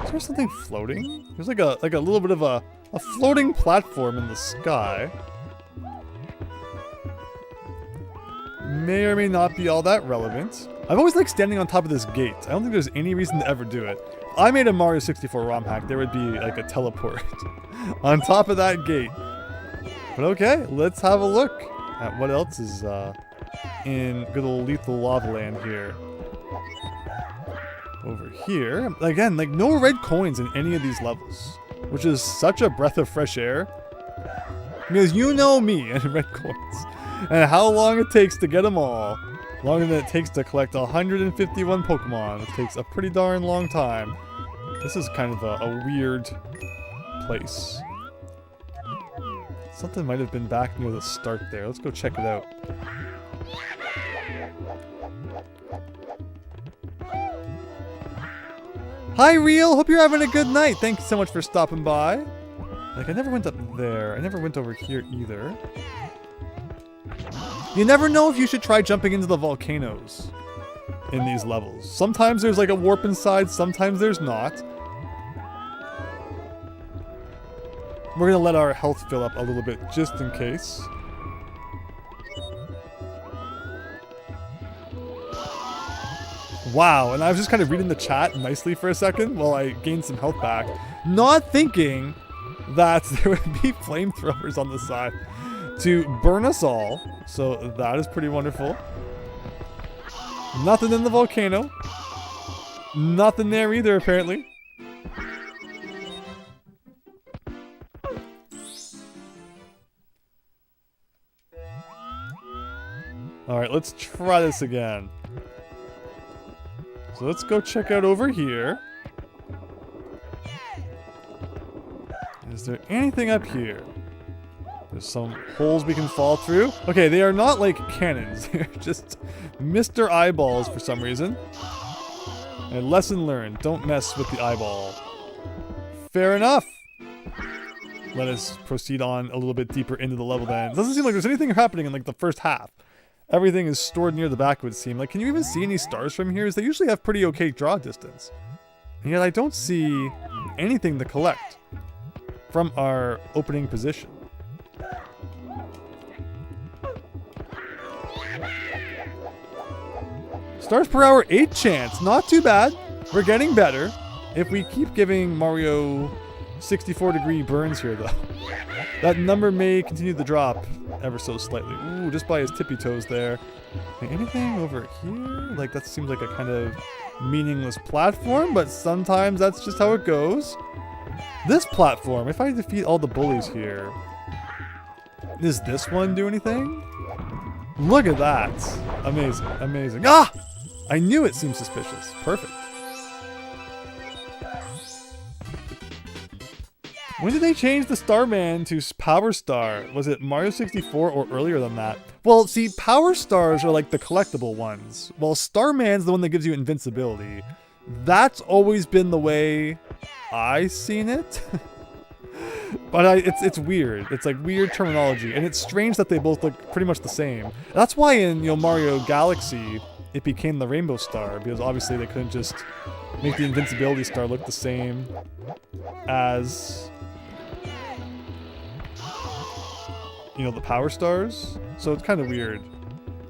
Is there something floating? There's like a little bit of a floating platform in the sky. May or may not be all that relevant. I've always liked standing on top of this gate. I don't think there's any reason to ever do it. If I made a Mario 64 ROM hack, there would be like a teleport on top of that gate. But okay, let's have a look at what else is in good old lethal lava land here. Over here, again, like no red coins in any of these levels, which is such a breath of fresh air. Because you know me and red coins, and how long it takes to get them all. Longer than it takes to collect 151 Pokemon. It takes a pretty darn long time. This is kind of a weird place. Something might have been back near the start there. Let's go check it out. Hi, Real! Hope you're having a good night. Thank you so much for stopping by. Like, I never went up there. I never went over here either. You never know if you should try jumping into the volcanoes in these levels. Sometimes there's like a warp inside, sometimes there's not. We're gonna let our health fill up a little bit just in case. Wow, and I was just kind of reading the chat nicely for a second while I gained some health back, not thinking that there would be flamethrowers on the side to burn us all. So that is pretty wonderful. Nothing in the volcano. Nothing there either, apparently. Alright, let's try this again. So let's go check out over here. Is there anything up here? There's some holes we can fall through. Okay, they are not like cannons. They're just Mr. Eyeballs for some reason. And lesson learned, don't mess with the eyeball. Fair enough. Let us proceed on a little bit deeper into the level then. It doesn't seem like there's anything happening in like the first half. Everything is stored near the back, it would seem. Like, can you even see any stars from here? They usually have pretty okay draw distance. And yet I don't see anything to collect from our opening position. Stars per hour, 8 chance. Not too bad. We're getting better. If we keep giving Mario 64-degree burns here, though, that number may continue to drop ever so slightly. Ooh, just by his tippy toes there. Anything over here? Like, that seems like a kind of meaningless platform, but sometimes that's just how it goes. This platform, if I defeat all the bullies here, does this one do anything? Look at that. Amazing, amazing. Ah! I knew it seemed suspicious. Perfect. When did they change the Starman to Power Star? Was it Mario 64 or earlier than that? Well, see, Power Stars are like the collectible ones, while Starman's the one that gives you invincibility. That's always been the way I've seen it. But it's weird. It's like weird terminology, and it's strange that they both look pretty much the same. That's why in Mario Galaxy, it became the Rainbow Star, because obviously they couldn't just make the invincibility star look the same as the Power Stars. So it's kind of weird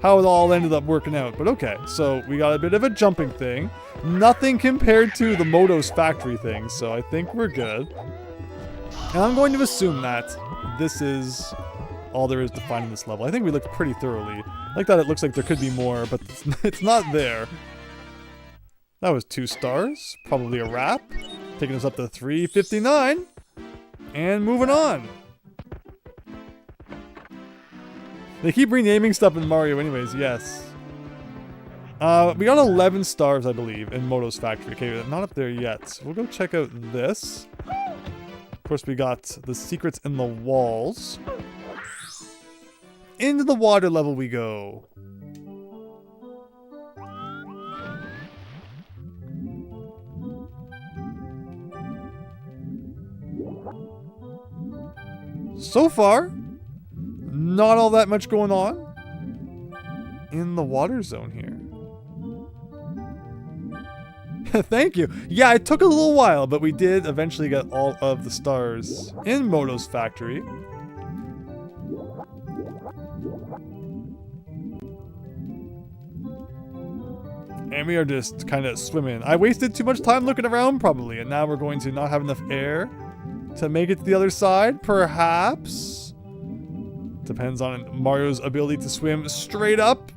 how it all ended up working out. But okay, so we got a bit of a jumping thing. Nothing compared to the Moto's factory thing, so I think we're good. And I'm going to assume that this is all there is to find in this level. I think we looked pretty thoroughly. Like that it looks like there could be more, but it's not there. That was 2 stars. Probably a wrap. Taking us up to 359. And moving on. They keep renaming stuff in Mario anyways, yes. We got 11 stars, I believe, in Moto's factory. Okay, not up there yet. We'll go check out this. Of course, we got the secrets in the walls. Into the water level we go. So far, not all that much going on in the water zone here. Thank you. Yeah, it took a little while, but we did eventually get all of the stars in Moto's factory. And we are just kind of swimming. I wasted too much time looking around, probably, and now we're going to not have enough air to make it to the other side, perhaps. Depends on Mario's ability to swim straight up.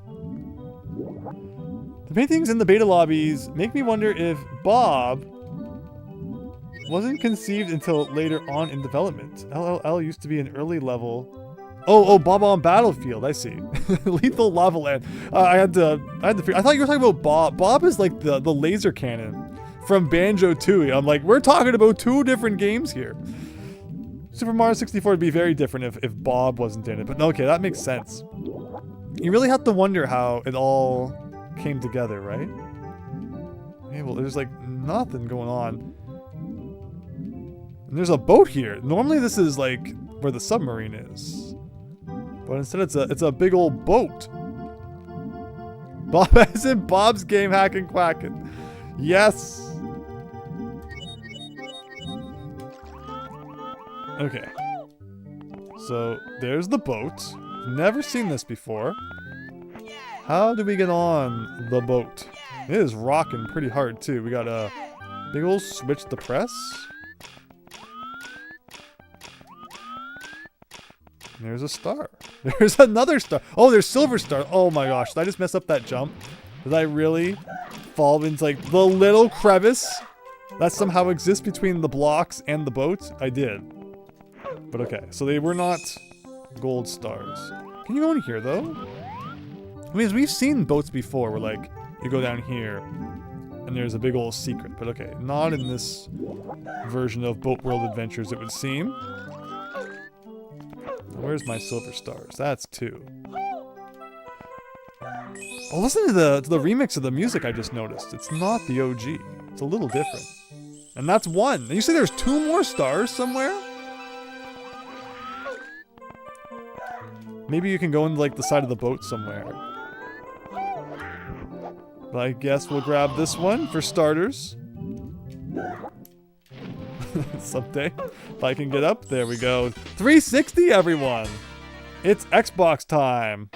The paintings in the beta lobbies make me wonder if Bob wasn't conceived until later on in development. LLL used to be an early level. Oh, Bob on Battlefield. I see. Lethal Lava Land. I had to figure. I thought you were talking about Bob. Bob is like the laser cannon from Banjo-Tooie. I'm like, we're talking about 2 different games here. Super Mario 64 would be very different if Bob wasn't in it. But no, okay, that makes sense. You really have to wonder how it all came together, right? Okay, well, there's like nothing going on. And there's a boat here. Normally this is like where the submarine is. But instead it's a big old boat. Bob as in Bob's Game Hackin' Quackin'. Yes. Okay. So there's the boat. Never seen this before. How do we get on the boat? It is rocking pretty hard too. We got a big old switch to press. There's a star. There's another star. Oh, there's silver star. Oh my gosh. Did I just mess up that jump? Did I really fall into like the little crevice that somehow exists between the blocks and the boat? I did. But okay. So they were not gold stars. Can you go in here though? I mean, we've seen boats before where like you go down here and there's a big old secret. But okay. Not in this version of Boat World Adventures, it would seem. Where's my silver stars? That's 2. Oh, listen to the remix of the music I just noticed. It's not the OG. It's a little different. And that's 1. And you say there's 2 more stars somewhere? Maybe you can go into like the side of the boat somewhere. But I guess we'll grab this one for starters. Someday, if I can get up. There we go. 360, everyone. It's Xbox time.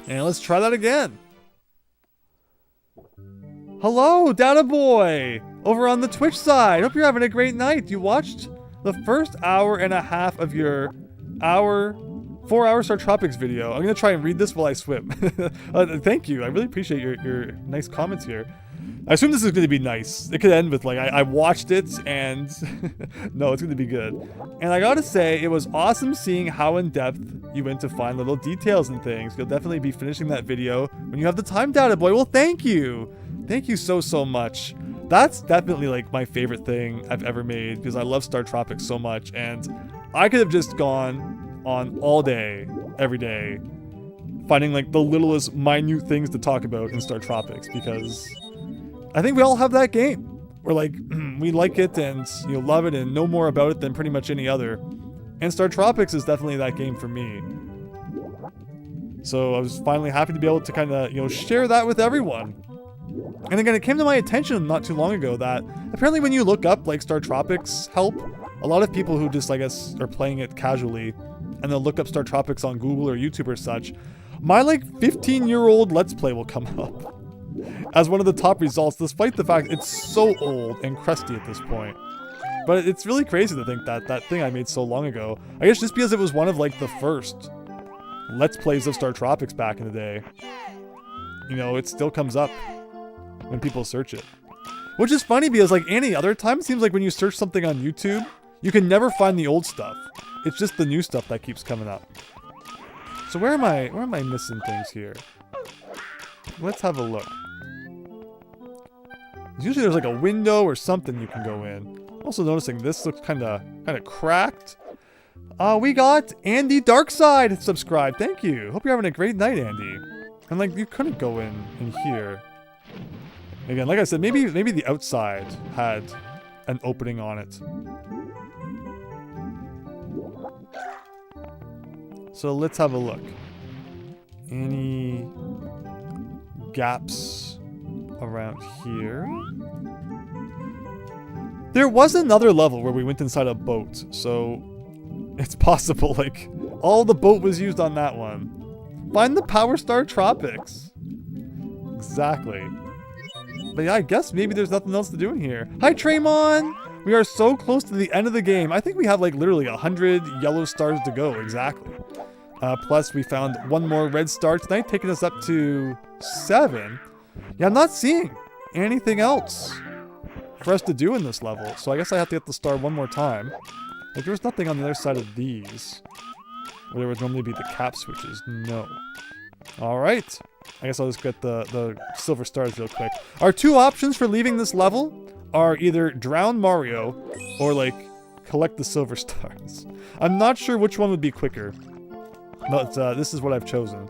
And let's try that again. Hello, Data Boy, over on the Twitch side. Hope you're having a great night. You watched the first hour and a half of your hour 4-hour Star Tropics video. I'm gonna try and read this while I swim. Thank you. I really appreciate your nice comments here. I assume this is gonna be nice. It could end with like, I watched it and no, it's gonna be good. And I gotta say, it was awesome seeing how in depth you went to find little details and things. You'll definitely be finishing that video when you have the time, Data Boy. Well, thank you. Thank you so much. That's definitely like my favorite thing I've ever made because I love Star Tropics so much, and I could have just gone on all day, every day, finding like the littlest minute things to talk about in Star Tropics, because I think we all have that game. We're like, we like it and love it and know more about it than pretty much any other. And Star Tropics is definitely that game for me. So I was finally happy to be able to kind of, share that with everyone. And again, it came to my attention not too long ago that apparently when you look up like Star Tropics help, a lot of people who just, I guess, are playing it casually and they'll look up Star Tropics on Google or YouTube or such, my like 15-year-old Let's Play will come up as one of the top results, despite the fact it's so old and crusty at this point. But it's really crazy to think that that thing I made so long ago, I guess just because it was one of like the first Let's Plays of Star Tropics back in the day, it still comes up when people search it. Which is funny because like any other time, it seems like when you search something on YouTube, you can never find the old stuff. It's just the new stuff that keeps coming up. So where am I missing things here? Let's have a look. Usually there's like a window or something you can go in. Also noticing this looks kind of cracked. We got Andy Darkside subscribed. Thank you. Hope you're having a great night, Andy. And like you couldn't go in here. Again, like I said, maybe the outside had an opening on it. So let's have a look. Any gaps around here? There was another level where we went inside a boat, so it's possible like all the boat was used on that one. Find the Power Star Tropics. Exactly. But yeah, I guess maybe there's nothing else to do in here. Hi, Traymon! We are so close to the end of the game. I think we have like literally 100 yellow stars to go, exactly. Plus, we found one more red star tonight, taking us up to 7. Yeah, I'm not seeing anything else for us to do in this level. So I guess I have to get the star one more time. Like, there's nothing on the other side of these, where there would normally be the cap switches. No. Alright. I guess I'll just get the silver stars real quick. Our two options for leaving this level are either drown Mario or like collect the silver stars. I'm not sure which one would be quicker, but this is what I've chosen.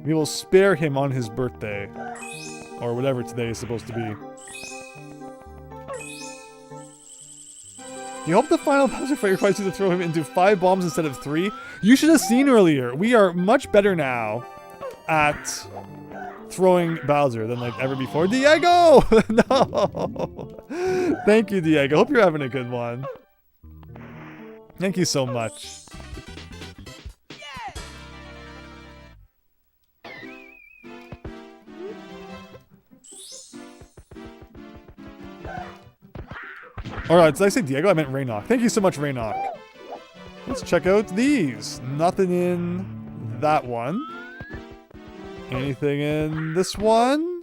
We will spare him on his birthday, or whatever today is supposed to be. You hope the final Bowser fight requires you to throw him into 5 bombs instead of 3? You should have seen earlier. We are much better now at throwing Bowser than like ever before. Diego! No! Thank you, Diego. Hope you're having a good one. Thank you so much. Alright, did I say Diego? I meant Raynok. Thank you so much, Raynok. Let's check out these. Nothing in that one. Anything in this one?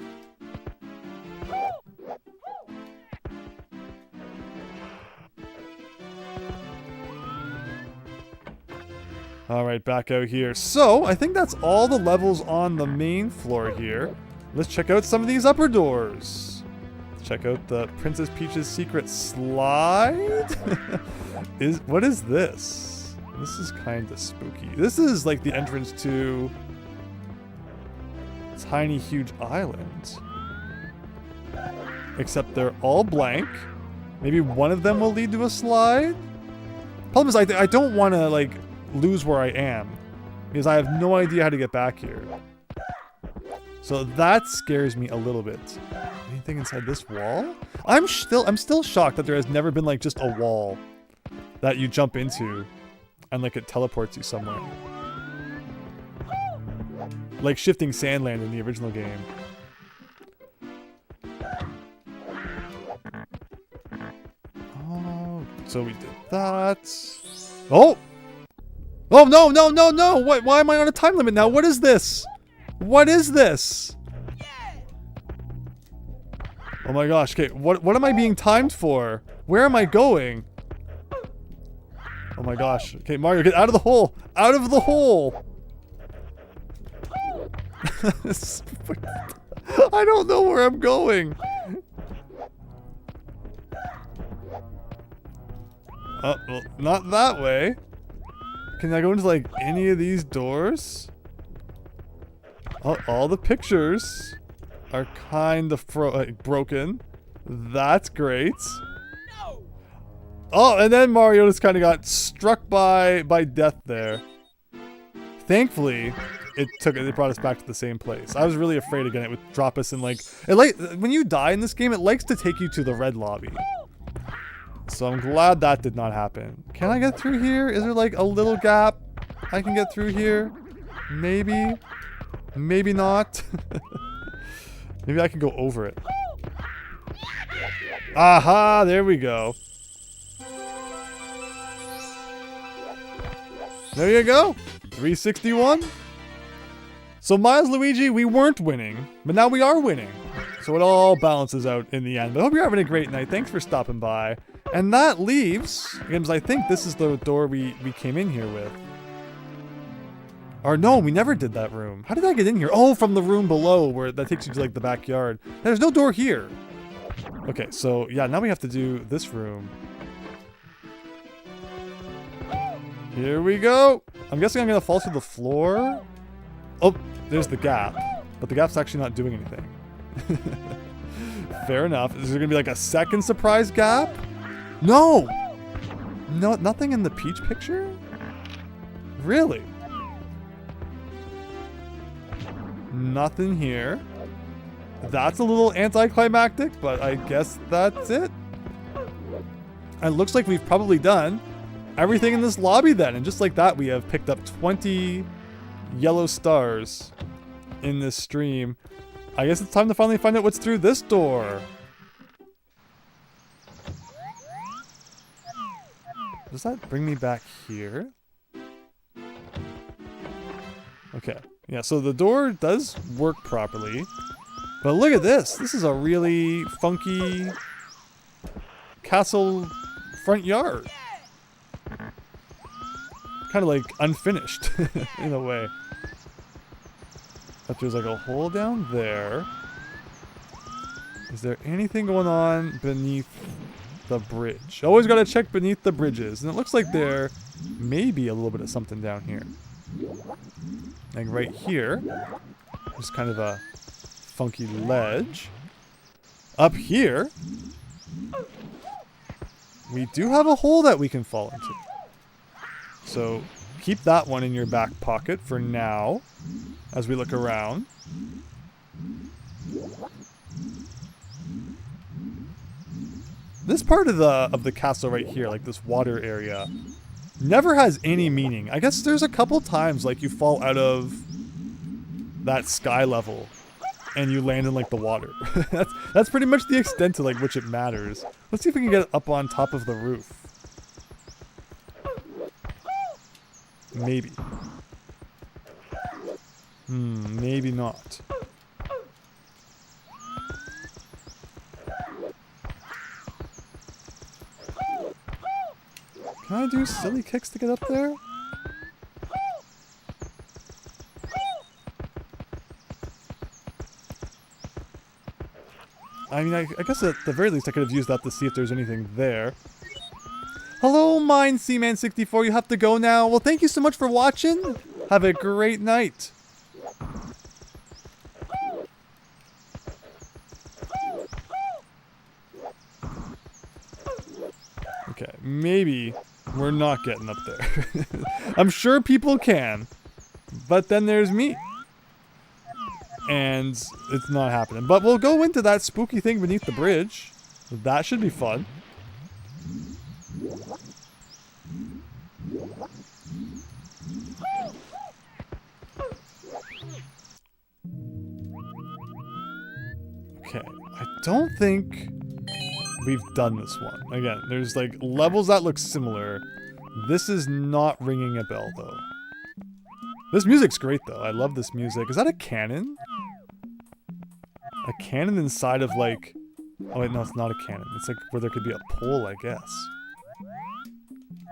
Alright, back out here. So, I think that's all the levels on the main floor here. Let's check out some of these upper doors. Check out the Princess Peach's secret slide. What is this? This is kind of spooky. This is like the entrance to Tiny Huge Island. Except they're all blank. Maybe one of them will lead to a slide? Problem is, I don't want to like lose where I am, because I have no idea how to get back here. So that scares me a little bit. Anything inside this wall? I'm still shocked that there has never been like just a wall that you jump into and like it teleports you somewhere. Like Shifting Sandland in the original game. Oh, so we did that. Oh! Oh, no, no, no, no. What? Why am I on a time limit now? What is this? What is this? Oh my gosh. Okay, what am I being timed for? Where am I going? Oh my gosh. Okay, Mario, get out of the hole. Out of the hole. I don't know where I'm going. Oh, well, not that way. Can I go into, like, any of these doors? Oh, all the pictures are kind of broken. That's great. Oh, and then Mario just kind of got struck by death there. Thankfully, it brought us back to the same place. I was really afraid again it would drop us in, like, when you die in this game, it likes to take you to the red lobby. So I'm glad that did not happen. Can I get through here? Is there like a little gap I can get through here? Maybe. Maybe not. Maybe I can go over it. Aha, there we go. There you go. 361. So Miles Luigi, we weren't winning, but now we are winning. So it all balances out in the end. But I hope you're having a great night. Thanks for stopping by. And that leaves, because I think this is the door we came in here with. Or no, we never did that room. How did I get in here? Oh, from the room below where that takes you to like the backyard. There's no door here. Okay, so yeah, now we have to do this room. Here we go. I'm guessing I'm gonna fall through the floor. Oh, there's the gap. But the gap's actually not doing anything. Fair enough. Is there gonna be like a second surprise gap? No! No, nothing in the Peach picture? Really? Nothing here. That's a little anticlimactic, but I guess that's it. It looks like we've probably done everything in this lobby then. And just like that, we have picked up 20 yellow stars in this stream. I guess it's time to finally find out what's through this door. Does that bring me back here? Okay. Yeah, so the door does work properly. But look at this. This is a really funky castle front yard. Kind of like unfinished in a way. But there's like a hole down there. Is there anything going on beneath the bridge? Always gotta check beneath the bridges. And it looks like there may be a little bit of something down here. Like right here. There's kind of a funky ledge. Up here, we do have a hole that we can fall into. So keep that one in your back pocket for now as we look around. This part of the castle right here, like this water area, never has any meaning. I guess there's a couple times like you fall out of that sky level and you land in like the water. that's pretty much the extent to like which it matters. Let's see if we can get up on top of the roof. Maybe. Maybe not. Can I do silly kicks to get up there? I mean, I guess at the very least I could have used that to see if there's anything there. Hello, Mine Seaman64. You have to go now. Well, thank you so much for watching. Have a great night. Okay, maybe we're not getting up there. I'm sure people can, but then there's me. And it's not happening. But we'll go into that spooky thing beneath the bridge. That should be fun. Okay, I don't think we've done this one. Again, there's like levels that look similar, This is not ringing a bell, though. This music's great, though. I love this music. Is that a cannon? A cannon inside of, like... Oh, wait, no, it's not a cannon. It's like where there could be a pole, I guess.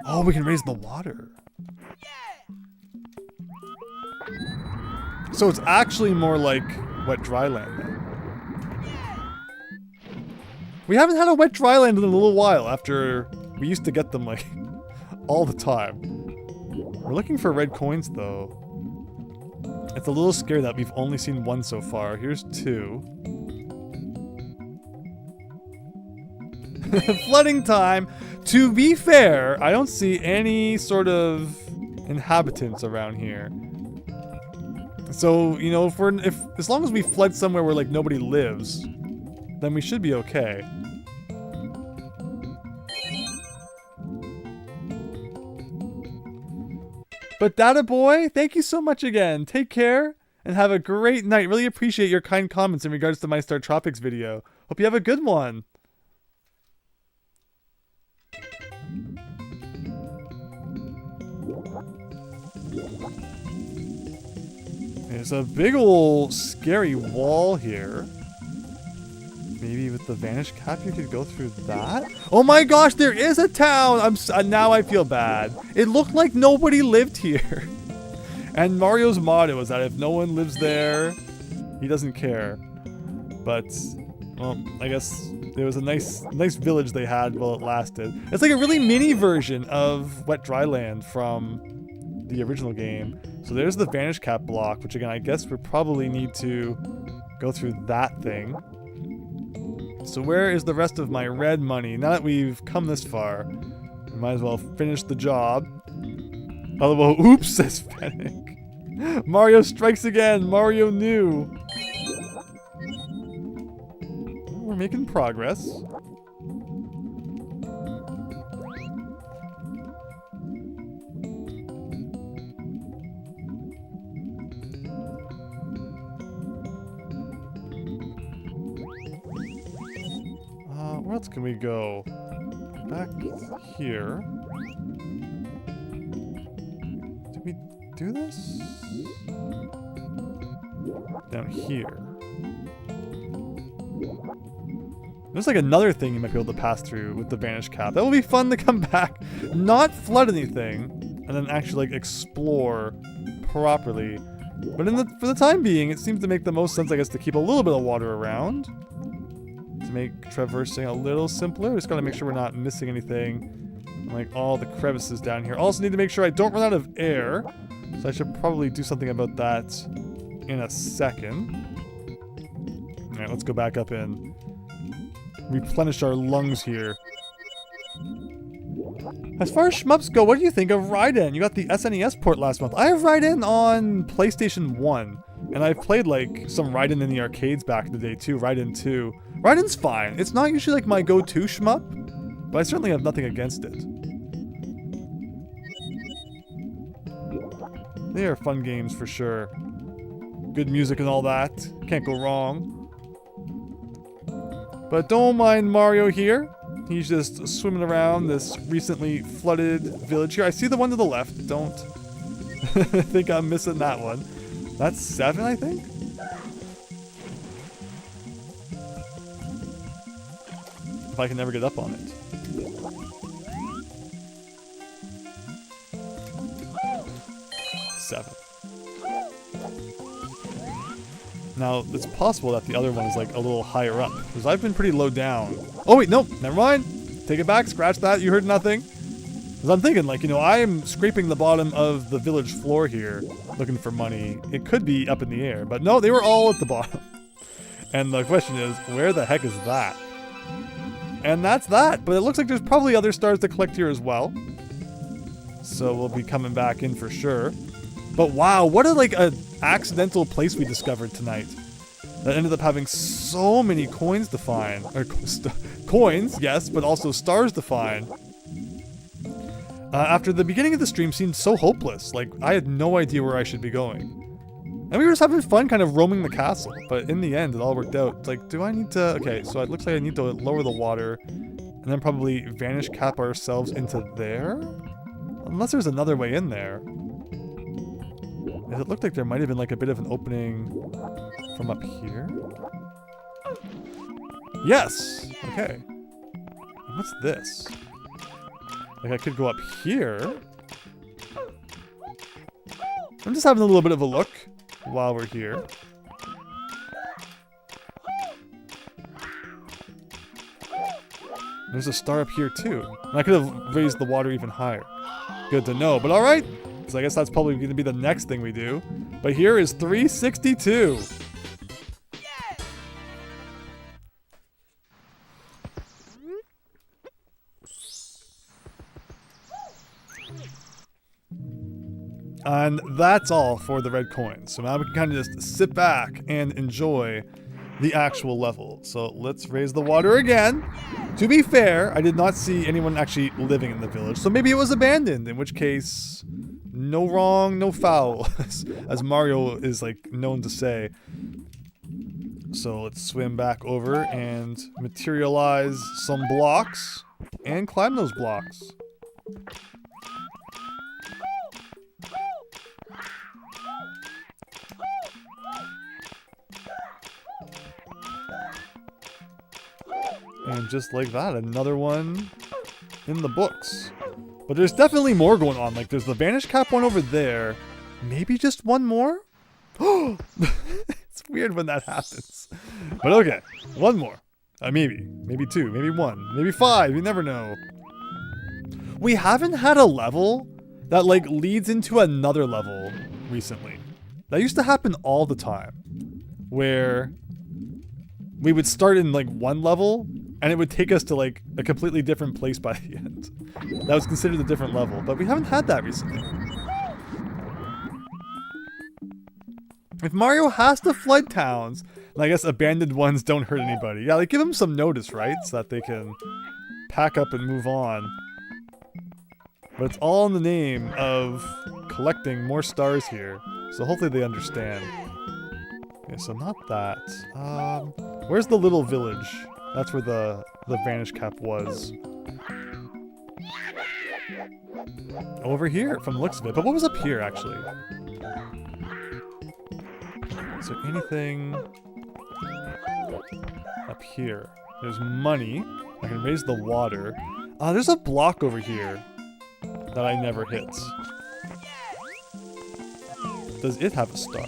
Oh, we can raise the water. So it's actually more like wet dryland, then. We haven't had a wet dryland in a little while after we used to get them, like, all the time. We're looking for red coins, though. It's a little scary that we've only seen one so far. Here's two. Flooding time. To be fair, I don't see any sort of inhabitants around here. So, you know, if as long as we flood somewhere where like nobody lives, then we should be okay. But Data Boy, thank you so much again. Take care and have a great night. Really appreciate your kind comments in regards to my Star Tropics video. Hope you have a good one. There's a big ol' scary wall here. Maybe with the Vanish Cap you could go through that? Oh my gosh, there is a town! Now I feel bad. It looked like nobody lived here. And Mario's motto is that if no one lives there, he doesn't care. But, well, I guess there was a nice village they had while it lasted. It's like a really mini version of Wet Dryland from the original game. So there's the Vanish Cap block, which again, I guess we probably need to go through that thing. So where is the rest of my red money? Now that we've come this far, we might as well finish the job. Although, oops, says Fennec. Mario strikes again. Mario knew. We're making progress. Where else can we go? Back here. Did we do this? Down here. There's like another thing you might be able to pass through with the Vanish Cap. That will be fun to come back, not flood anything, and then actually like explore properly. But for the time being, it seems to make the most sense, I guess, to keep a little bit of water around. To make traversing a little simpler. Just gotta make sure we're not missing anything. Like all the crevices down here. Also need to make sure I don't run out of air. So I should probably do something about that in a second. Alright, let's go back up and replenish our lungs here. As far as shmups go, what do you think of Raiden? You got the SNES port last month. I have Raiden on PlayStation 1. And I've played like some Raiden in the arcades back in the day too, Raiden 2. Raiden's fine. It's not usually like my go-to shmup, but I certainly have nothing against it. They are fun games for sure. Good music and all that. Can't go wrong. But don't mind Mario here. He's just swimming around this recently flooded village here. I see the one to the left. Don't think I'm missing that one. That's 7, I think? If I can never get up on it. Seven. Now, it's possible that the other one is like a little higher up, because I've been pretty low down. Oh wait, nope, never mind. Take it back, scratch that, you heard nothing. Because I'm thinking, like, you know, I am scraping the bottom of the village floor here, looking for money. It could be up in the air, but no, they were all at the bottom. And the question is, where the heck is that? And that's that, but it looks like there's probably other stars to collect here as well. So we'll be coming back in for sure. But wow, what a like a accidental place we discovered tonight. That ended up having so many coins to find. Or coins, yes, but also stars to find. After the beginning of the stream seemed so hopeless. Like, I had no idea where I should be going. And we were just having fun kind of roaming the castle. But in the end, it all worked out. It's like, do I need to... Okay, so it looks like I need to lower the water. And then probably Vanish Cap ourselves into there? Unless there's another way in there. It looked like there might have been like a bit of an opening from up here. Yes! Okay. What's this? Like I could go up here. I'm just having a little bit of a look while we're here. There's a star up here too. And I could have raised the water even higher. Good to know, but alright. So I guess that's probably going to be the next thing we do. But here is 362. And that's all for the red coins. So now we can kind of just sit back and enjoy the actual level. So let's raise the water again. To be fair, I did not see anyone actually living in the village. So maybe it was abandoned, in which case, no wrong, no foul, as Mario is like known to say. So let's swim back over and materialize some blocks and climb those blocks. And just like that, another one in the books. But there's definitely more going on. Like, there's the Vanish Cap one over there. Maybe just one more? It's weird when that happens. But okay, one more. Maybe. Maybe two. Maybe one. Maybe five. You never know. We haven't had a level that, like, leads into another level recently. That used to happen all the time. Where we would start in, like, one level, and it would take us to, like, a completely different place by the end. That was considered a different level, but we haven't had that recently. If Mario has to flood towns, and I guess abandoned ones don't hurt anybody. Yeah, like, give them some notice, right? So that they can pack up and move on. But it's all in the name of collecting more stars here. So hopefully they understand. Okay, so not that. Where's the little village? That's where the Vanish Cap was. Over here, from the looks of it. But what was up here, actually? Is there anything up here? There's money. I can raise the water. There's a block over here that I never hit. Does it have a star?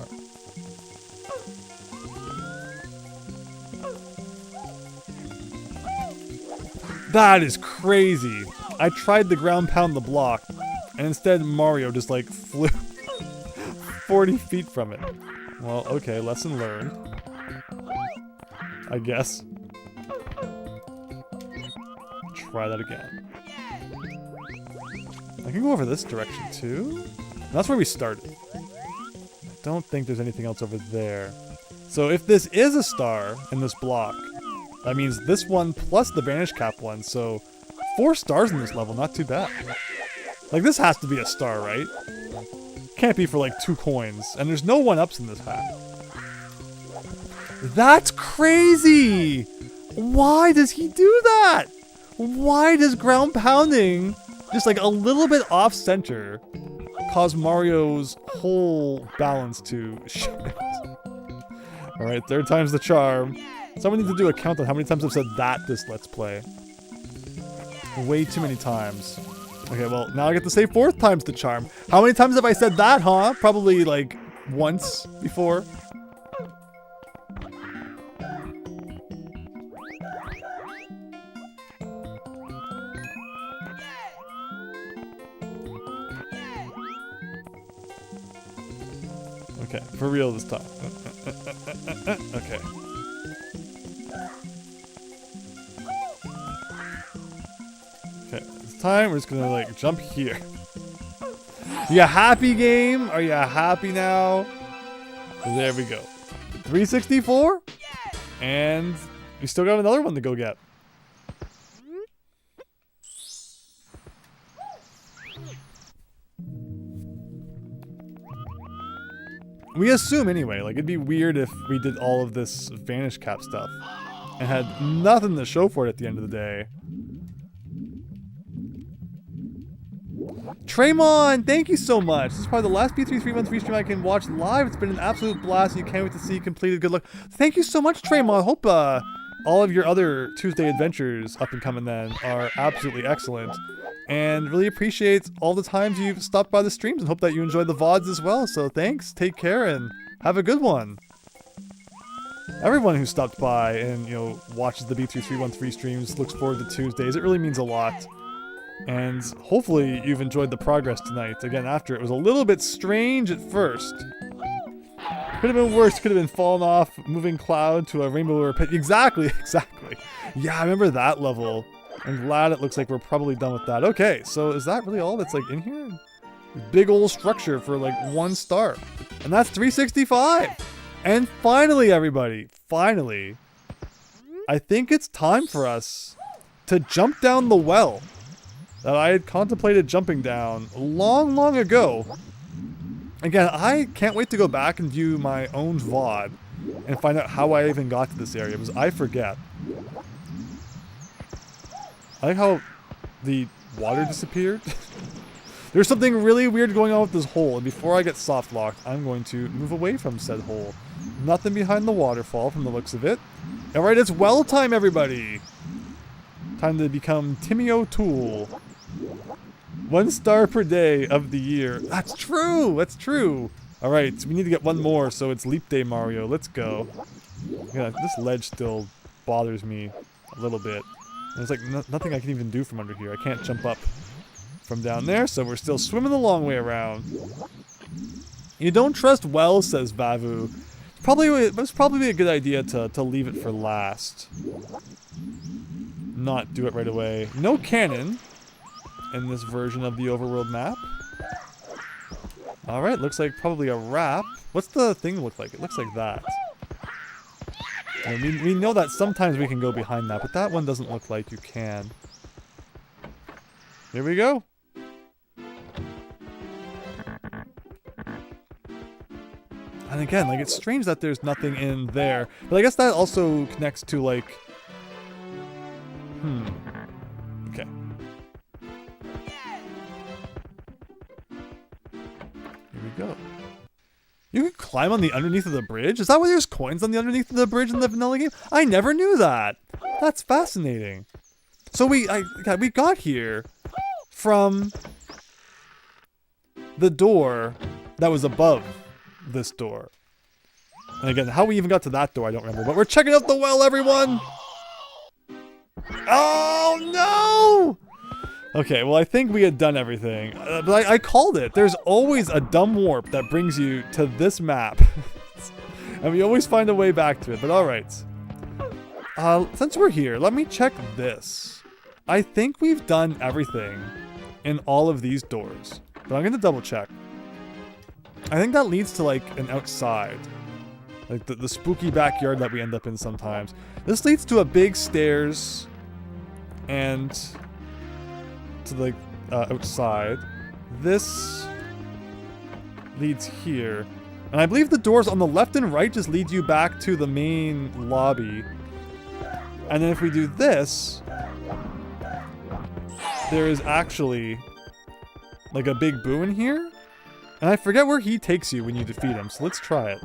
That is crazy. I tried to ground pound the block, and instead Mario just like flew 40 feet from it. Well, okay, lesson learned. I guess. Try that again. I can go over this direction too? That's where we started. I don't think there's anything else over there. So if this is a star in this block, that means this one plus the Vanish Cap one, so 4 stars in this level, not too bad. Like, this has to be a star, right? Can't be for like 2 coins, and there's no 1-ups in this hat. That's crazy! Why does he do that? Why does ground pounding, just like a little bit off center, cause Mario's whole balance to shift? Alright, 3rd time's the charm. Someone needs to do a count on how many times I've said that this Let's Play. Way too many times. Okay, well, now I get to say 4th time's the charm. How many times have I said that, huh? Probably, like, once before. Okay, for real this time. Okay. Okay, this time we're just gonna like jump here. You happy, game? Are you happy now? There we go. 364? And we still got another one to go get. We assume anyway, like it'd be weird if we did all of this Vanish Cap stuff and had nothing to show for it at the end of the day. Traymon, thank you so much. This is probably the last B3313 stream I can watch live. It's been an absolute blast. You can't wait to see you completed. Good luck. Thank you so much, Traymon. Hope all of your other Tuesday adventures up and coming then are absolutely excellent. And really appreciate all the times you've stopped by the streams and hope that you enjoyed the VODs as well. So thanks, take care, and have a good one. Everyone who stopped by and, you know, watches the B3313 streams, looks forward to Tuesdays. It really means a lot. And hopefully you've enjoyed the progress tonight. Again, after it was a little bit strange at first. Could have been worse. Could have been falling off, moving cloud to a rainbow or a pit. Exactly, exactly. Yeah, I remember that level. I'm glad it looks like we're probably done with that. Okay, so is that really all that's like in here? Big old structure for like 1 star. And that's 365. And finally, everybody, finally, I think it's time for us to jump down the well that I had contemplated jumping down long, long ago. Again, I can't wait to go back and view my own VOD and find out how I even got to this area, because I forget. I like how the water disappeared. There's something really weird going on with this hole, and before I get soft locked, I'm going to move away from said hole. Nothing behind the waterfall from the looks of it. Alright, it's well time, everybody! Time to become Timmy O'Toole. 1 star per day of the year. That's true! That's true! Alright, so we need to get 1 more, so it's Leap Day Mario. Let's go. Yeah, this ledge still bothers me a little bit. There's like nothing I can even do from under here. I can't jump up from down there, so we're still swimming the long way around. You don't trust wells, says Vavu. It's probably a good idea to leave it for last. Not do it right away. No cannon in this version of the overworld map. Alright, looks like probably a wrap. What's the thing look like? It looks like that. And we know that sometimes we can go behind that, but that one doesn't look like you can. Here we go. And again, like, it's strange that there's nothing in there. But I guess that also connects to, like... Okay. Here we go. You can climb on the underneath of the bridge? Is that why there's coins on the underneath of the bridge in the vanilla game? I never knew that! That's fascinating. So we got here from the door that was above this door. And again, how we even got to that door, I don't remember. But we're checking out the well, everyone! Oh, no! Okay, well, I think we had done everything. But I called it. There's always a dumb warp that brings you to this map. And we always find a way back to it, but alright. Since we're here, let me check this. I think we've done everything in all of these doors. But I'm gonna double check. I think that leads to, like, an outside. Like, the spooky backyard that we end up in sometimes. This leads to a big stairs. And... to the outside. This leads here. And I believe the doors on the left and right just lead you back to the main lobby. And then if we do this, there is actually like a big boo in here. And I forget where he takes you when you defeat him, so let's try it.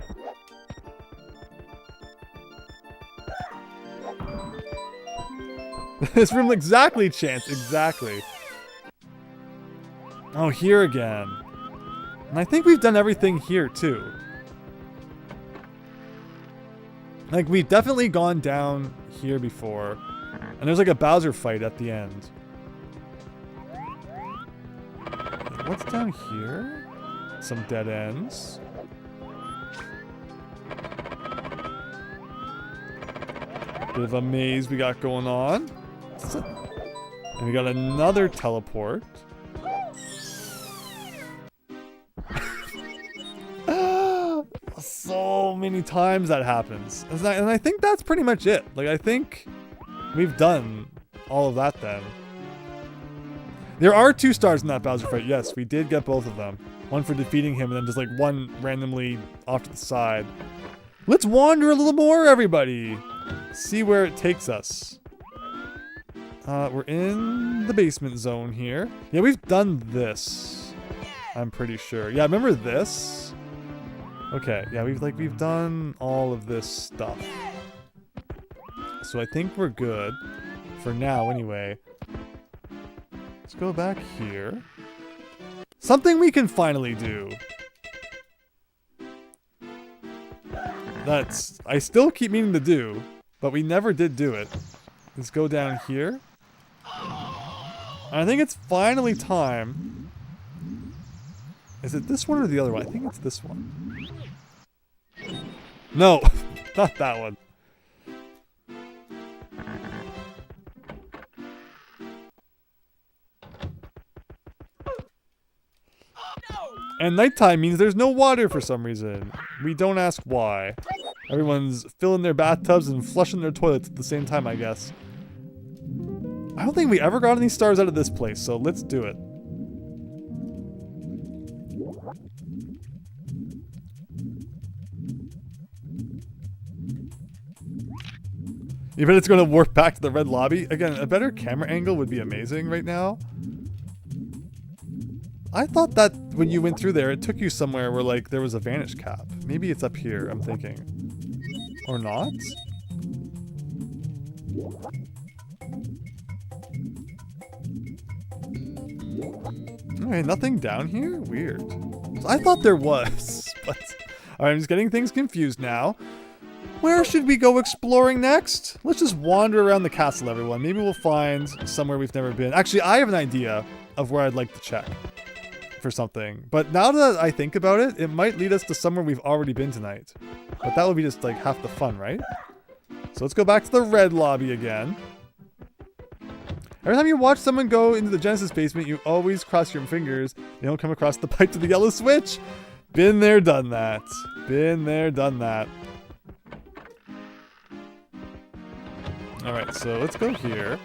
This room, exactly, Chance, exactly. Oh, here again. And I think we've done everything here, too. Like, we've definitely gone down here before. And there's like a Bowser fight at the end. What's down here? Some dead ends. Bit of a maze we got going on. And we got another teleport. So many times that happens. And I think that's pretty much it. Like, I think we've done all of that then. There are 2 stars in that Bowser fight. Yes, we did get both of them. One for defeating him and then just like one randomly off to the side. Let's wander a little more, everybody. See where it takes us. We're in the basement zone here. Yeah, we've done this. I'm pretty sure. Yeah, remember this? Okay, yeah, we've done all of this stuff. So I think we're good. For now, anyway. Let's go back here. Something we can finally do. That's... I still keep meaning to do, but we never did do it. Let's go down here. I think it's finally time. Is it this one or the other one? I think it's this one. No, not that one. And nighttime means there's no water for some reason. We don't ask why. Everyone's filling their bathtubs and flushing their toilets at the same time, I guess. I don't think we ever got any stars out of this place, so let's do it. You bet it's going to warp back to the red lobby? Again, a better camera angle would be amazing right now. I thought that when you went through there, it took you somewhere where, like, there was a vanish cap. Maybe it's up here, I'm thinking. Or not? Okay, nothing down here? Weird. I thought there was, but... Alright, I'm just getting things confused now. Where should we go exploring next? Let's just wander around the castle, everyone. Maybe we'll find somewhere we've never been. Actually, I have an idea of where I'd like to check for something. But now that I think about it, it might lead us to somewhere we've already been tonight. But that would be just like half the fun, right? So let's go back to the red lobby again. Every time you watch someone go into the Genesis basement, you always cross your fingers. You don't come across the pipe to the yellow switch. Been there, done that. Been there, done that. Alright, so let's go here.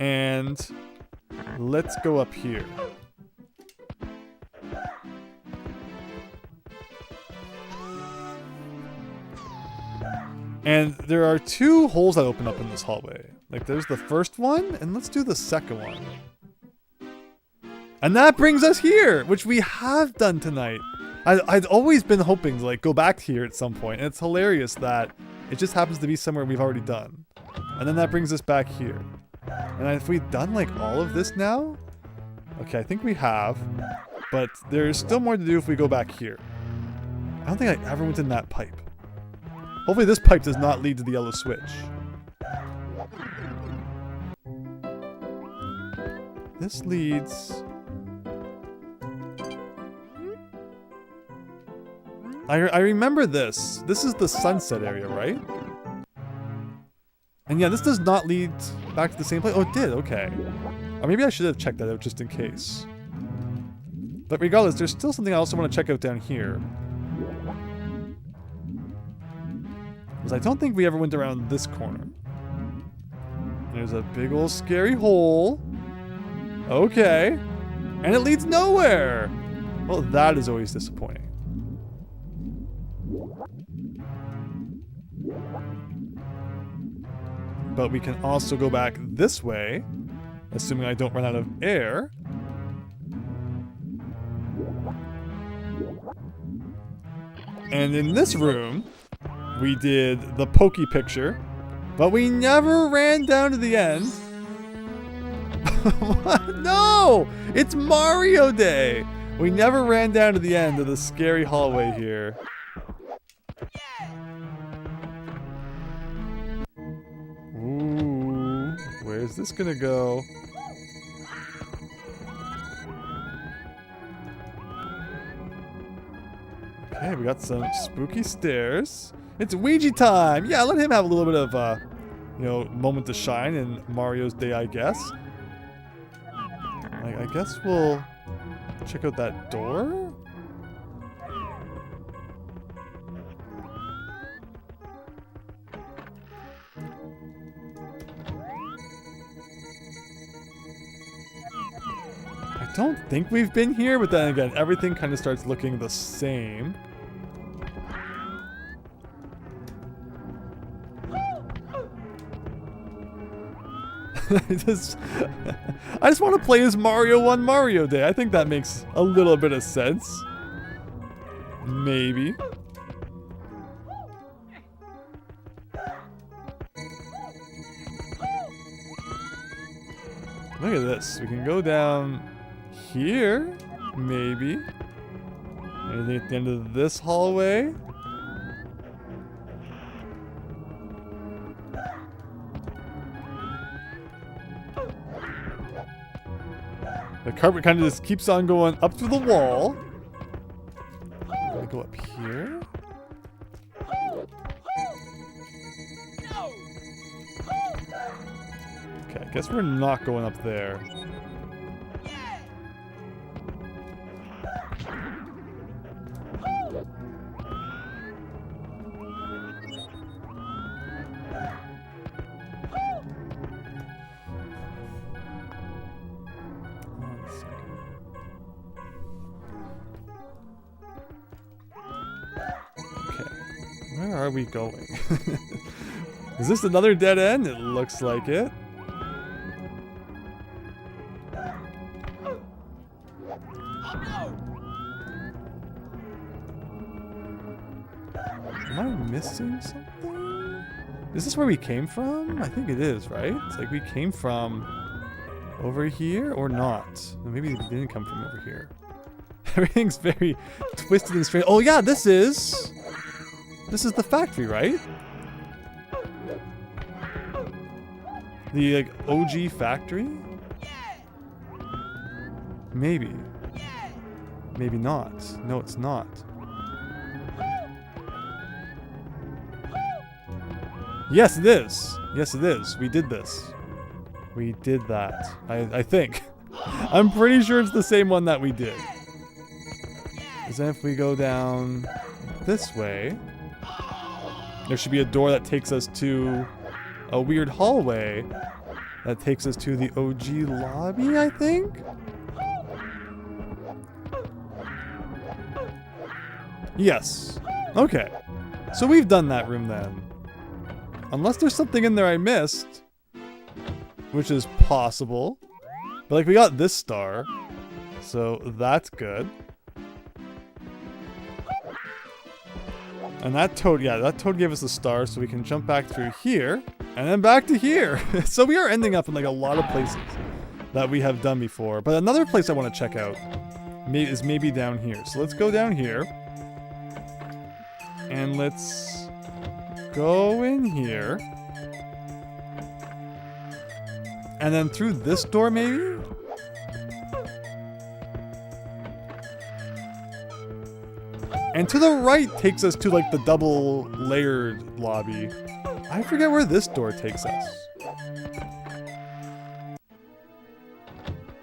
And let's go up here. And there are two holes that open up in this hallway. Like, there's the first one, and let's do the second one. And that brings us here, which we have done tonight. I'd always been hoping to, like, go back here at some point, and it's hilarious that it just happens to be somewhere we've already done. And then that brings us back here. And if we've done, like, all of this now? Okay, I think we have. But there's still more to do if we go back here. I don't think I ever went in that pipe. Hopefully this pipe does not lead to the yellow switch. This leads... I remember this. This is the sunset area, right? And yeah, this does not lead back to the same place. Oh, it did. Okay. Or maybe I should have checked that out just in case. But regardless, there's still something I also want to check out down here. Because I don't think we ever went around this corner. There's a big old scary hole. Okay. And it leads nowhere. Well, that is always disappointing. But we can also go back this way, assuming I don't run out of air. And in this room, we did the pokey picture, but we never ran down to the end. What? No! It's Mario Day! We never ran down to the end of the scary hallway here. Ooh, where's this gonna go? Okay, we got some spooky stairs. It's Ouija time! Yeah, let him have a little bit of, you know, moment to shine in Mario's Day, I guess. I guess we'll check out that door? I don't think we've been here, but then again, everything kind of starts looking the same. I just want to play as Mario on Mario Day. I think that makes a little bit of sense. Maybe. Look at this. We can go down here. Maybe. Anything at the end of this hallway? The carpet kind of just keeps on going up to the wall. I'm gonna go up here. Okay, I guess we're not going up there. Where are we going? Is this another dead end? It looks like it. Am I missing something? Is this where we came from? I think it is, right? It's like we came from over here or not? Maybe we didn't come from over here. Everything's very twisted and strange. Oh yeah, this is the factory, right? The like OG factory? Maybe. Maybe not. No, it's not. Yes, it is. Yes, it is. We did this. We did that. I think. I'm pretty sure it's the same one that we did. Because then if we go down this way, there should be a door that takes us to a weird hallway that takes us to the OG lobby, I think? Yes. Okay. So we've done that room then. Unless there's something in there I missed, which is possible. But like we got this star, so that's good. And that toad, yeah, that toad gave us a star, so we can jump back through here, and then back to here. So we are ending up in like a lot of places that we have done before. But another place I want to check out is maybe down here. So let's go down here. And let's go in here. And then through this door maybe? And to the right takes us to like the double layered lobby. I forget where this door takes us.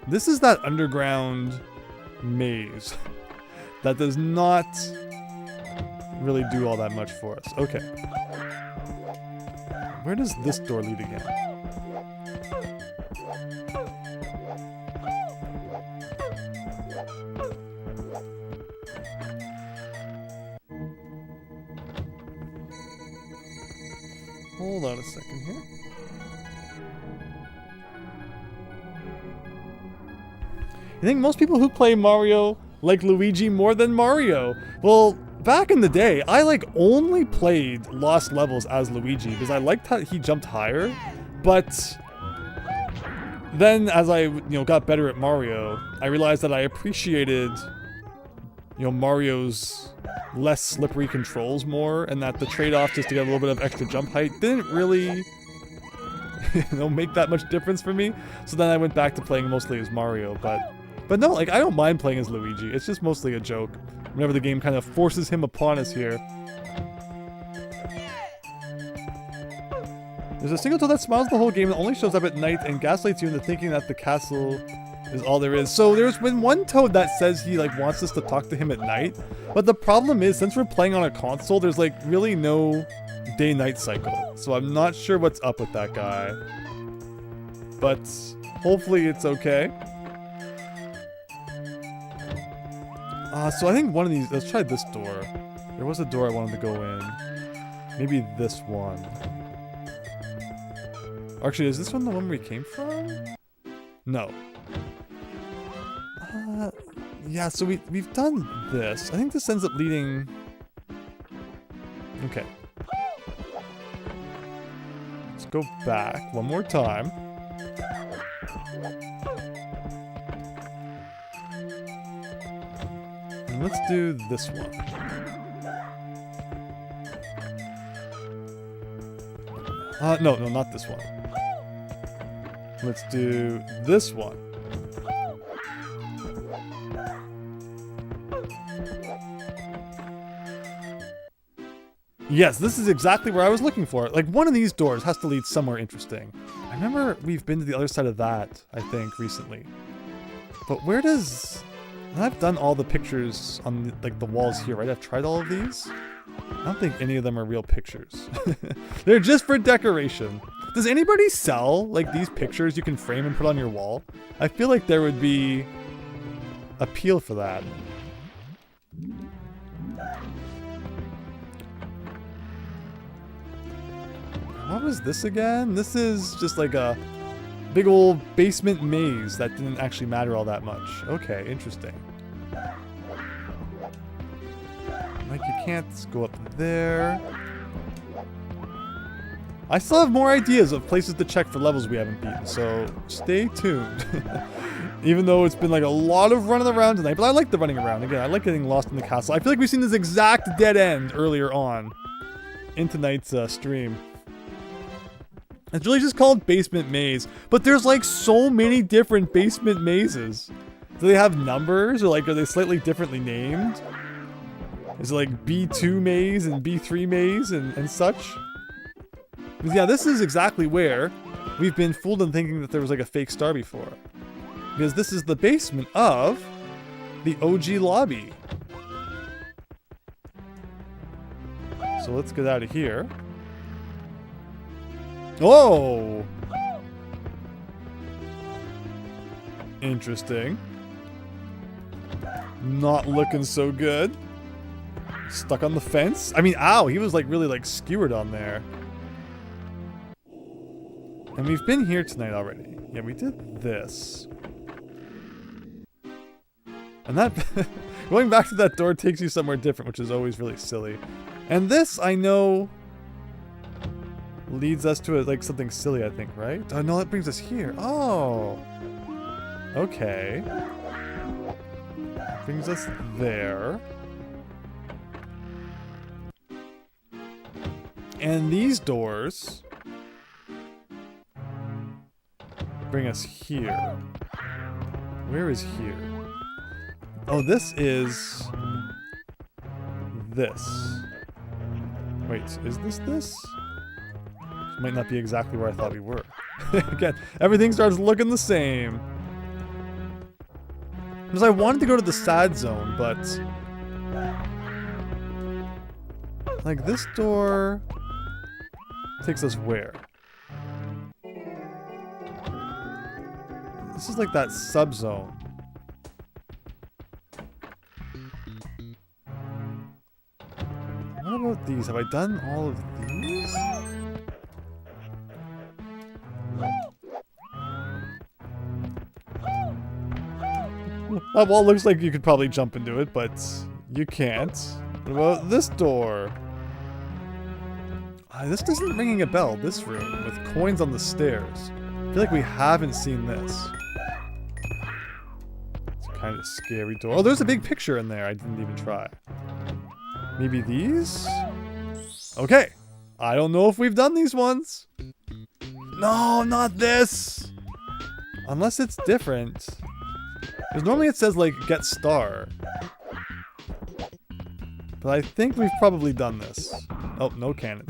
This is that underground maze that does not really do all that much for us. Okay. Where does this door lead again? Hold on a second here. I think most people who play Mario like Luigi more than Mario. Well, back in the day, I like only played Lost Levels as Luigi because I liked how he jumped higher. But then as I, got better at Mario, I realized that I appreciated, Mario's less slippery controls more, and that the trade-off just to get a little bit of extra jump height didn't really make that much difference for me. So then I went back to playing mostly as Mario, but no, like I don't mind playing as Luigi. It's just mostly a joke whenever the game kind of forces him upon us here. There's a single toad that smiles the whole game and only shows up at night and gaslights you into thinking that the castle is all there is. So there's been one toad that says he like wants us to talk to him at night, but the problem is since we're playing on a console, there's like really no day-night cycle. So I'm not sure what's up with that guy, but hopefully it's okay. So I think one of these, let's try this door. There was a door I wanted to go in. Maybe this one. Actually, is this one the one we came from? No. Yeah, so we've done this. I think this ends up leading... Okay. Let's go back one more time. And let's do this one. No, not this one. Let's do this one. Yes, this is exactly where I was looking for. Like, one of these doors has to lead somewhere interesting. I remember we've been to the other side of that, I think, recently. But where does... I've done all the pictures on, like, the walls here, right? I've tried all of these. I don't think any of them are real pictures. They're just for decoration. Does anybody sell, like, these pictures you can frame and put on your wall? I feel like there would be appeal for that. What was this again? This is just like a big old basement maze that didn't actually matter all that much. Okay, interesting. Like, you can't go up there. I still have more ideas of places to check for levels we haven't beaten, so stay tuned. Even though it's been like a lot of running around tonight, but I like the running around. Again, I like getting lost in the castle. I feel like we've seen this exact dead end earlier on in tonight's stream. It's really just called Basement Maze, but there's like so many different basement mazes. Do they have numbers, or like are they slightly differently named? Is it like B2 maze and B3 maze and such? Yeah, this is exactly where we've been fooled in thinking that there was like a fake star before. Because this is the basement of the OG lobby. So let's get out of here. Oh! Interesting. Not looking so good. Stuck on the fence? I mean, ow, he was like really like skewered on there. And we've been here tonight already. Yeah, we did this. And that... going back to that door takes you somewhere different, which is always really silly. And this, I know... leads us to like something silly, I think, right? Oh, no, that brings us here. Oh. Okay. Brings us there. And these doors bring us here. Where is here? Oh, this is this. Wait, is this? Might not be exactly where I thought we were. Again, everything starts looking the same. Because I wanted to go to the sad zone, but... like, this door... takes us where? This is like that sub-zone. What about these? Have I done all of these? That wall looks like you could probably jump into it, but you can't. What about this door? This isn't ringing a bell, this room, with coins on the stairs. I feel like we haven't seen this. It's a kind of scary door. Oh, there's a big picture in there I didn't even try. Maybe these? Okay. I don't know if we've done these ones. No, not this! Unless it's different. Because normally it says, like, get star. But I think we've probably done this. Oh, no cannon.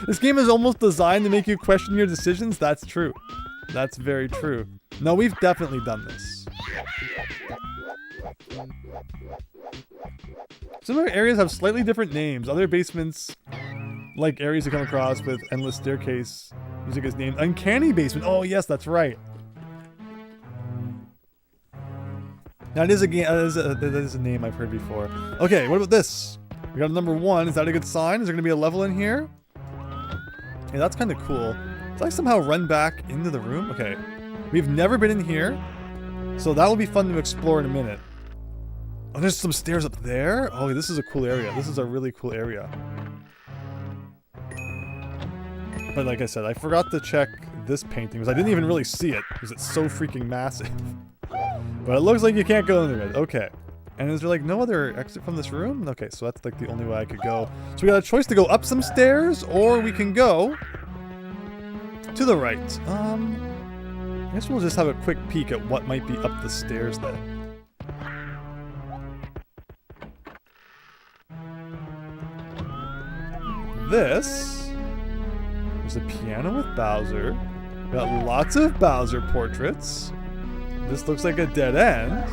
This game is almost designed to make you question your decisions. That's true. That's very true. No, we've definitely done this. Some other areas have slightly different names. Other basements, like areas you come across with Endless Staircase, music is named Uncanny Basement. Oh, yes, that's right. Now, it is a game. That is a name I've heard before. Okay, what about this? We got a number 1. Is that a good sign? Is there going to be a level in here? Yeah, that's kind of cool. Did I somehow run back into the room? Okay. We've never been in here, so that will be fun to explore in a minute. Oh, there's some stairs up there? Oh, this is a cool area. This is a really cool area. But like I said, I forgot to check this painting because I didn't even really see it because it's so freaking massive. But it looks like you can't go into it. Okay. And is there like no other exit from this room? Okay, so that's like the only way I could go. So we got a choice to go up some stairs or we can go to the right. I guess we'll just have a quick peek at what might be up the stairs then. There's a piano with Bowser. We got lots of Bowser portraits. This looks like a dead end.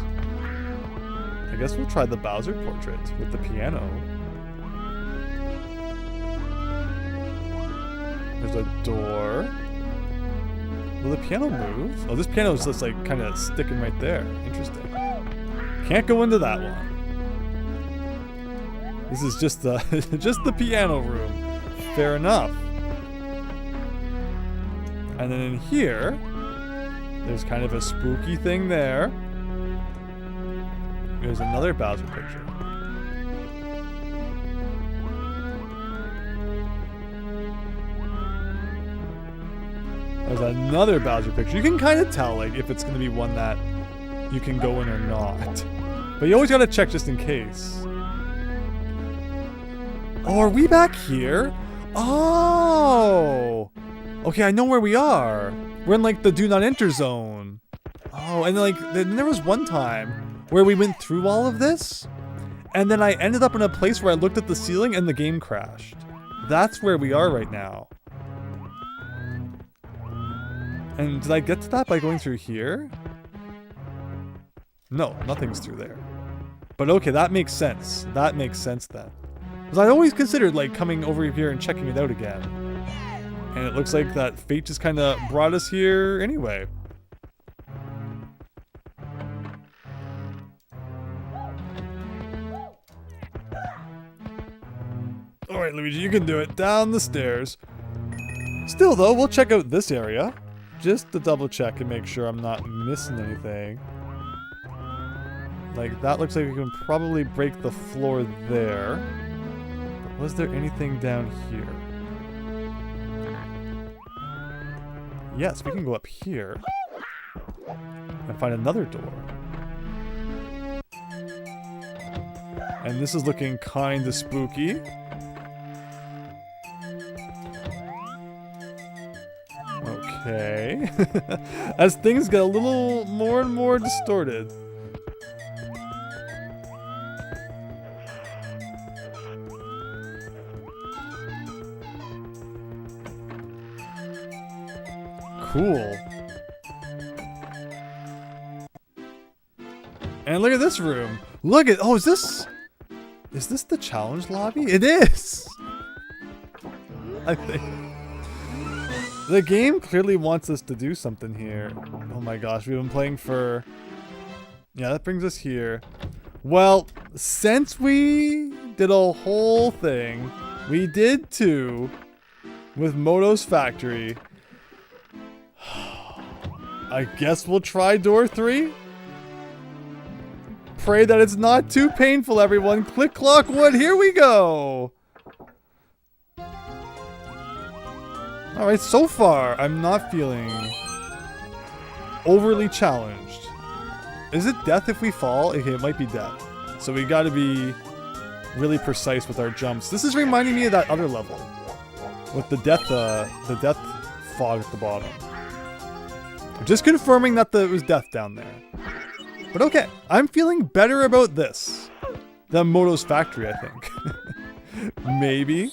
I guess we'll try the Bowser portrait with the piano. There's a door. Will the piano move? Oh, this piano is just like kind of sticking right there. Interesting. Can't go into that one. This is just the just the piano room. Fair enough. And then in here, there's kind of a spooky thing there. There's another Bowser picture. There's another Bowser picture. You can kind of tell like if it's going to be one that you can go in or not. But you always got to check just in case. Oh, are we back here? Oh! Okay, I know where we are. We're in like the do not enter zone. Oh, and like then there was one time where we went through all of this and then I ended up in a place where I looked at the ceiling and the game crashed. That's where we are right now. And did I get to that by going through here? No, nothing's through there. But okay, that makes sense. That makes sense then. Because I always considered like coming over here and checking it out again. And it looks like that fate just kind of brought us here anyway. Alright, Luigi, you can do it. Down the stairs. Still though, we'll check out this area. Just to double check and make sure I'm not missing anything. Like, that looks like we can probably break the floor there. But was there anything down here? Yes, we can go up here. And find another door. And this is looking kinda spooky. Okay. As things get a little more and more distorted. Cool. And look at this room. Look at, oh, is this the challenge lobby? It is! I think. The game clearly wants us to do something here. Oh my gosh, we've been playing for... Yeah, that brings us here. Well, since we did a whole thing, we did 2 with Moto's Factory. I guess we'll try door 3? Pray that it's not too painful, everyone. Click, clock, wood, here we go! Alright, so far, I'm not feeling overly challenged. Is it death if we fall? Okay, it might be death. So we gotta be really precise with our jumps. This is reminding me of that other level. With the death fog at the bottom. I'm just confirming that it was death down there. But okay, I'm feeling better about this than Moto's Factory, I think. Maybe.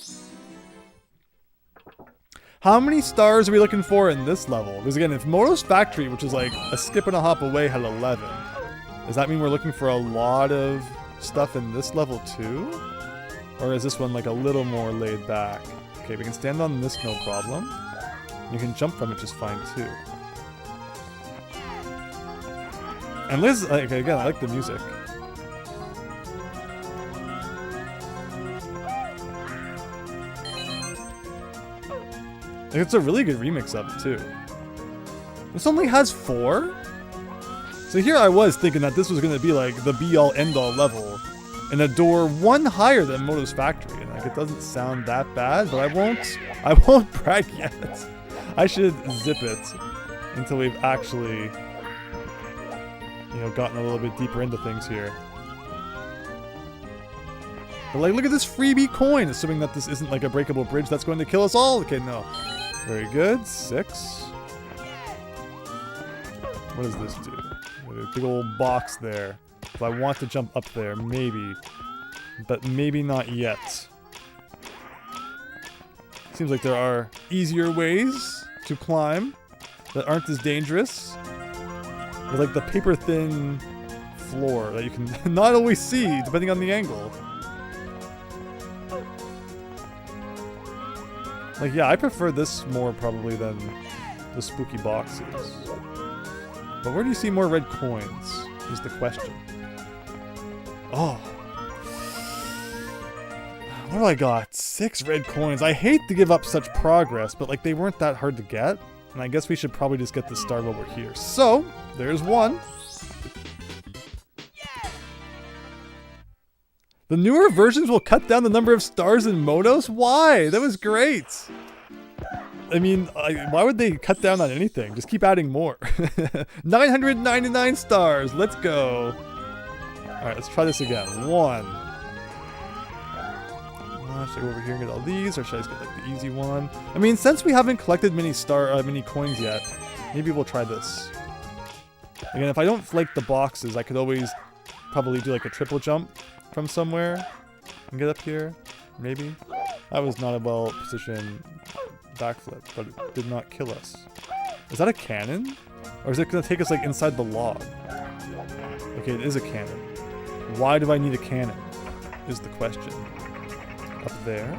How many stars are we looking for in this level? Because again, if Moto's Factory, which is like a skip and a hop away, had 11, does that mean we're looking for a lot of stuff in this level too? Or is this one like a little more laid back? Okay, we can stand on this, no problem. You can jump from it just fine too. And Liz, like, again, I like the music. It's a really good remix of it, too. This only has 4? So here I was thinking that this was going to be like the be-all, end-all level. And a door 1 higher than Moto's Factory. And like, it doesn't sound that bad, but I won't brag yet. I should zip it until we've actually, you know, gotten a little bit deeper into things here. But like, look at this freebie coin, assuming that this isn't like a breakable bridge that's going to kill us all. Okay, no. Very good. 6. What does this do? A big old box there. If I want to jump up there, maybe. But maybe not yet. Seems like there are easier ways to climb that aren't as dangerous. With like the paper-thin floor that you can not always see, depending on the angle. Like, yeah, I prefer this more probably than the spooky boxes. But where do you see more red coins, is the question. Oh. What do I got? 6 red coins. I hate to give up such progress, but like they weren't that hard to get. And I guess we should probably just get the star while we're here. So, there's 1. The newer versions will cut down the number of stars in Motos? Why? That was great. I mean, why would they cut down on anything? Just keep adding more. 999 stars. Let's go. Alright, let's try this again. 1. Should I go over here and get all these, or should I just get like the easy one? I mean, since we haven't collected many coins yet, maybe we'll try this. Again, if I don't like the boxes, I could always probably do like a triple jump from somewhere and get up here. Maybe. That was not a well-positioned backflip, but it did not kill us. Is that a cannon? Or is it going to take us like inside the log? Okay, it is a cannon. Why do I need a cannon? Is the question. Up there?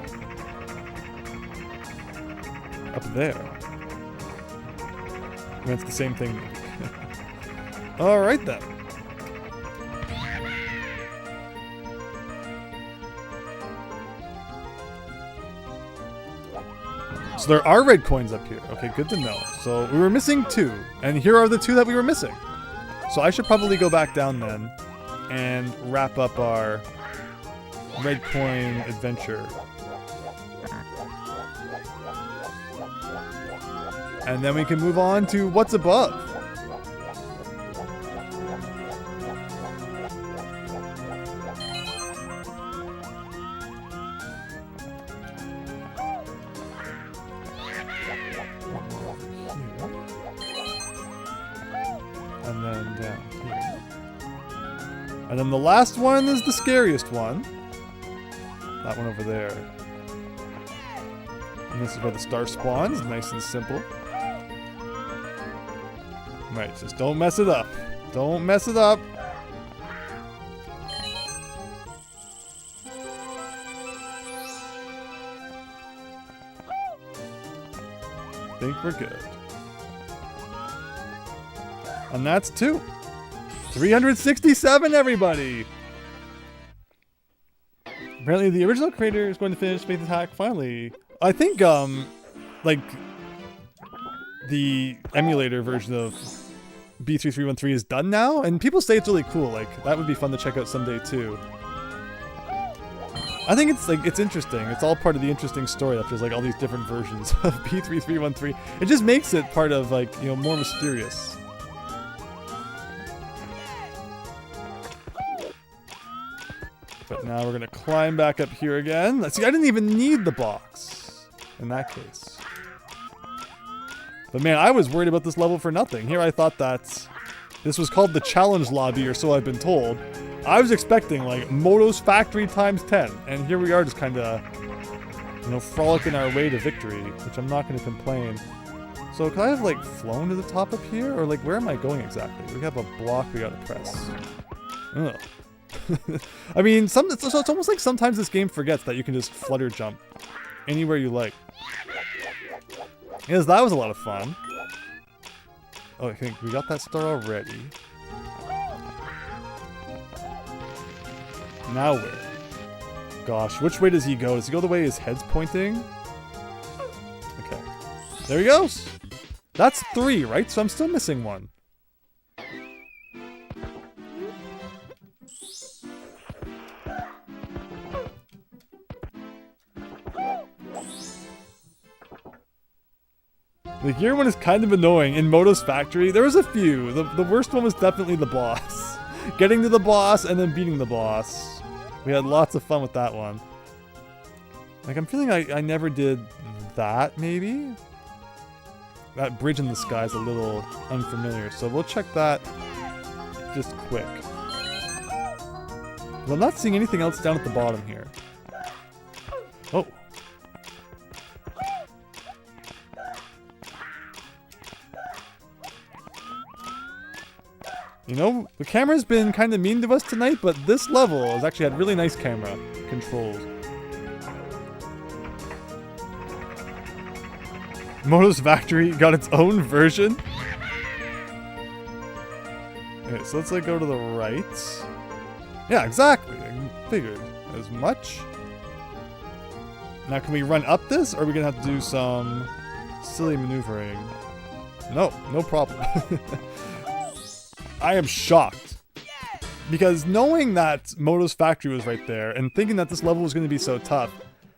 Up there? I mean, it's the same thing. Alright then. So there are red coins up here. Okay, good to know. So we were missing 2, and here are the 2 that we were missing. So I should probably go back down then and wrap up our red coin adventure. And then we can move on to what's above. And then down here. And then the last one is the scariest one. That one over there. And this is where the star spawns. Nice and simple. Right, just don't mess it up. Don't mess it up. I think we're good. And that's 2. 367, everybody! Apparently the original creator is going to finish Faith Attack finally. I think, like, the emulator version of B3313 is done now, and people say it's really cool. Like, that would be fun to check out someday, too. I think it's, like, it's interesting. It's all part of the interesting story that there's, like, all these different versions of B3313. It just makes it part of, like, you know, more mysterious. But now we're gonna climb back up here again. Let's see, I didn't even need the box in that case. But man, I was worried about this level for nothing. Here I thought that this was called the challenge lobby, or so I've been told. I was expecting like Moto's Factory times 10, and here we are just kind of, you know, frolicking our way to victory, which I'm not going to complain. So could I have like flown to the top up here, or like where am I going exactly? We have a block we gotta press. Ugh. I mean, so it's almost like sometimes this game forgets that you can just flutter jump anywhere you like. Yes, that was a lot of fun. Oh, I think we got that star already. Now where? Gosh, which way does he go? Does he go the way his head's pointing? Okay. There he goes. That's 3, right? So I'm still missing 1. The gear one is kind of annoying. In Moto's factory, there was a few. The worst one was definitely the boss. Getting to the boss and then beating the boss. We had lots of fun with that one. Like, I'm feeling I never did that, maybe? That bridge in the sky is a little unfamiliar, so we'll check that just quick. Well, I'm not seeing anything else down at the bottom here. Oh. You know, the camera's been kind of mean to us tonight, but this level has actually had really nice camera controls. Moto's factory got its own version. Okay, so let's like go to the right. Yeah, exactly. I figured as much. Now, can we run up this, or are we gonna have to do some silly maneuvering? No, no problem. I am shocked. Because knowing that Moto's factory was right there, and thinking that this level was gonna be so tough,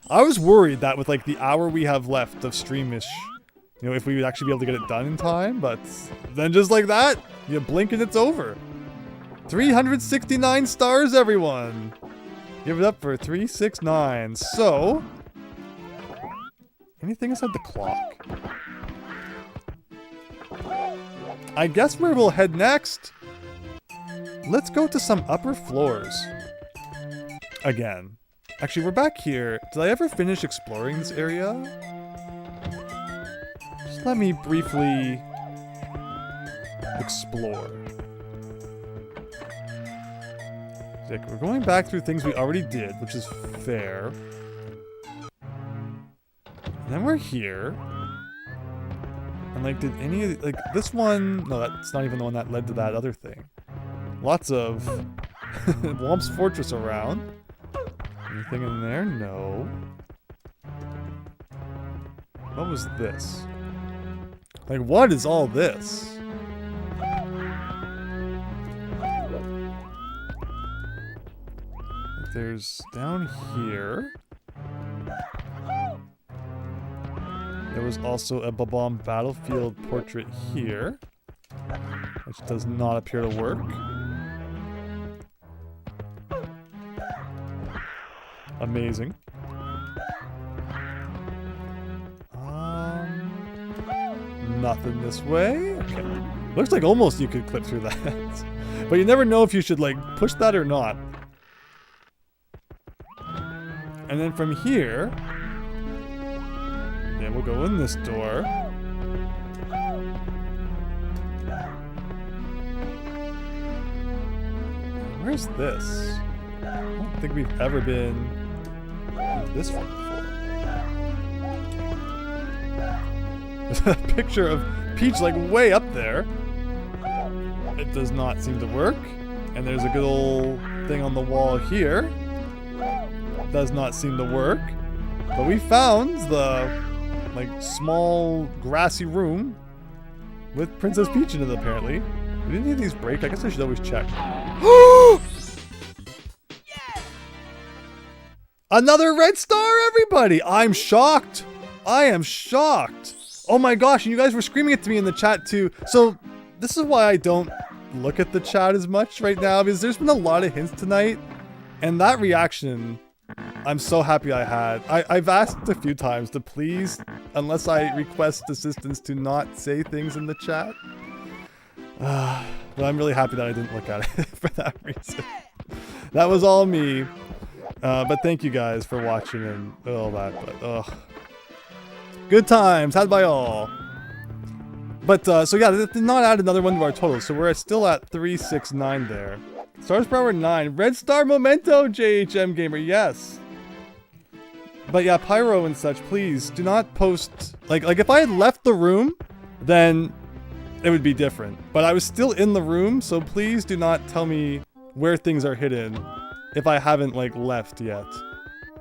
I was worried that with like the hour we have left of streamish, you know, if we would actually be able to get it done in time, but then just like that, you blink and it's over. 369 stars, everyone! Give it up for 369. So, anything inside the clock? I guess where we'll head next. Let's go to some upper floors. Again. Actually, we're back here. Did I ever finish exploring this area? Just let me briefly explore. Like, we're going back through things we already did, which is fair. And then we're here. And like, did any of the, like, this one, no, that's not even the one that led to that other thing. Lots of Womp's Fortress around. Anything in there? No. What was this? Like, what is all this? There's down here. There was also a Bob-omb Battlefield portrait here, which does not appear to work. Amazing. Nothing this way. Okay. Looks like almost you could clip through that. But you never know if you should like push that or not. And then from here, yeah, we'll go in this door. Where's this? I don't think we've ever been in this one before. There's a picture of Peach like way up there. It does not seem to work. And there's a good old thing on the wall here. Does not seem to work. But we found the like small grassy room with Princess Peach in it apparently. Did any of these break? I guess I should always check. Another red star, everybody! I'm shocked. I am shocked. Oh my gosh, and you guys were screaming it to me in the chat too. So this is why I don't look at the chat as much right now, because there's been a lot of hints tonight. And that reaction, I'm so happy I had. I've asked a few times to please, unless I request assistance, to not say things in the chat. But I'm really happy that I didn't look at it for that reason. That was all me. But thank you guys for watching and all that. But good times had by all. But so yeah, they did not add another one to our total, so we're still at 369 there. Stars per hour 9. Red star memento, JHM gamer. Yes. But yeah, Pyro and such, please do not post like if I had left the room, then it would be different. But I was still in the room, so please do not tell me where things are hidden if I haven't like left yet.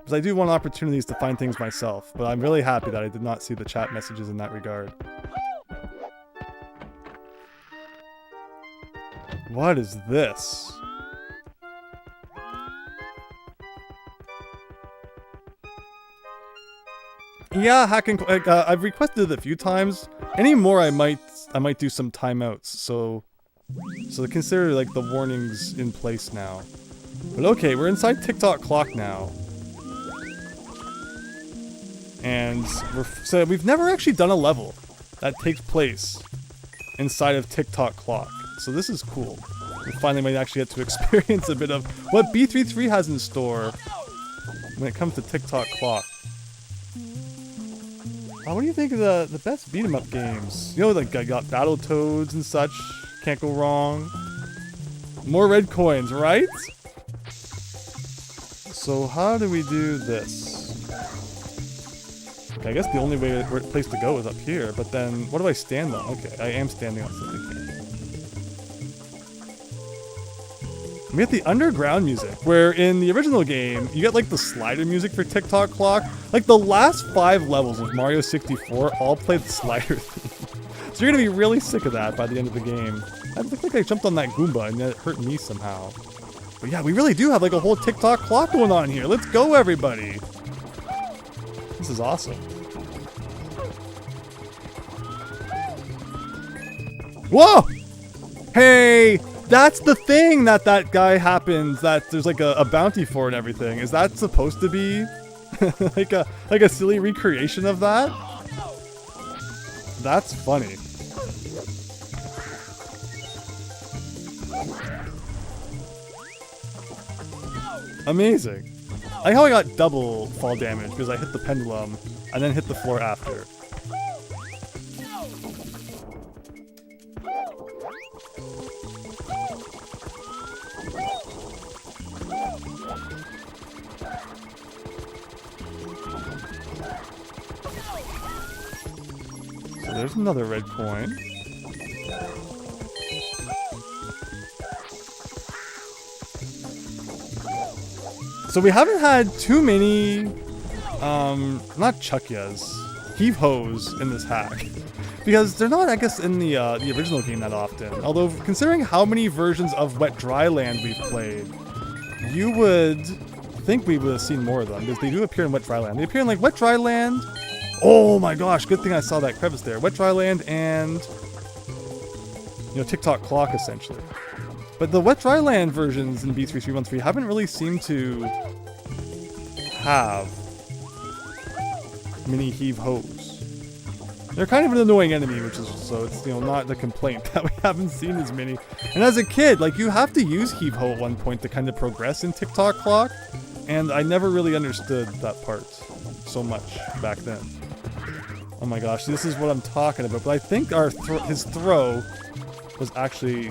Because I do want opportunities to find things myself, but I'm really happy that I did not see the chat messages in that regard. What is this? Yeah, hacking. I've requested it a few times. Any more, I might do some timeouts. So consider like the warnings in place now. But okay, we're inside TikTok clock now, and so we've never actually done a level that takes place inside of TikTok clock. So this is cool. We finally might actually get to experience a bit of what B33 has in store when it comes to TikTok clock. What do you think of the best beat 'em up games? You know, like I got Battletoads and such. Can't go wrong. More red coins, right? So how do we do this? Okay, I guess the only place to go is up here. But then, what do I stand on? Okay, I am standing on something here. We get the underground music, where in the original game, you get like the slider music for TikTok clock. Like the last 5 levels of Mario 64 all play the slider theme. So you're gonna be really sick of that by the end of the game. I look like I jumped on that Goomba and it hurt me somehow. But yeah, we really do have like a whole TikTok clock going on here. Let's go, everybody. This is awesome. Whoa! Hey! That's the thing that guy happens, that there's like a bounty for and everything. Is that supposed to be like a silly recreation of that? That's funny. Amazing. I like how I got double fall damage because I hit the pendulum and then hit the floor after. So there's another red coin. So we haven't had too many, not chuckyas, heave-hoes in this hack. Because they're not, I guess, in the original game that often. Although, considering how many versions of Wet Dry Land we've played, you would think we would have seen more of them, because they do appear in Wet Dry Land. They appear in, like, Wet Dry Land. Oh my gosh, good thing I saw that crevice there. Wet Dry Land and, you know, TikTok Clock, essentially. But the Wet Dry Land versions in B3313 haven't really seemed to have many heave-hoes. They're kind of an annoying enemy, which is, so it's, you know, not the complaint that we haven't seen as many. And as a kid, like, you have to use heave-ho at one point to kind of progress in TikTok Clock, and I never really understood that part so much back then. Oh my gosh, this is what I'm talking about, but I think his throw was actually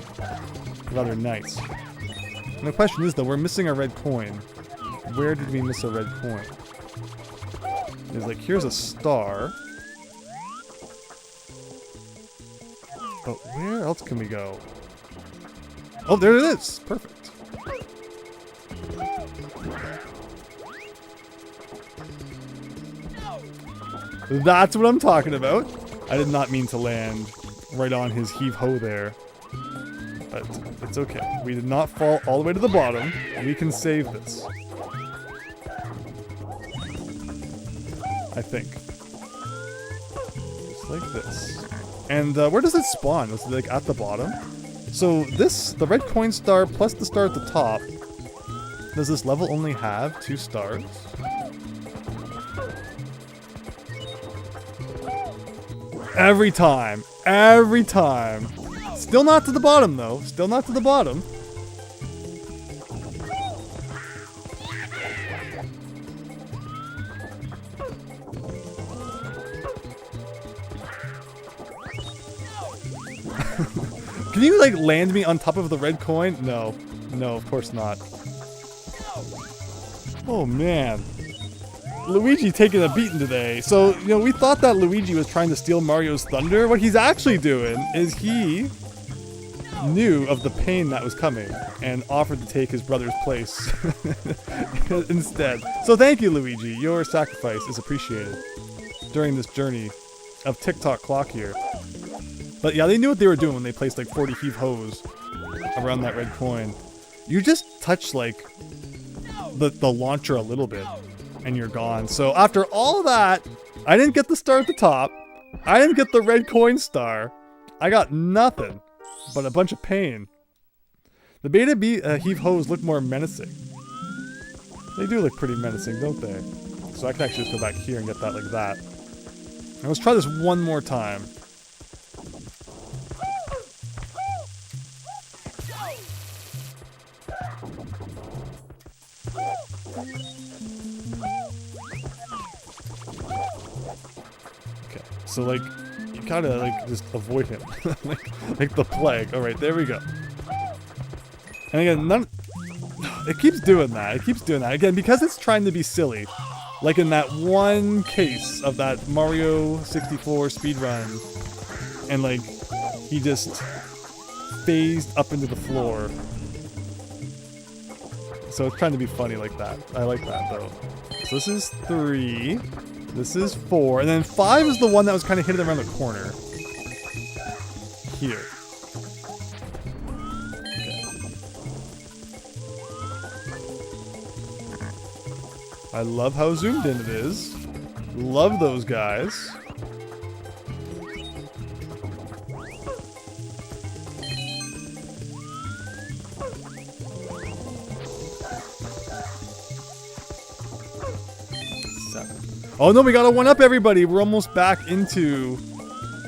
rather nice. And the question is, though, we're missing a red coin. Where did we miss a red coin? There's like, here's a star. But where else can we go? Oh, there it is! Perfect. That's what I'm talking about. I did not mean to land right on his heave-ho there. But it's okay. We did not fall all the way to the bottom. We can save this. I think. Just like this. And where does it spawn? Is it like at the bottom? So this, the red coin star plus the star at the top. Does this level only have 2 stars? Every time. Every time. Still not to the bottom, though. Still not to the bottom. Can you, like, land me on top of the red coin? No. No, of course not. Oh, man. Luigi taking a beating today. So, you know, we thought that Luigi was trying to steal Mario's thunder. What he's actually doing is he knew of the pain that was coming and offered to take his brother's place instead. So thank you, Luigi. Your sacrifice is appreciated during this journey of TikTok clock here. But yeah, they knew what they were doing when they placed like 40 heave-hoes around that red coin. You just touch like the launcher a little bit and you're gone. So after all that, I didn't get the star at the top. I didn't get the red coin star. I got nothing but a bunch of pain. The beta heave-hoes look more menacing. They do look pretty menacing, don't they? So I can actually just go back here and get that like that. And let's try this one more time. Okay, so like, you gotta like just avoid him. like the plague. Alright, there we go. And again, it keeps doing that. It keeps doing that. Again, because it's trying to be silly. Like in that one case of that Mario 64 speedrun. And like, he just phased up into the floor. So it's trying to be funny like that. I like that though. So this is 3. This is 4. And then 5 is the one that was kind of hidden around the corner. Here. I love how zoomed in it is. Love those guys. Oh no, we got a 1-up everybody. We're almost back into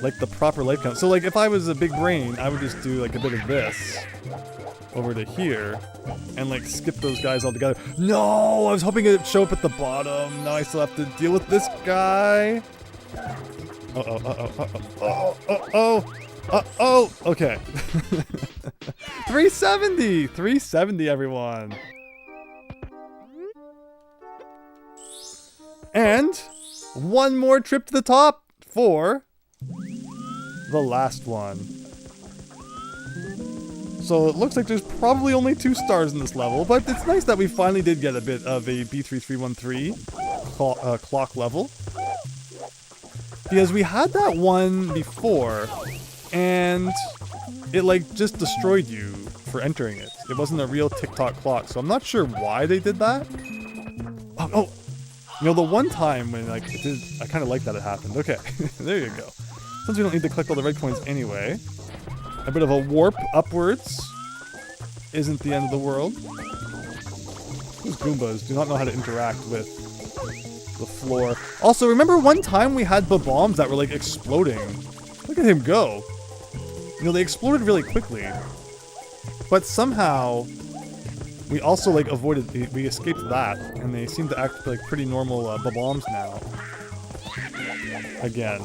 like the proper life count. So like if I was a big brain, I would just do like a bit of this over to here and like skip those guys all together. No, I was hoping it'd show up at the bottom. Now I still have to deal with this guy. Oh, okay. 370, 370 everyone. And one more trip to the top for the last one. So it looks like there's probably only 2 stars in this level, but it's nice that we finally did get a bit of a B3313 clock level. Because we had that one before, and it like just destroyed you for entering it. It wasn't a real TikTok clock, so I'm not sure why they did that. Oh. You know, the one time when like it did, I kind of like that it happened. Okay, there you go. Since we don't need to collect all the red coins anyway, a bit of a warp upwards isn't the end of the world. Those Goombas do not know how to interact with the floor. Also, remember one time we had bombs that were like exploding? Look at him go. You know, they exploded really quickly, but somehow we also like avoided, we escaped that, and they seem to act like pretty normal bombs now. Again.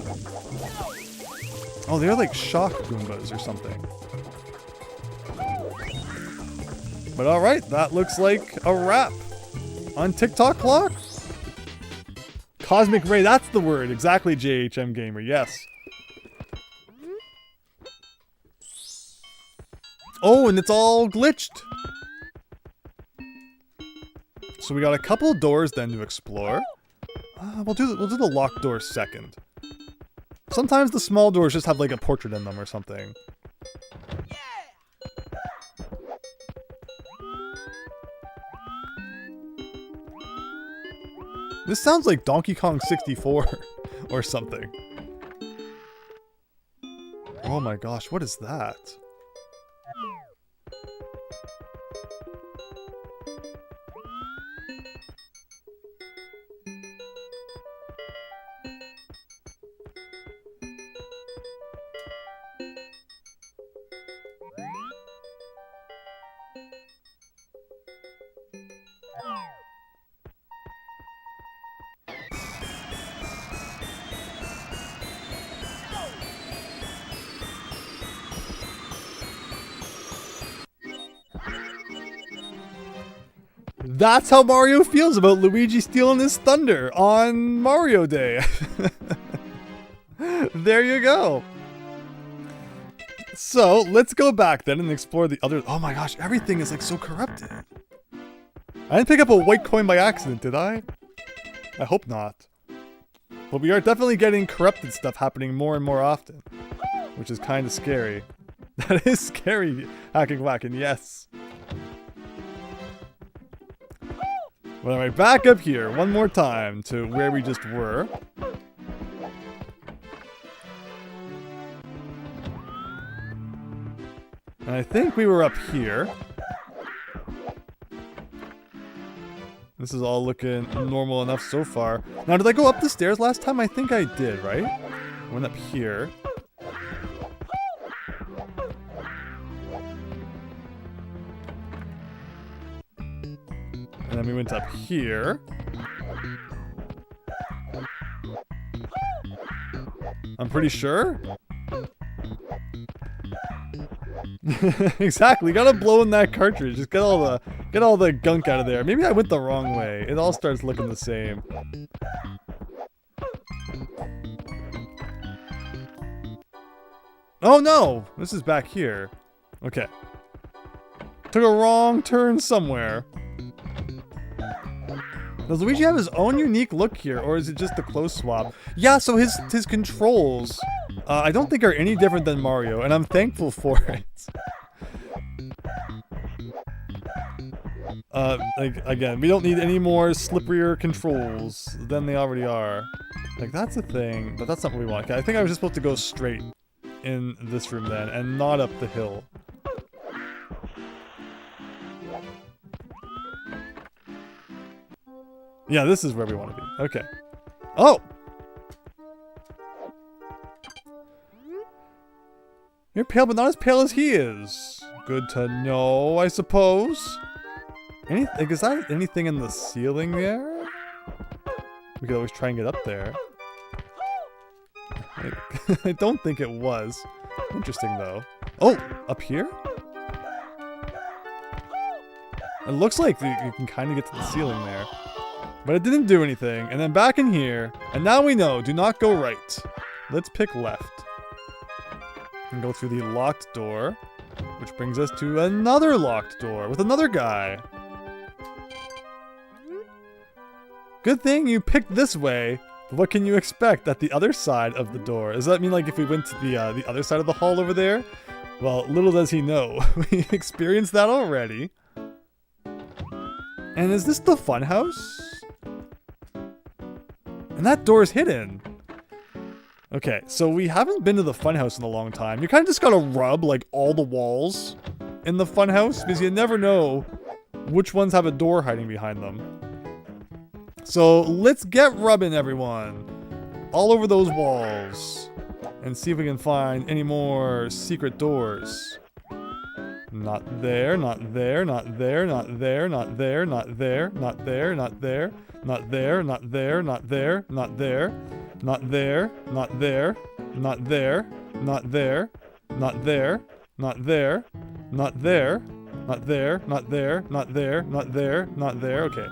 Oh, they're like shock Goombas or something. But alright, that looks like a wrap on TikTok Clock. Cosmic Ray, that's the word. Exactly, JHM Gamer, yes. Oh, and it's all glitched. So we got a couple doors then to explore. We'll do the locked doors second. Sometimes the small doors just have like a portrait in them or something. This sounds like Donkey Kong 64 or something. Oh my gosh, what is that? That's how Mario feels about Luigi stealing his thunder on Mario Day. There you go. So, let's go back then and explore the other... Oh my gosh, everything is like so corrupted. I didn't pick up a white coin by accident, did I? I hope not. But we are definitely getting corrupted stuff happening more and more often. Which is kind of scary. That is scary, hacking whacking, yes. Well, alright, back up here one more time to where we just were. And I think we were up here. This is all looking normal enough so far. Now, did I go up the stairs last time? I think I did, right? I went up here. And then we went up here. I'm pretty sure. Exactly, gotta blow in that cartridge. Just get all the gunk out of there. Maybe I went the wrong way. It all starts looking the same. Oh no! This is back here. Okay. Took a wrong turn somewhere. Does Luigi have his own unique look here, or is it just the clothes swap? Yeah, so his controls, I don't think are any different than Mario, and I'm thankful for it. Like, again, we don't need any more slipperier controls than they already are. Like, that's a thing, but that's not what we want. Okay, I think I was just supposed to go straight in this room then, and not up the hill. Yeah, this is where we want to be. Okay. Oh! You're pale, but not as pale as he is. Good to know, I suppose. Like, is that anything in the ceiling there? We could always try and get up there. I don't think it was. Interesting, though. Oh! Up here? It looks like you can kind of get to the ceiling there. But it didn't do anything, and then back in here, and now we know, do not go right. Let's pick left. And go through the locked door, which brings us to another locked door with another guy. Good thing you picked this way, but what can you expect at the other side of the door? Does that mean like if we went to the other side of the hall over there? Well, little does he know, we experienced that already. And is this the funhouse? And that door is hidden. Okay, so we haven't been to the funhouse in a long time. You kind of just gotta rub, like, all the walls in the funhouse, because you never know which ones have a door hiding behind them. So, let's get rubbing, everyone. All over those walls. And see if we can find any more secret doors. Not there, not there, not there, not there, not there, not there, not there, not there. Not there, not there, not there, not there, not there, not there, not there, not there, not there, not there, not there, not there, not there, not there, not there, not there. Okay.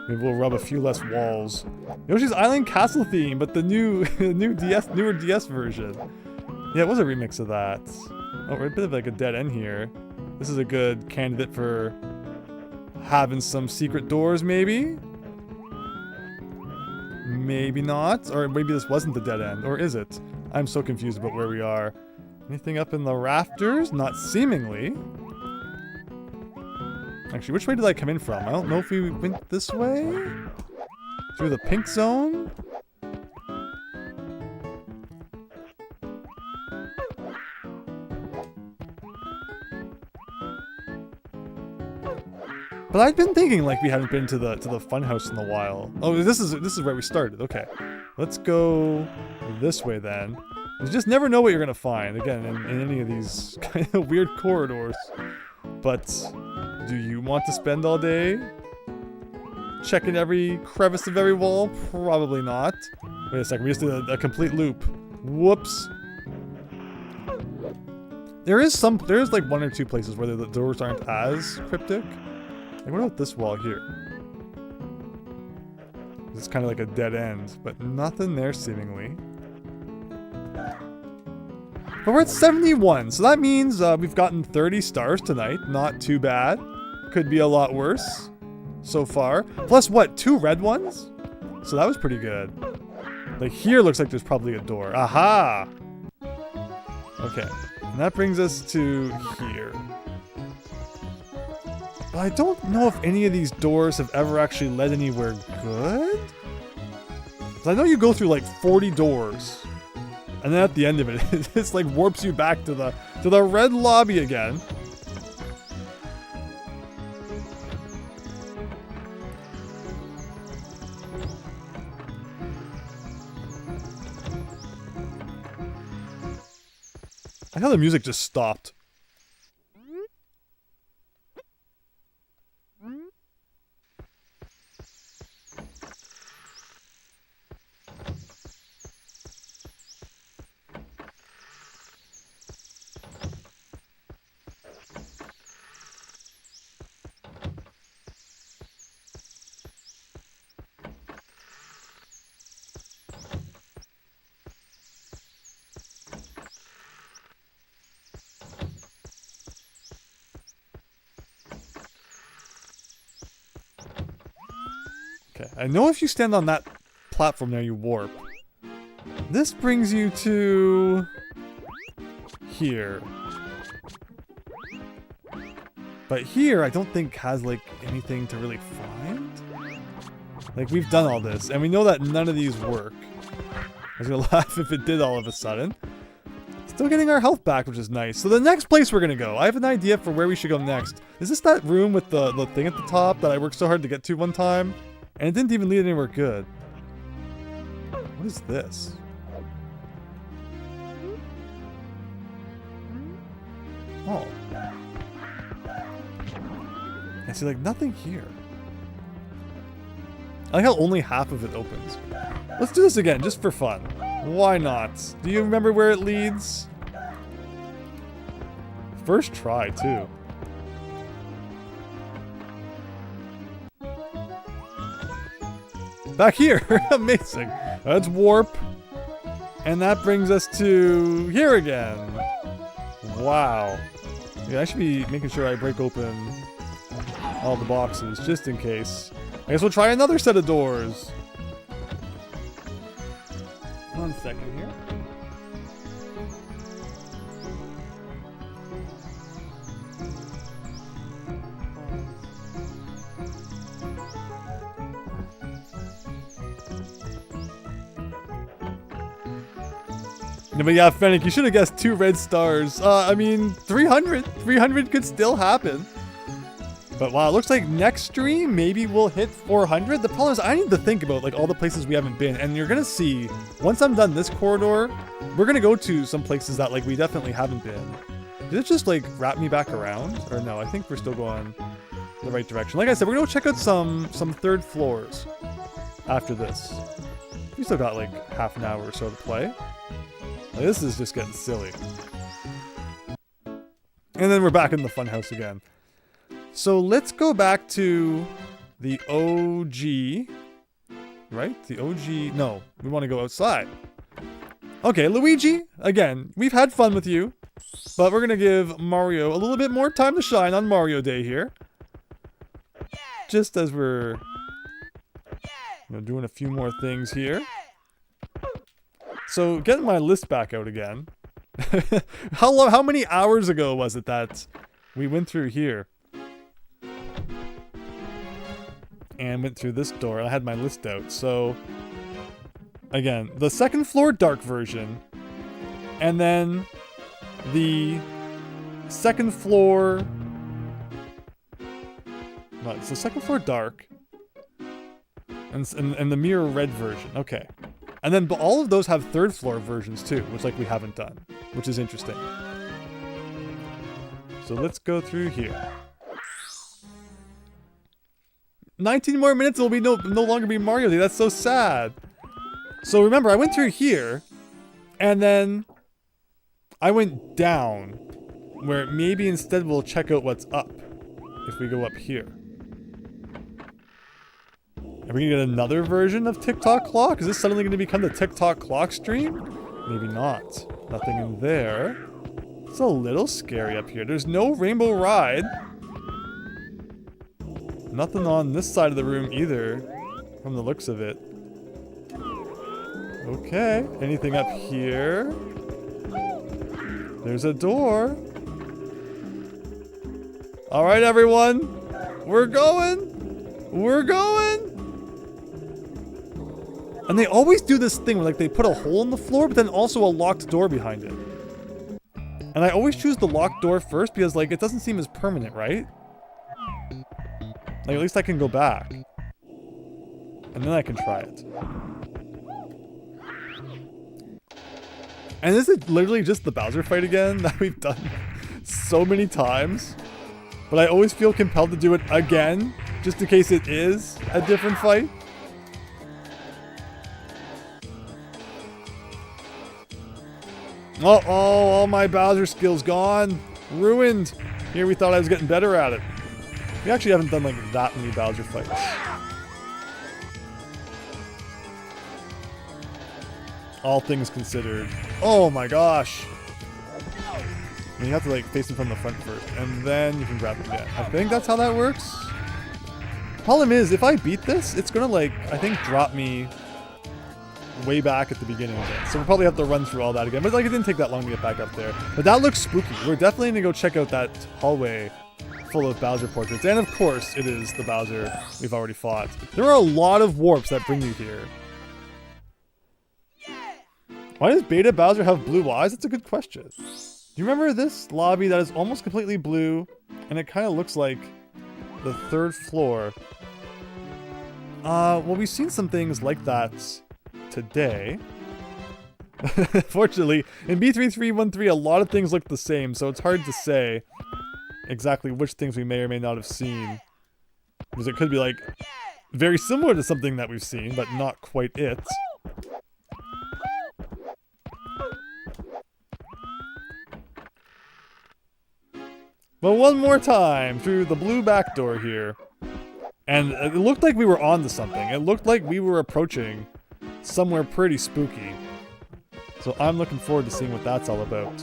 Maybe we'll rub a few less walls. Yoshi's Island Castle theme, but the newer DS version. Yeah, it was a remix of that. Oh, we're a bit of like a dead end here. This is a good candidate for having some secret doors, maybe? Maybe not, or maybe this wasn't the dead end, or is it? I'm so confused about where we are. Anything up in the rafters? Not seemingly. Actually, which way did I come in from? I don't know if we went this way? Through the pink zone? But I've been thinking like we haven't been to the funhouse in a while. Oh, this is where we started. Okay, let's go this way then. You just never know what you're gonna find again in any of these kind of weird corridors. But do you want to spend all day checking every crevice of every wall? Probably not. Wait a second, we just did a complete loop. Whoops. There's like one or two places where the doors aren't as cryptic. Like, what about this wall here? It's kind of like a dead end, but nothing there seemingly. But we're at 71, so that means we've gotten 30 stars tonight. Not too bad. Could be a lot worse so far. Plus what, 2 red ones? So that was pretty good. Like here looks like there's probably a door. Aha! Okay, and that brings us to here. But I don't know if any of these doors have ever actually led anywhere good. 'Cause I know you go through like 40 doors. And then at the end of it, it just like warps you back to the red lobby again. I know the music just stopped. I know if you stand on that platform there, you warp. This brings you to here. But here, I don't think has like anything to really find. Like we've done all this, and we know that none of these work. I was gonna laugh if it did all of a sudden. Still getting our health back, which is nice. So the next place we're gonna go, I have an idea for where we should go next. Is this that room with the thing at the top that I worked so hard to get to one time? And it didn't even lead anywhere good. What is this? Oh. I see like nothing here. I like how only half of it opens. Let's do this again, just for fun. Why not? Do you remember where it leads? First try, too. Back here! Amazing! That's warp. And that brings us to here again. Wow. Yeah, I should be making sure I break open all the boxes, just in case. I guess we'll try another set of doors. 1 second here. No, but yeah, Fennec, you should have guessed 2 red stars. I mean, 300. 300 could still happen. But wow, it looks like next stream, maybe we'll hit 400. The problem is I need to think about like all the places we haven't been. And you're going to see, once I'm done this corridor, we're going to go to some places that like we definitely haven't been. Did it just like wrap me back around? Or no, I think we're still going the right direction. Like I said, we're going to check out some 3rd floors after this. We still got like half an hour or so to play. Like, this is just getting silly. And then we're back in the funhouse again. So let's go back to the OG. Right? The OG. No, we want to go outside. Okay, Luigi, again, we've had fun with you. But we're going to give Mario a little bit more time to shine on Mario Day here. Just as we're doing a few more things here. So, getting my list back out again. How many hours ago was it that we went through here? And went through this door. I had my list out. So, again, the 2nd floor dark version. And then the 2nd floor... No, it's the 2nd floor dark. And the mirror red version. Okay. And then, but all of those have 3rd floor versions too, which like we haven't done, which is interesting. So let's go through here. 19 more minutes, it'll be no longer be Mario Day. That's so sad. So remember, I went through here, and then I went down, where maybe instead we'll check out what's up if we go up here. Are we gonna get another version of TikTok Clock? Is this suddenly gonna become the TikTok Clock stream? Maybe not. Nothing in there. It's a little scary up here. There's no rainbow ride. Nothing on this side of the room either, from the looks of it. Okay. Anything up here? There's a door. All right, everyone. We're going. We're going. And they always do this thing where like they put a hole in the floor, but then also a locked door behind it. And I always choose the locked door first because like it doesn't seem as permanent, right? Like at least I can go back. And then I can try it. And this is literally just the Bowser fight again that we've done so many times. But I always feel compelled to do it again, just in case it is a different fight. Uh-oh, all my Bowser skills gone. Ruined. Here we thought I was getting better at it. We actually haven't done like that many Bowser fights. All things considered. Oh my gosh. And you have to like face him from the front first, and then you can grab him again. I think that's how that works. Problem is, if I beat this, it's gonna like, I think drop me way back at the beginning again. So we'll probably have to run through all that again. But like it didn't take that long to get back up there. But that looks spooky. We're definitely gonna go check out that hallway full of Bowser portraits. And of course, it is the Bowser we've already fought. There are a lot of warps that bring you here. Why does Beta Bowser have blue eyes? That's a good question. Do you remember this lobby that is almost completely blue? And it kind of looks like the third floor. Well, we've seen some things like that today. Fortunately, in B3313, a lot of things look the same, so it's hard to say exactly which things we may or may not have seen. Because it could be, like, very similar to something that we've seen, but not quite it. But one more time, through the blue back door here. And it looked like we were onto something. It looked like we were approaching somewhere pretty spooky. So I'm looking forward to seeing what that's all about.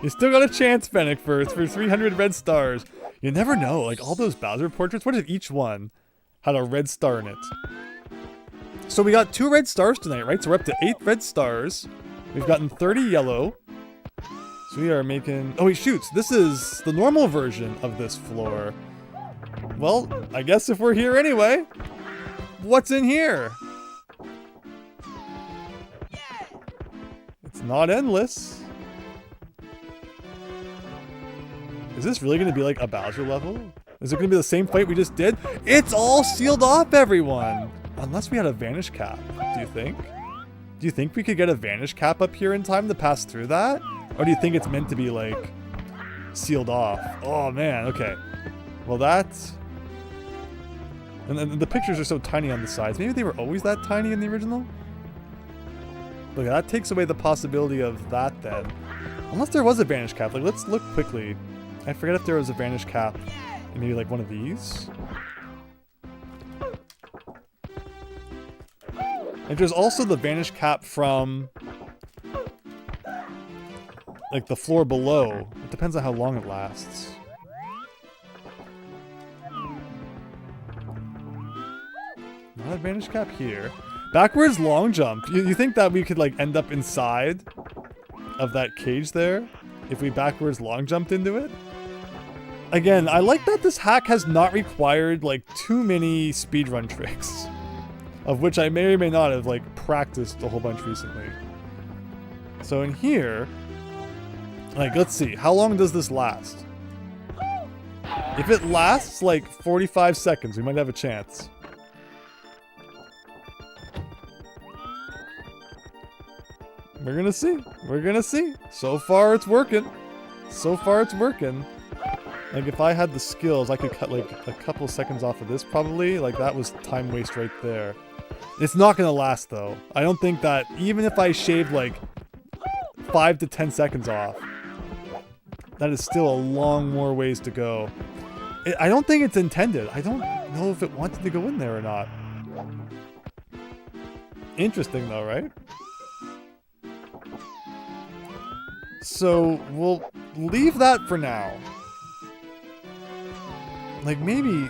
You still got a chance, Fennec, for 300 red stars. You never know, like all those Bowser portraits, what if each one had a red star in it? So we got 2 red stars tonight, right? So we're up to 8 red stars. We've gotten 30 yellow. So we are making... Oh, wait, shoot. This is the normal version of this floor. Well, I guess if we're here anyway, what's in here? It's not endless. Is this really going to be like a Bowser level? Is it going to be the same fight we just did? It's all sealed off, everyone! Unless we had a vanish cap, do you think? Do you think we could get a vanish cap up here in time to pass through that? Or do you think it's meant to be, like, sealed off? Oh, man, okay. Well, that's... And then the pictures are so tiny on the sides. Maybe they were always that tiny in the original? Look, that takes away the possibility of that, then. Unless there was a vanish cap. Like, let's look quickly. I forget if there was a vanish cap in maybe, like, one of these. And there's also the vanish cap from, like, the floor below. It depends on how long it lasts. Not a vanish cap here. Backwards long jump. You think that we could, like, end up inside of that cage there if we backwards long jumped into it? Again, I like that this hack has not required, like, too many speedrun tricks. Of which I may or may not have, like, practiced a whole bunch recently. So in here, like, let's see. How long does this last? If it lasts, like, 45 seconds, we might have a chance. We're gonna see. We're gonna see. So far, it's working. So far, it's working. Like, if I had the skills, I could cut, like, a couple seconds off of this, probably. Like, that was time waste right there. It's not gonna last, though. I don't think that, even if I shaved, like, 5 to 10 seconds off, that is still a long more ways to go. I don't think it's intended. I know if it wanted to go in there or not. Interesting though, right? So we'll leave that for now. Like maybe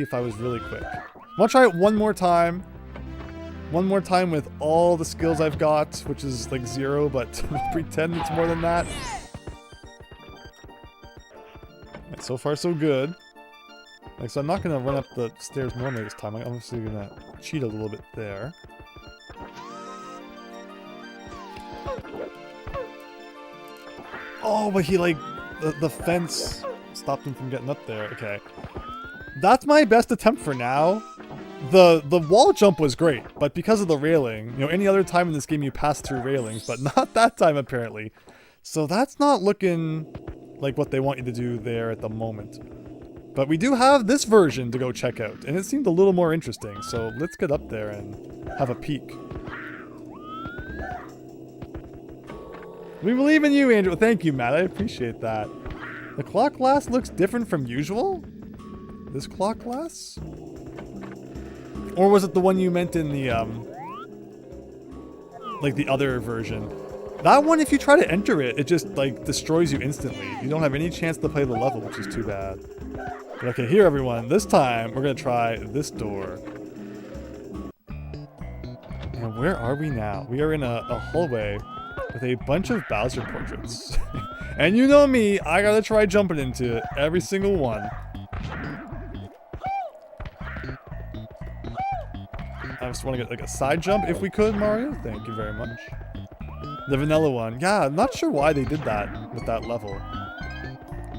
if I was really quick. I'll try it one more time. One more time with all the skills I've got, which is like 0, but pretend it's more than that. Right, so far so good. Like, so I'm not gonna run up the stairs normally this time. I'm obviously gonna cheat a little bit there. Oh, but he like the fence stopped him from getting up there. Okay, that's my best attempt for now. The wall jump was great, but because of the railing, you know, any other time in this game you pass through railings, but not that time apparently. So that's not looking like what they want you to do there at the moment. But we do have this version to go check out, and it seemed a little more interesting, so let's get up there and have a peek. We believe in you, Andrew. Thank you, Matt. I appreciate that. The clock glass looks different from usual? This clock glass? Or was it the one you meant in the, like the other version? That one, if you try to enter it, it just, like, destroys you instantly. You don't have any chance to play the level, which is too bad. But okay, here, everyone. This time, we're gonna try this door. And where are we now? We are in a hallway with a bunch of Bowser portraits. And you know me, I gotta try jumping into every single one. I just want to get like a side jump if we could, Mario. Thank you very much. The vanilla one. Yeah, I'm not sure why they did that with that level.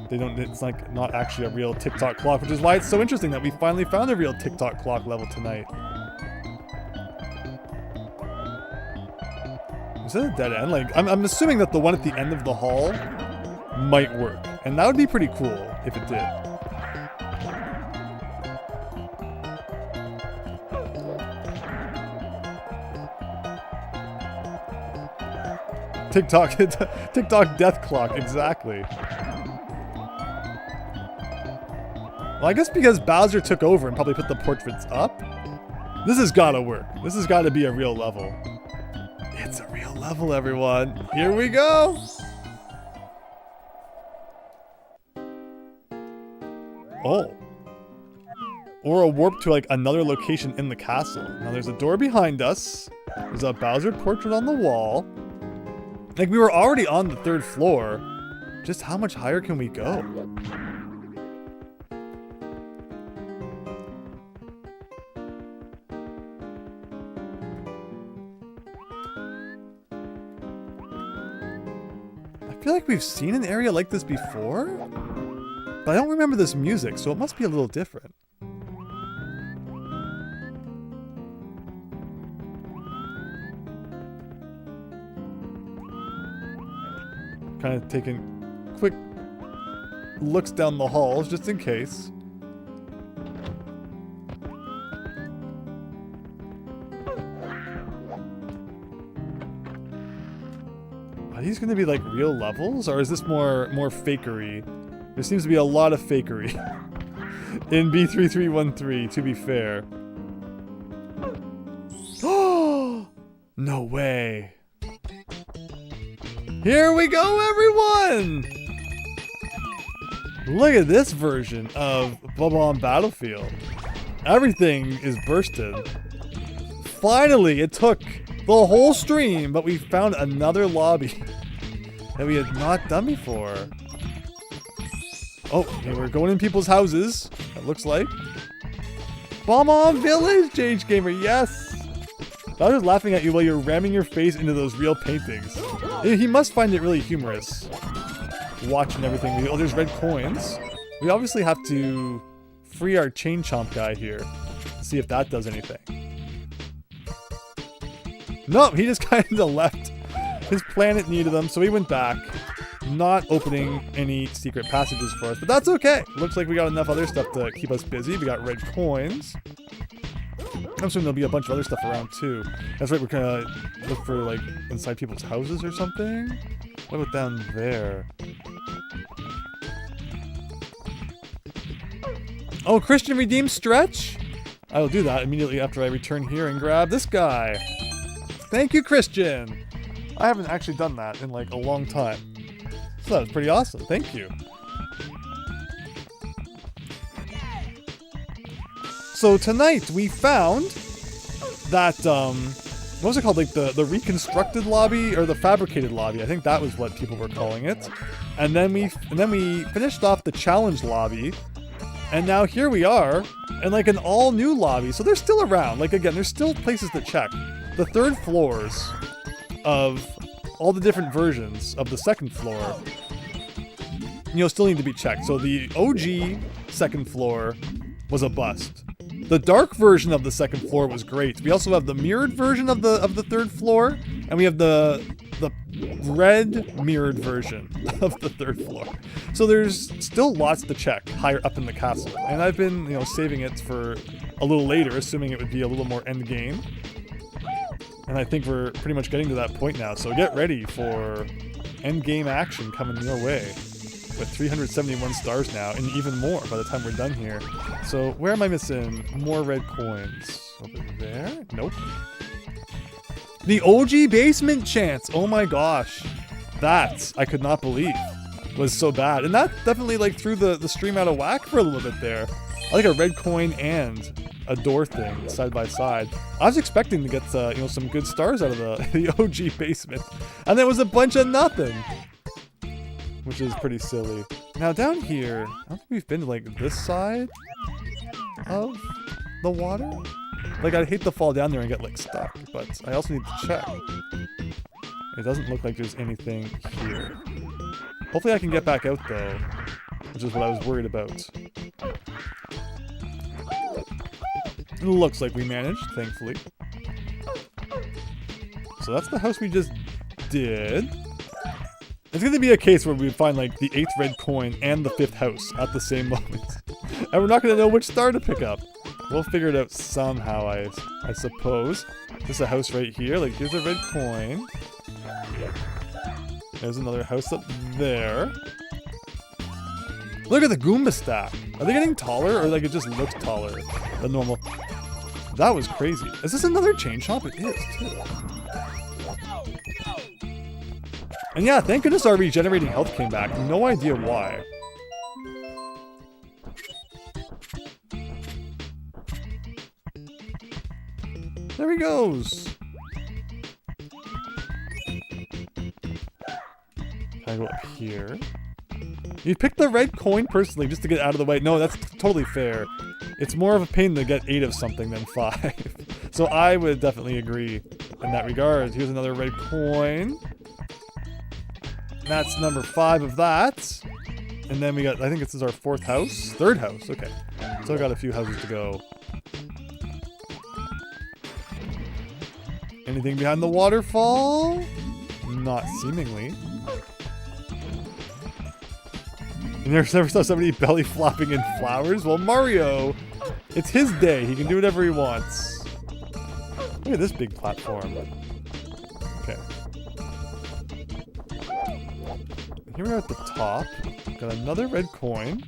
They don't, it's like not actually a real TikTok clock, which is why it's so interesting that we finally found a real TikTok clock level tonight. Is that a dead end? Like, I'm assuming that the one at the end of the hall might work. And that would be pretty cool if it did. TikTok death clock, exactly. Well, I guess because Bowser took over and probably put the portraits up, this has gotta work. This has gotta be a real level. It's a real level, everyone. Here we go! Oh. Or a warp to like another location in the castle. Now there's a door behind us. There's a Bowser portrait on the wall. Like, we were already on the 3rd floor. Just how much higher can we go? I feel like we've seen an area like this before, but I don't remember this music, so it must be a little different. Kind of taking quick looks down the halls just in case. Are these going to be like real levels, or is this more fakery? There seems to be a lot of fakery in B3313, to be fair. Oh, no way. Here we go, everyone! Look at this version of Bubble on Battlefield. Everything is bursted. Finally, it took the whole stream, but we found another lobby that we had not done before. Oh, okay, we're going in people's houses, it looks like. Bomb on Village, JH Gamer, yes! I was just laughing at you while you're ramming your face into those real paintings. He must find it really humorous. Watching everything. Oh, there's red coins. We obviously have to free our Chain Chomp guy here. See if that does anything. Nope, he just kind of left. His planet needed them, so he went back. Not opening any secret passages for us, but that's okay. Looks like we got enough other stuff to keep us busy. We got red coins. I'm assuming there'll be a bunch of other stuff around too. That's right, we're gonna look for like inside people's houses or something. What about down there? Oh, Christian redeemed stretch? I will do that immediately after I return here and grab this guy. Thank you, Christian. I haven't actually done that in like a long time. So that was pretty awesome. Thank you. So tonight we found that, what was it called? Like the reconstructed lobby or the fabricated lobby. I think that was what people were calling it. And then we finished off the challenge lobby. And now here we are in like an all new lobby. So they're still around. Like again, there's still places to check. The third floors of all the different versions of the second floor, still need to be checked. So the OG second floor was a bust. The dark version of the second floor was great. We also have the mirrored version of the third floor, and we have the red mirrored version of the third floor. So there's still lots to check higher up in the castle, and I've been saving it for a little later, assuming it would be a little more end game. And I think we're pretty much getting to that point now. So get ready for end game action coming your way. With 371 stars now, and even more by the time we're done here. So where am I missing more red coins? Over there? Nope. The OG basement chance! Oh my gosh. That, I could not believe, was so bad. And that definitely like threw the stream out of whack for a little bit there. I like a red coin and a door thing side by side. I was expecting to get some good stars out of the OG basement. And there was a bunch of nothing. Which is pretty silly. Now down here, I don't think we've been to like this side of the water. Like I'd hate to fall down there and get like stuck, but I also need to check. It doesn't look like there's anything here. Hopefully I can get back out though, which is what I was worried about. It looks like we managed, thankfully. So that's the house we just did. It's going to be a case where we find like the 8th red coin and the 5th house at the same moment. And we're not going to know which star to pick up. We'll figure it out somehow, I suppose. There's a house right here. Like, here's a red coin. There's another house up there. Look at the Goomba stack. Are they getting taller, or like it just looks taller than normal? That was crazy. Is this another chain shop? It is, too. And yeah, thank goodness our regenerating health came back. No idea why. There he goes. Can I go up here? You picked the red coin personally just to get out of the way. No, that's totally fair. It's more of a pain to get 8 of something than 5. So I would definitely agree in that regard. Here's another red coin. That's number 5 of that. And then we got, I think this is our 4th house. 3rd house, okay. So I got a few houses to go. Anything behind the waterfall? Not seemingly. You never saw somebody belly flopping in flowers? Well, Mario, it's his day. He can do whatever he wants. Look at this big platform. Okay. Here we are at the top. Got another red coin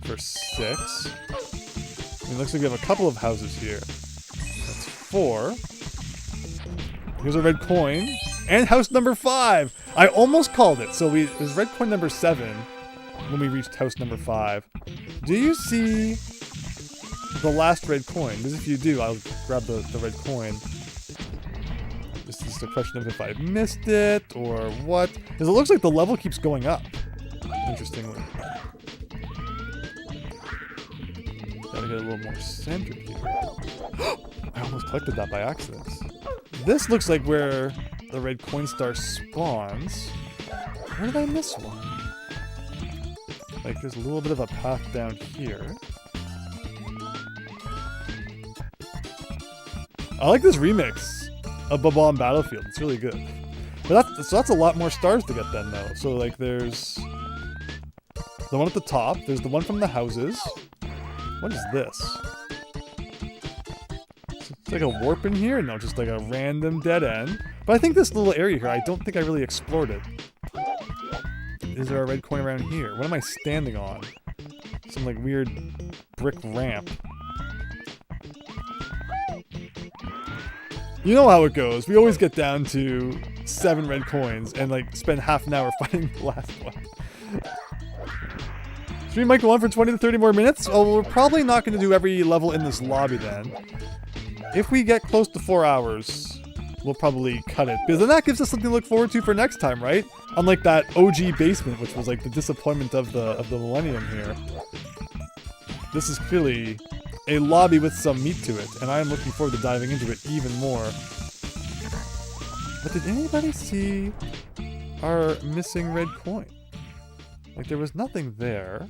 for 6. It looks like we have a couple of houses here. That's 4. Here's a red coin. And house number 5! I almost called it. So it was red coin number 7 when we reached house number 5. Do you see the last red coin? Because if you do, I'll grab the red coin. This is the question of if I missed it or what. Because it looks like the level keeps going up. Interestingly. Gotta get a little more centered here. I almost collected that by accident. This looks like where the red coin star spawns. Where did I miss one? Like there's a little bit of a path down here. I like this remix of Bob-omb Battlefield. It's really good. But that's a lot more stars to get then, though. So, like, there's the one at the top. There's the one from the houses. What is this? It's like a warp in here? No, just like a random dead end. But I think this little area here, I don't think I really explored it. Is there a red coin around here? What am I standing on? Some, like, weird brick ramp. You know how it goes. We always get down to 7 red coins and like spend half an hour fighting the last one. Stream might go on for 20 to 30 more minutes. Oh, we're probably not going to do every level in this lobby then. If we get close to 4 hours, we'll probably cut it. Because then that gives us something to look forward to for next time, right? Unlike that OG basement, which was like the disappointment of the millennium here. This is clearly a lobby with some meat to it, and I am looking forward to diving into it even more. But did anybody see our missing red coin? Like, there was nothing there.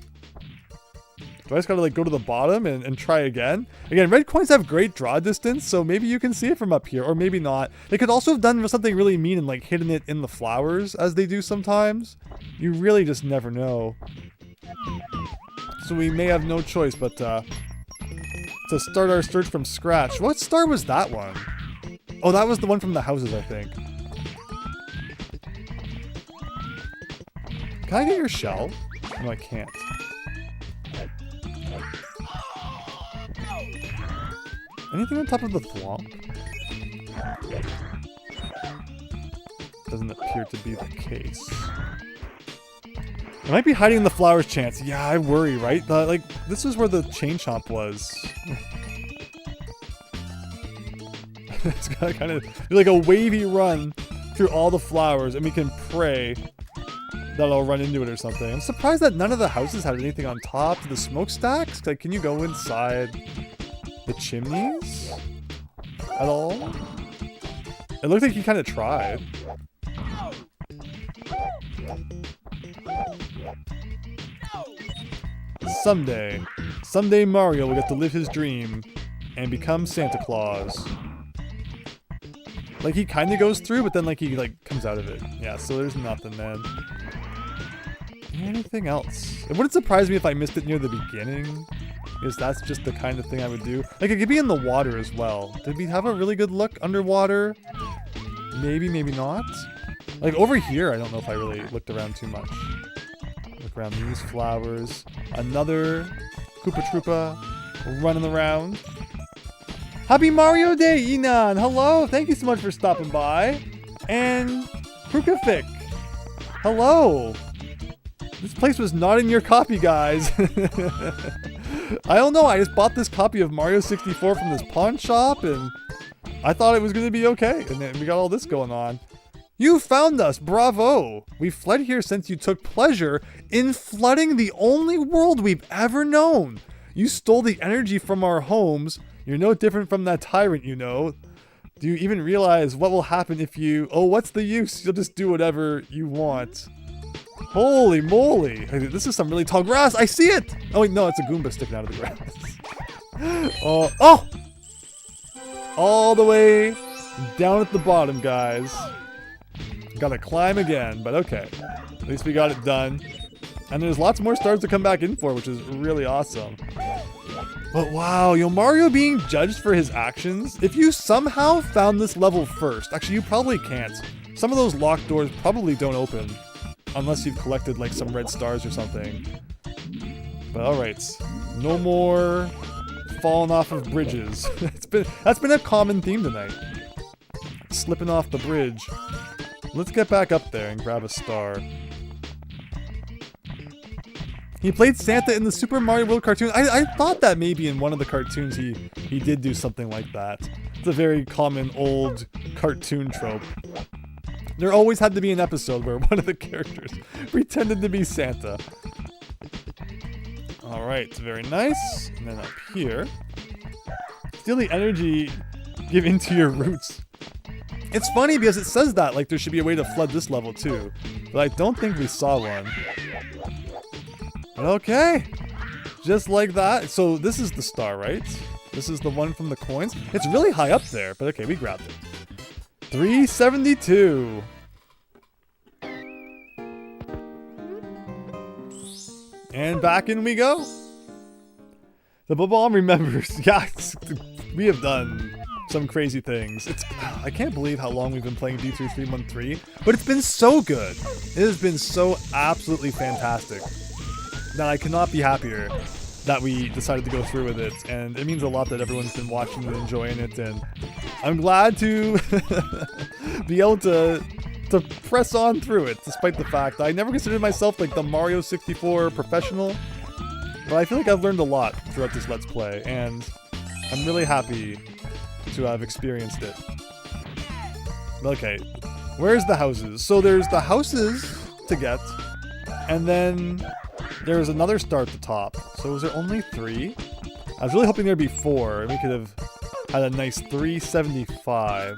Do I just gotta like go to the bottom and try again? Again, red coins have great draw distance, so maybe you can see it from up here, or maybe not. They could also have done something really mean and like hidden it in the flowers, as they do sometimes. You really just never know. So we may have no choice but to start our search from scratch. What star was that one? Oh, that was the one from the houses, I think. Can I get your shell? No, I can't. Anything on top of the thwomp? Doesn't appear to be the case. It might be hiding in the flowers, chance. Yeah, I worry, right? Like, this is where the chain chomp was. It's gotta kind of do like a wavy run through all the flowers, and we can pray that I'll run into it or something. I'm surprised that none of the houses had anything on top. The smokestacks? Like, can you go inside the chimneys at all? It looked like he kind of tried. Someday Mario will get to live his dream and become Santa Claus. Like, he kind of goes through, but then like he like comes out of it. Yeah, so there's nothing then. Anything else? It wouldn't surprise me if I missed it near the beginning, because that's just the kind of thing I would do. Like, it could be in the water as well. Did we have a really good look underwater? Maybe, maybe not. Like, over here, I don't know if I really looked around too much. Look around these flowers. Another Koopa Troopa running around. Happy Mario Day, Enon! Hello! Thank you so much for stopping by. And Krukafik. Hello! This place was not in your copy, guys. I don't know, I just bought this copy of Mario 64 from this pawn shop, and I thought it was going to be okay, and then we got all this going on. You found us, bravo! We fled here since you took pleasure in flooding the only world we've ever known. You stole the energy from our homes. You're no different from that tyrant, you know. Do you even realize what will happen if you... Oh, what's the use? You'll just do whatever you want. Holy moly! This is some really tall grass. I see it! Oh wait, no, it's a Goomba sticking out of the grass. Oh! All the way down at the bottom, guys. Gotta climb again, but okay. At least we got it done. And there's lots more stars to come back in for, which is really awesome. But wow, Mario being judged for his actions. If you somehow found this level first, actually you probably can't. Some of those locked doors probably don't open. Unless you've collected like some red stars or something. But alright, no more falling off of bridges. That's been a common theme tonight. Slipping off the bridge. Let's get back up there and grab a star. He played Santa in the Super Mario World cartoon. I thought that maybe in one of the cartoons he did do something like that. It's a very common old cartoon trope. There always had to be an episode where one of the characters pretended to be Santa. Alright, very nice. And then up here. Steal the energy, give into your roots. It's funny because it says that, like there should be a way to flood this level too. But I don't think we saw one. But okay. Just like that. So this is the star, right? This is the one from the coins. It's really high up there, but okay, we grabbed it. 372. And back in we go. The Bomb remembers. Yeah, we have done some crazy things. I can't believe how long we've been playing B3313, but it's been so good. It has been so absolutely fantastic that I cannot be happier that we decided to go through with it, and it means a lot that everyone's been watching and enjoying it, and I'm glad to be able to press on through it, despite the fact that I never considered myself like the Mario 64 professional, but I feel like I've learned a lot throughout this Let's Play, and I'm really happy to have experienced it. Okay, where's the houses? So there's the houses to get, and then there's another star at the top. So was there only 3? I was really hoping there'd be 4, and we could have had a nice 375.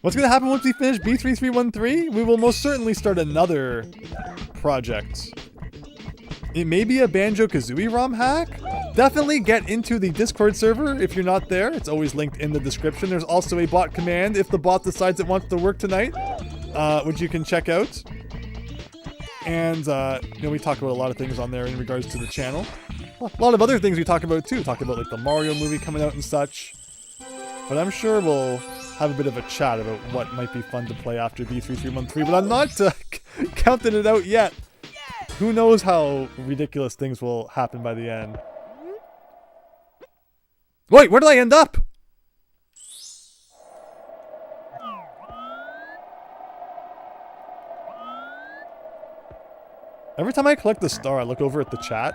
What's going to happen once we finish B3313? We will most certainly start another project. It may be a Banjo-Kazooie ROM hack. Definitely get into the Discord server if you're not there. It's always linked in the description. There's also a bot command if the bot decides it wants to work tonight, which you can check out. And, you know, we talk about a lot of things on there in regards to the channel. A lot of other things we talk about too. Talk about like the Mario movie coming out and such. But I'm sure we'll have a bit of a chat about what might be fun to play after B3313, but I'm not counting it out yet. Who knows how ridiculous things will happen by the end. Wait, where did I end up? Every time I collect the star, I look over at the chat.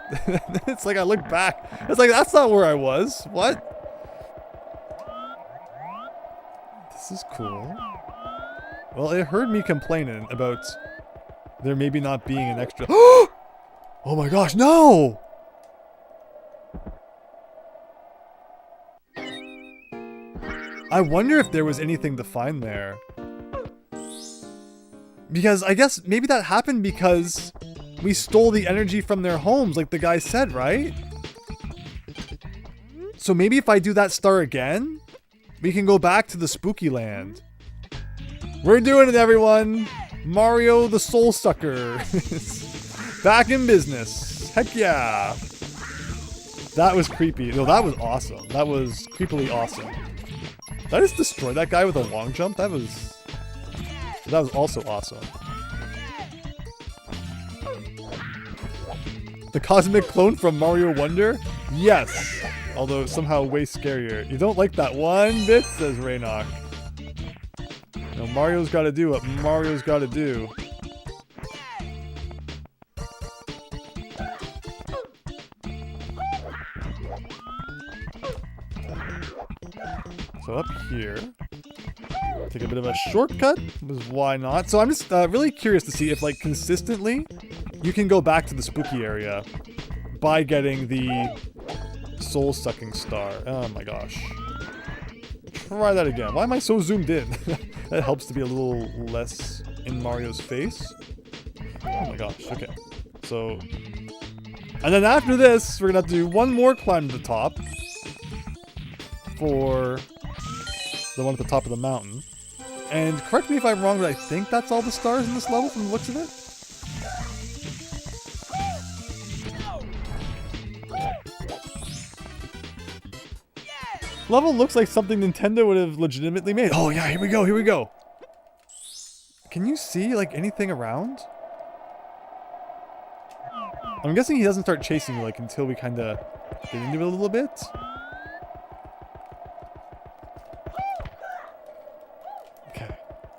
It's like I look back. It's like, that's not where I was. What? This is cool. Well, it heard me complaining about there maybe not being an extra... Oh my gosh, no! I wonder if there was anything to find there. Because I guess maybe that happened because we stole the energy from their homes, like the guy said, right? So maybe if I do that star again, we can go back to the spooky land. We're doing it, everyone! Mario the Soul Sucker. Back in business. Heck yeah! That was creepy. No, that was awesome. That was creepily awesome. Did I just destroy that guy with a long jump? That was also awesome. The cosmic clone from Mario Wonder? Yes! Although somehow way scarier. You don't like that one bit, says Raynok. No, Mario's gotta do what Mario's gotta do. So up here, take a bit of a shortcut, because why not? So I'm just really curious to see if, like, consistently, you can go back to the spooky area by getting the soul-sucking star. Oh my gosh. Try that again. Why am I so zoomed in? That helps to be a little less in Mario's face. Oh my gosh, okay. So, and then after this, we're gonna have to do one more climb to the top for the one at the top of the mountain. And correct me if I'm wrong, but I think that's all the stars in this level from the looks of it. Level looks like something Nintendo would have legitimately made. Oh yeah, here we go, here we go. Can you see, like, anything around? I'm guessing he doesn't start chasing you, like, until we kind of get into it a little bit. Okay.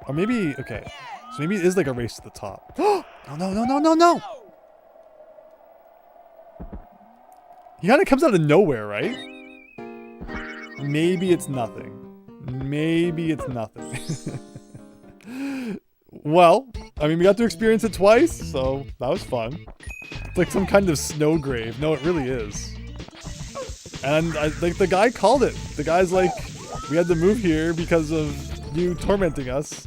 Or maybe, okay. So maybe it is like a race to the top. Oh, no, no, no, no, no! He kind of comes out of nowhere, right? Maybe it's nothing. Maybe it's nothing. Well, I mean, we got to experience it twice, so that was fun. It's like some kind of snow grave. No, it really is. And like the guy called it. The guy's like, we had to move here because of you tormenting us.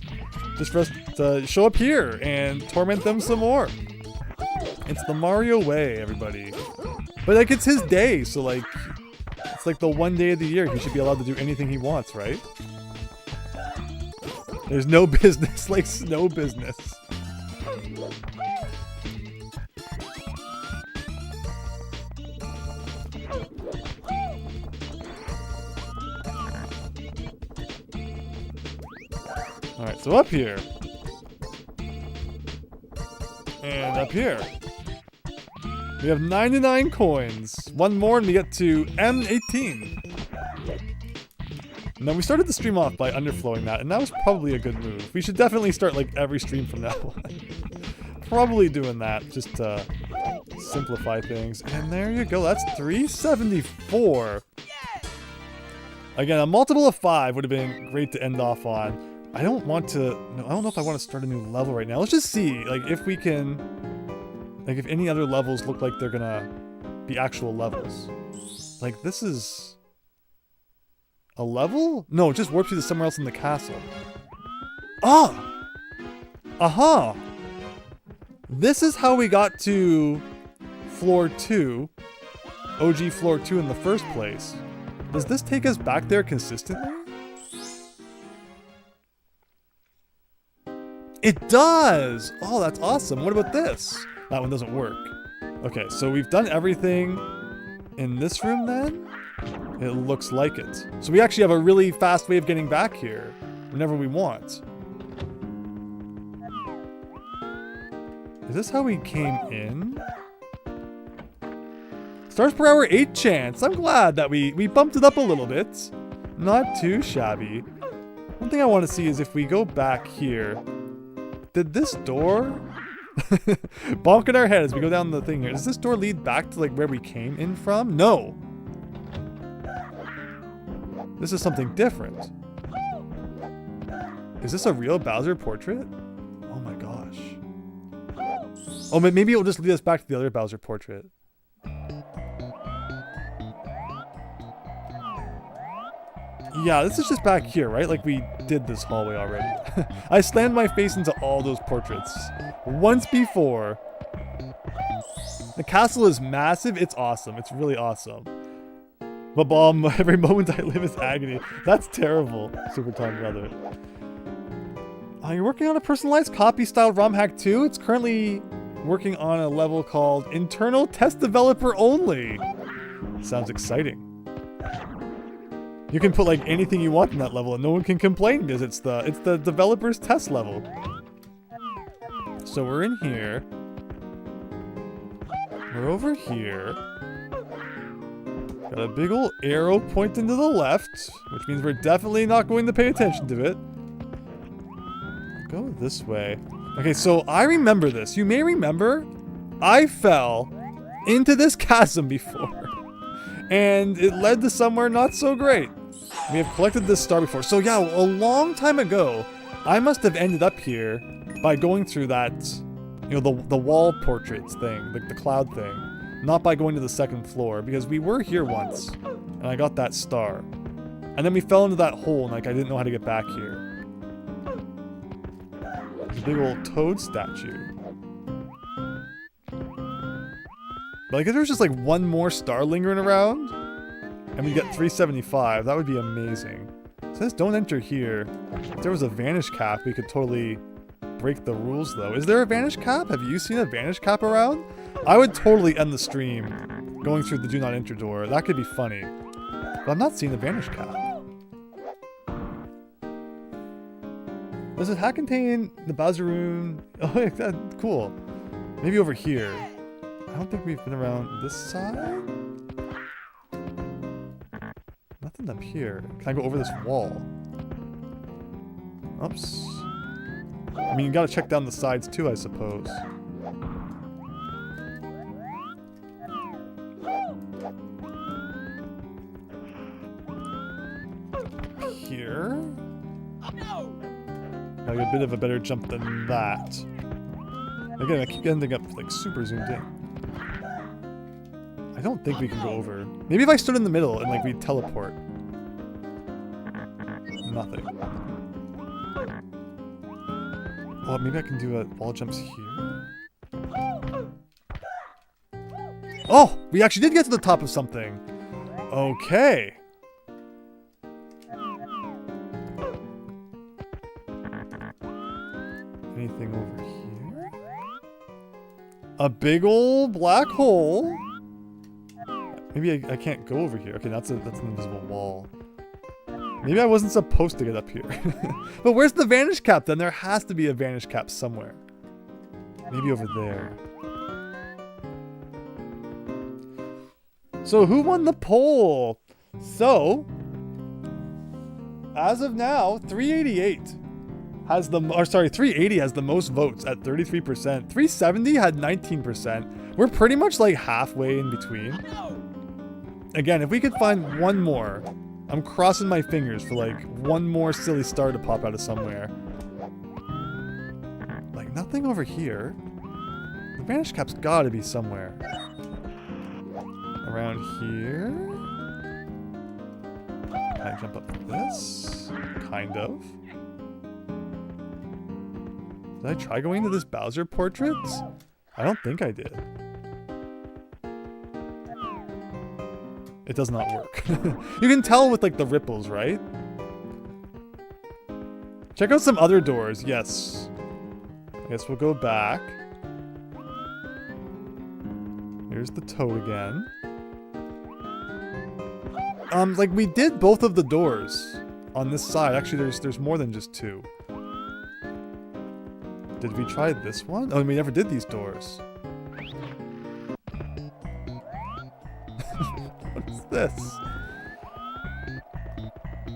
Just for us to show up here and torment them some more. It's the Mario way, everybody. But like, it's his day, so like, it's like the one day of the year he should be allowed to do anything he wants, right? There's no business like snow business. Alright, so up here. And up here. We have 99 coins. One more and we get to M18. Now we started the stream off by underflowing that, and that was probably a good move. We should definitely start like every stream from now on. Probably doing that just to simplify things. And there you go, that's 374. Again, a multiple of 5 would have been great to end off on. I don't know if I want to start a new level right now. Let's just see, like, if we can, like, if any other levels look like they're gonna be actual levels. Like, this is a level? No, it just warps you to somewhere else in the castle. Ah! Aha! This is how we got to floor 2, OG floor 2 in the first place. Does this take us back there consistently? It does! Oh, that's awesome. What about this? That one doesn't work. Okay, so we've done everything in this room then? It looks like it. So we actually have a really fast way of getting back here whenever we want. Is this how we came in? Stars per hour 8 chance. I'm glad that we bumped it up a little bit. Not too shabby. One thing I want to see is if we go back here. Did this door... bonking our head as we go down the thing here. Does this door lead back to like where we came in from? No. This is something different. Is this a real Bowser portrait? Oh my gosh. Oh, maybe it'll just lead us back to the other Bowser portrait. Yeah, this is just back here, right? Like we did this hallway already. I slammed my face into all those portraits once before. The castle is massive. It's awesome. It's really awesome. But bomb, every moment I live is agony. That's terrible, Super Time Brother. You're working on a personalized copy style ROM hack too? It's currently working on a level called Internal Test Developer Only. Sounds exciting. You can put like anything you want in that level and no one can complain because it's the developer's test level. So we're in here. We're over here. Got a big old arrow pointing to the left, which means we're definitely not going to pay attention to it. Go this way. Okay, so I remember this. You may remember I fell into this chasm before. And it led to somewhere not so great. We have collected this star before. So yeah, a long time ago, I must have ended up here by going through that, you know, the wall portraits thing, the cloud thing. Not by going to the second floor, because we were here once, and I got that star. And then we fell into that hole, and like I didn't know how to get back here. There's a big old toad statue. But like if there was just like one more star lingering around, and we get 375, that would be amazing. It says don't enter here. If there was a vanish cap, we could totally break the rules though. Is there a vanish cap? Have you seen a vanish cap around? I would totally end the stream going through the do not enter door. That could be funny. But I'm not seeing a vanish cap. Does it hack contain the Bowser room? Oh, that's cool. Maybe over here. I don't think we've been around this side. Nothing up here. Can I go over this wall? Oops. I mean, you gotta check down the sides too, I suppose. Here? Gotta get a bit of a better jump than that. Again, I keep ending up like super zoomed in. I don't think we can go over. Maybe if I stood in the middle and like we teleport. Nothing. Well, maybe I can do a wall jumps here. Oh, we actually did get to the top of something. Okay. Anything over here? A big old black hole. Maybe I can't go over here. Okay, that's an invisible wall. Maybe I wasn't supposed to get up here. But where's the vanish cap then? There has to be a vanish cap somewhere. Maybe over there. So who won the poll? So, as of now, 388 has the, or sorry, 380 has the most votes at 33%. 370 had 19%. We're pretty much like halfway in between. Again, if we could find one more, I'm crossing my fingers for like one more silly star to pop out of somewhere. Like nothing over here. The vanish cap's gotta be somewhere. Around here? Can I jump up this? Kind of. Did I try going to this Bowser portrait? I don't think I did. It does not work. You can tell with like the ripples, right? Check out some other doors. Yes. I guess we'll go back. Here's the toad again. Like we did both of the doors on this side. Actually, there's more than just two. Did we try this one? Oh, we never did these doors. What is this?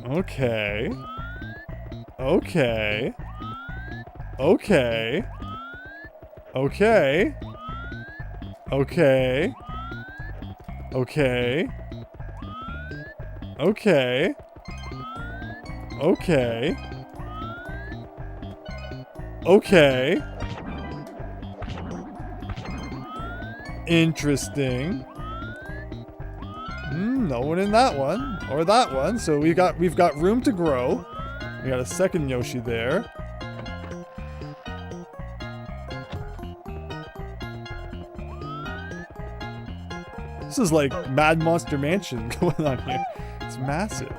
Okay. Okay. Okay. Okay. Okay. Okay. Okay. Okay. Okay. Interesting. No one in that one or that one. So we've got room to grow. We got a second Yoshi there. This is like Mad Monster Mansion going on here. It's massive.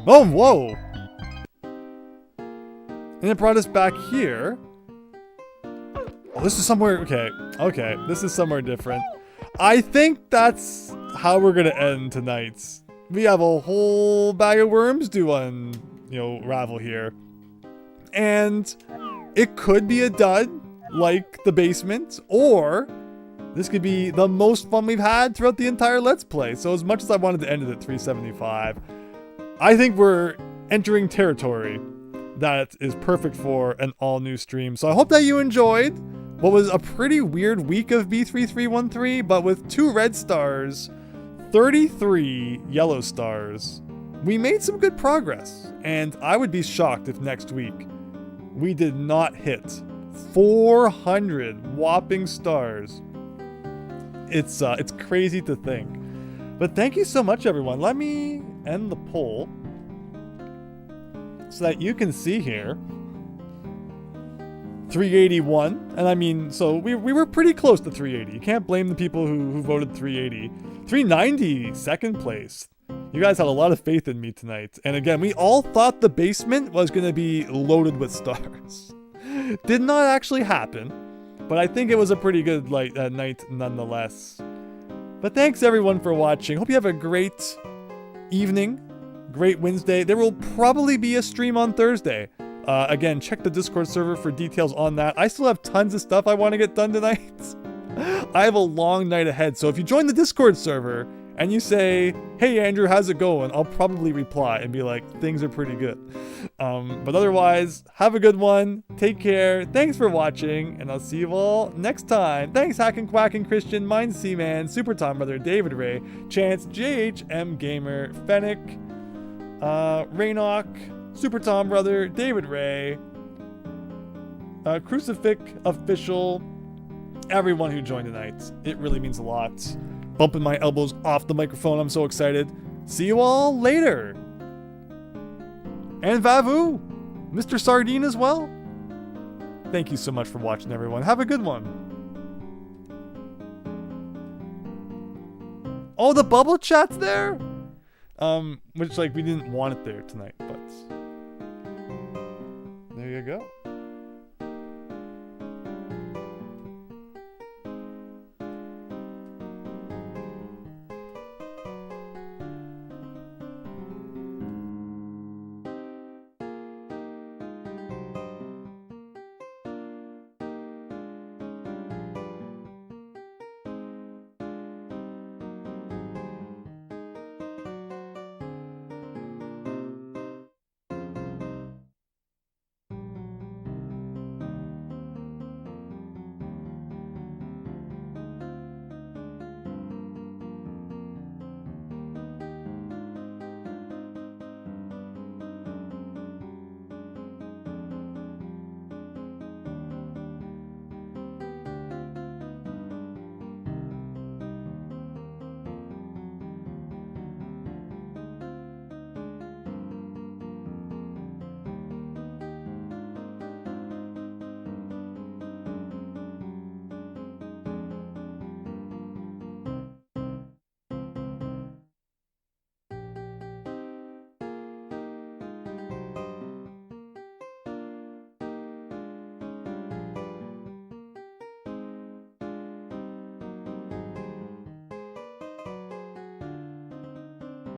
Oh, whoa! And it brought us back here. Oh, this is somewhere... Okay, okay. This is somewhere different. I think that's how we're gonna end tonight. We have a whole bag of worms to unravel here. And it could be a dud, like the basement, or this could be the most fun we've had throughout the entire Let's Play. So as much as I wanted to end it at 375, I think we're entering territory that is perfect for an all-new stream. So I hope that you enjoyed what was a pretty weird week of B3313, but with 2 red stars, 33 yellow stars, we made some good progress. And I would be shocked if next week we did not hit 400 whopping stars. It's crazy to think. But thank you so much, everyone. Let me end the poll so that you can see here. 381, and I mean, so we were pretty close to 380. You can't blame the people who voted 380. 390, second place. You guys had a lot of faith in me tonight. And again, we all thought the basement was going to be loaded with stars. Did not actually happen, but I think it was a pretty good night nonetheless. But thanks everyone for watching. Hope you have a great evening, great Wednesday. There will probably be a stream on Thursday. Again, check the Discord server for details on that. I still have tons of stuff I want to get done tonight. I have a long night ahead, so if you join the Discord server and you say, "Hey Andrew, how's it going?" I'll probably reply and be like, "Things are pretty good." But otherwise, have a good one. Take care. Thanks for watching, and I'll see you all next time. Thanks, Hack and Quack and Christian, Mind Seaman, Super Tom Brother, David Ray, Chance, JHM Gamer, Fennec, Raynok, Super Tom Brother, David Ray, Crucifix Official, everyone who joined tonight. It really means a lot. Bumping my elbows off the microphone. I'm so excited. See you all later. And Vavu, Mr. Sardine as well. Thank you so much for watching, everyone. Have a good one. Oh, the bubble chat's there? Which we didn't want it there tonight, but there you go.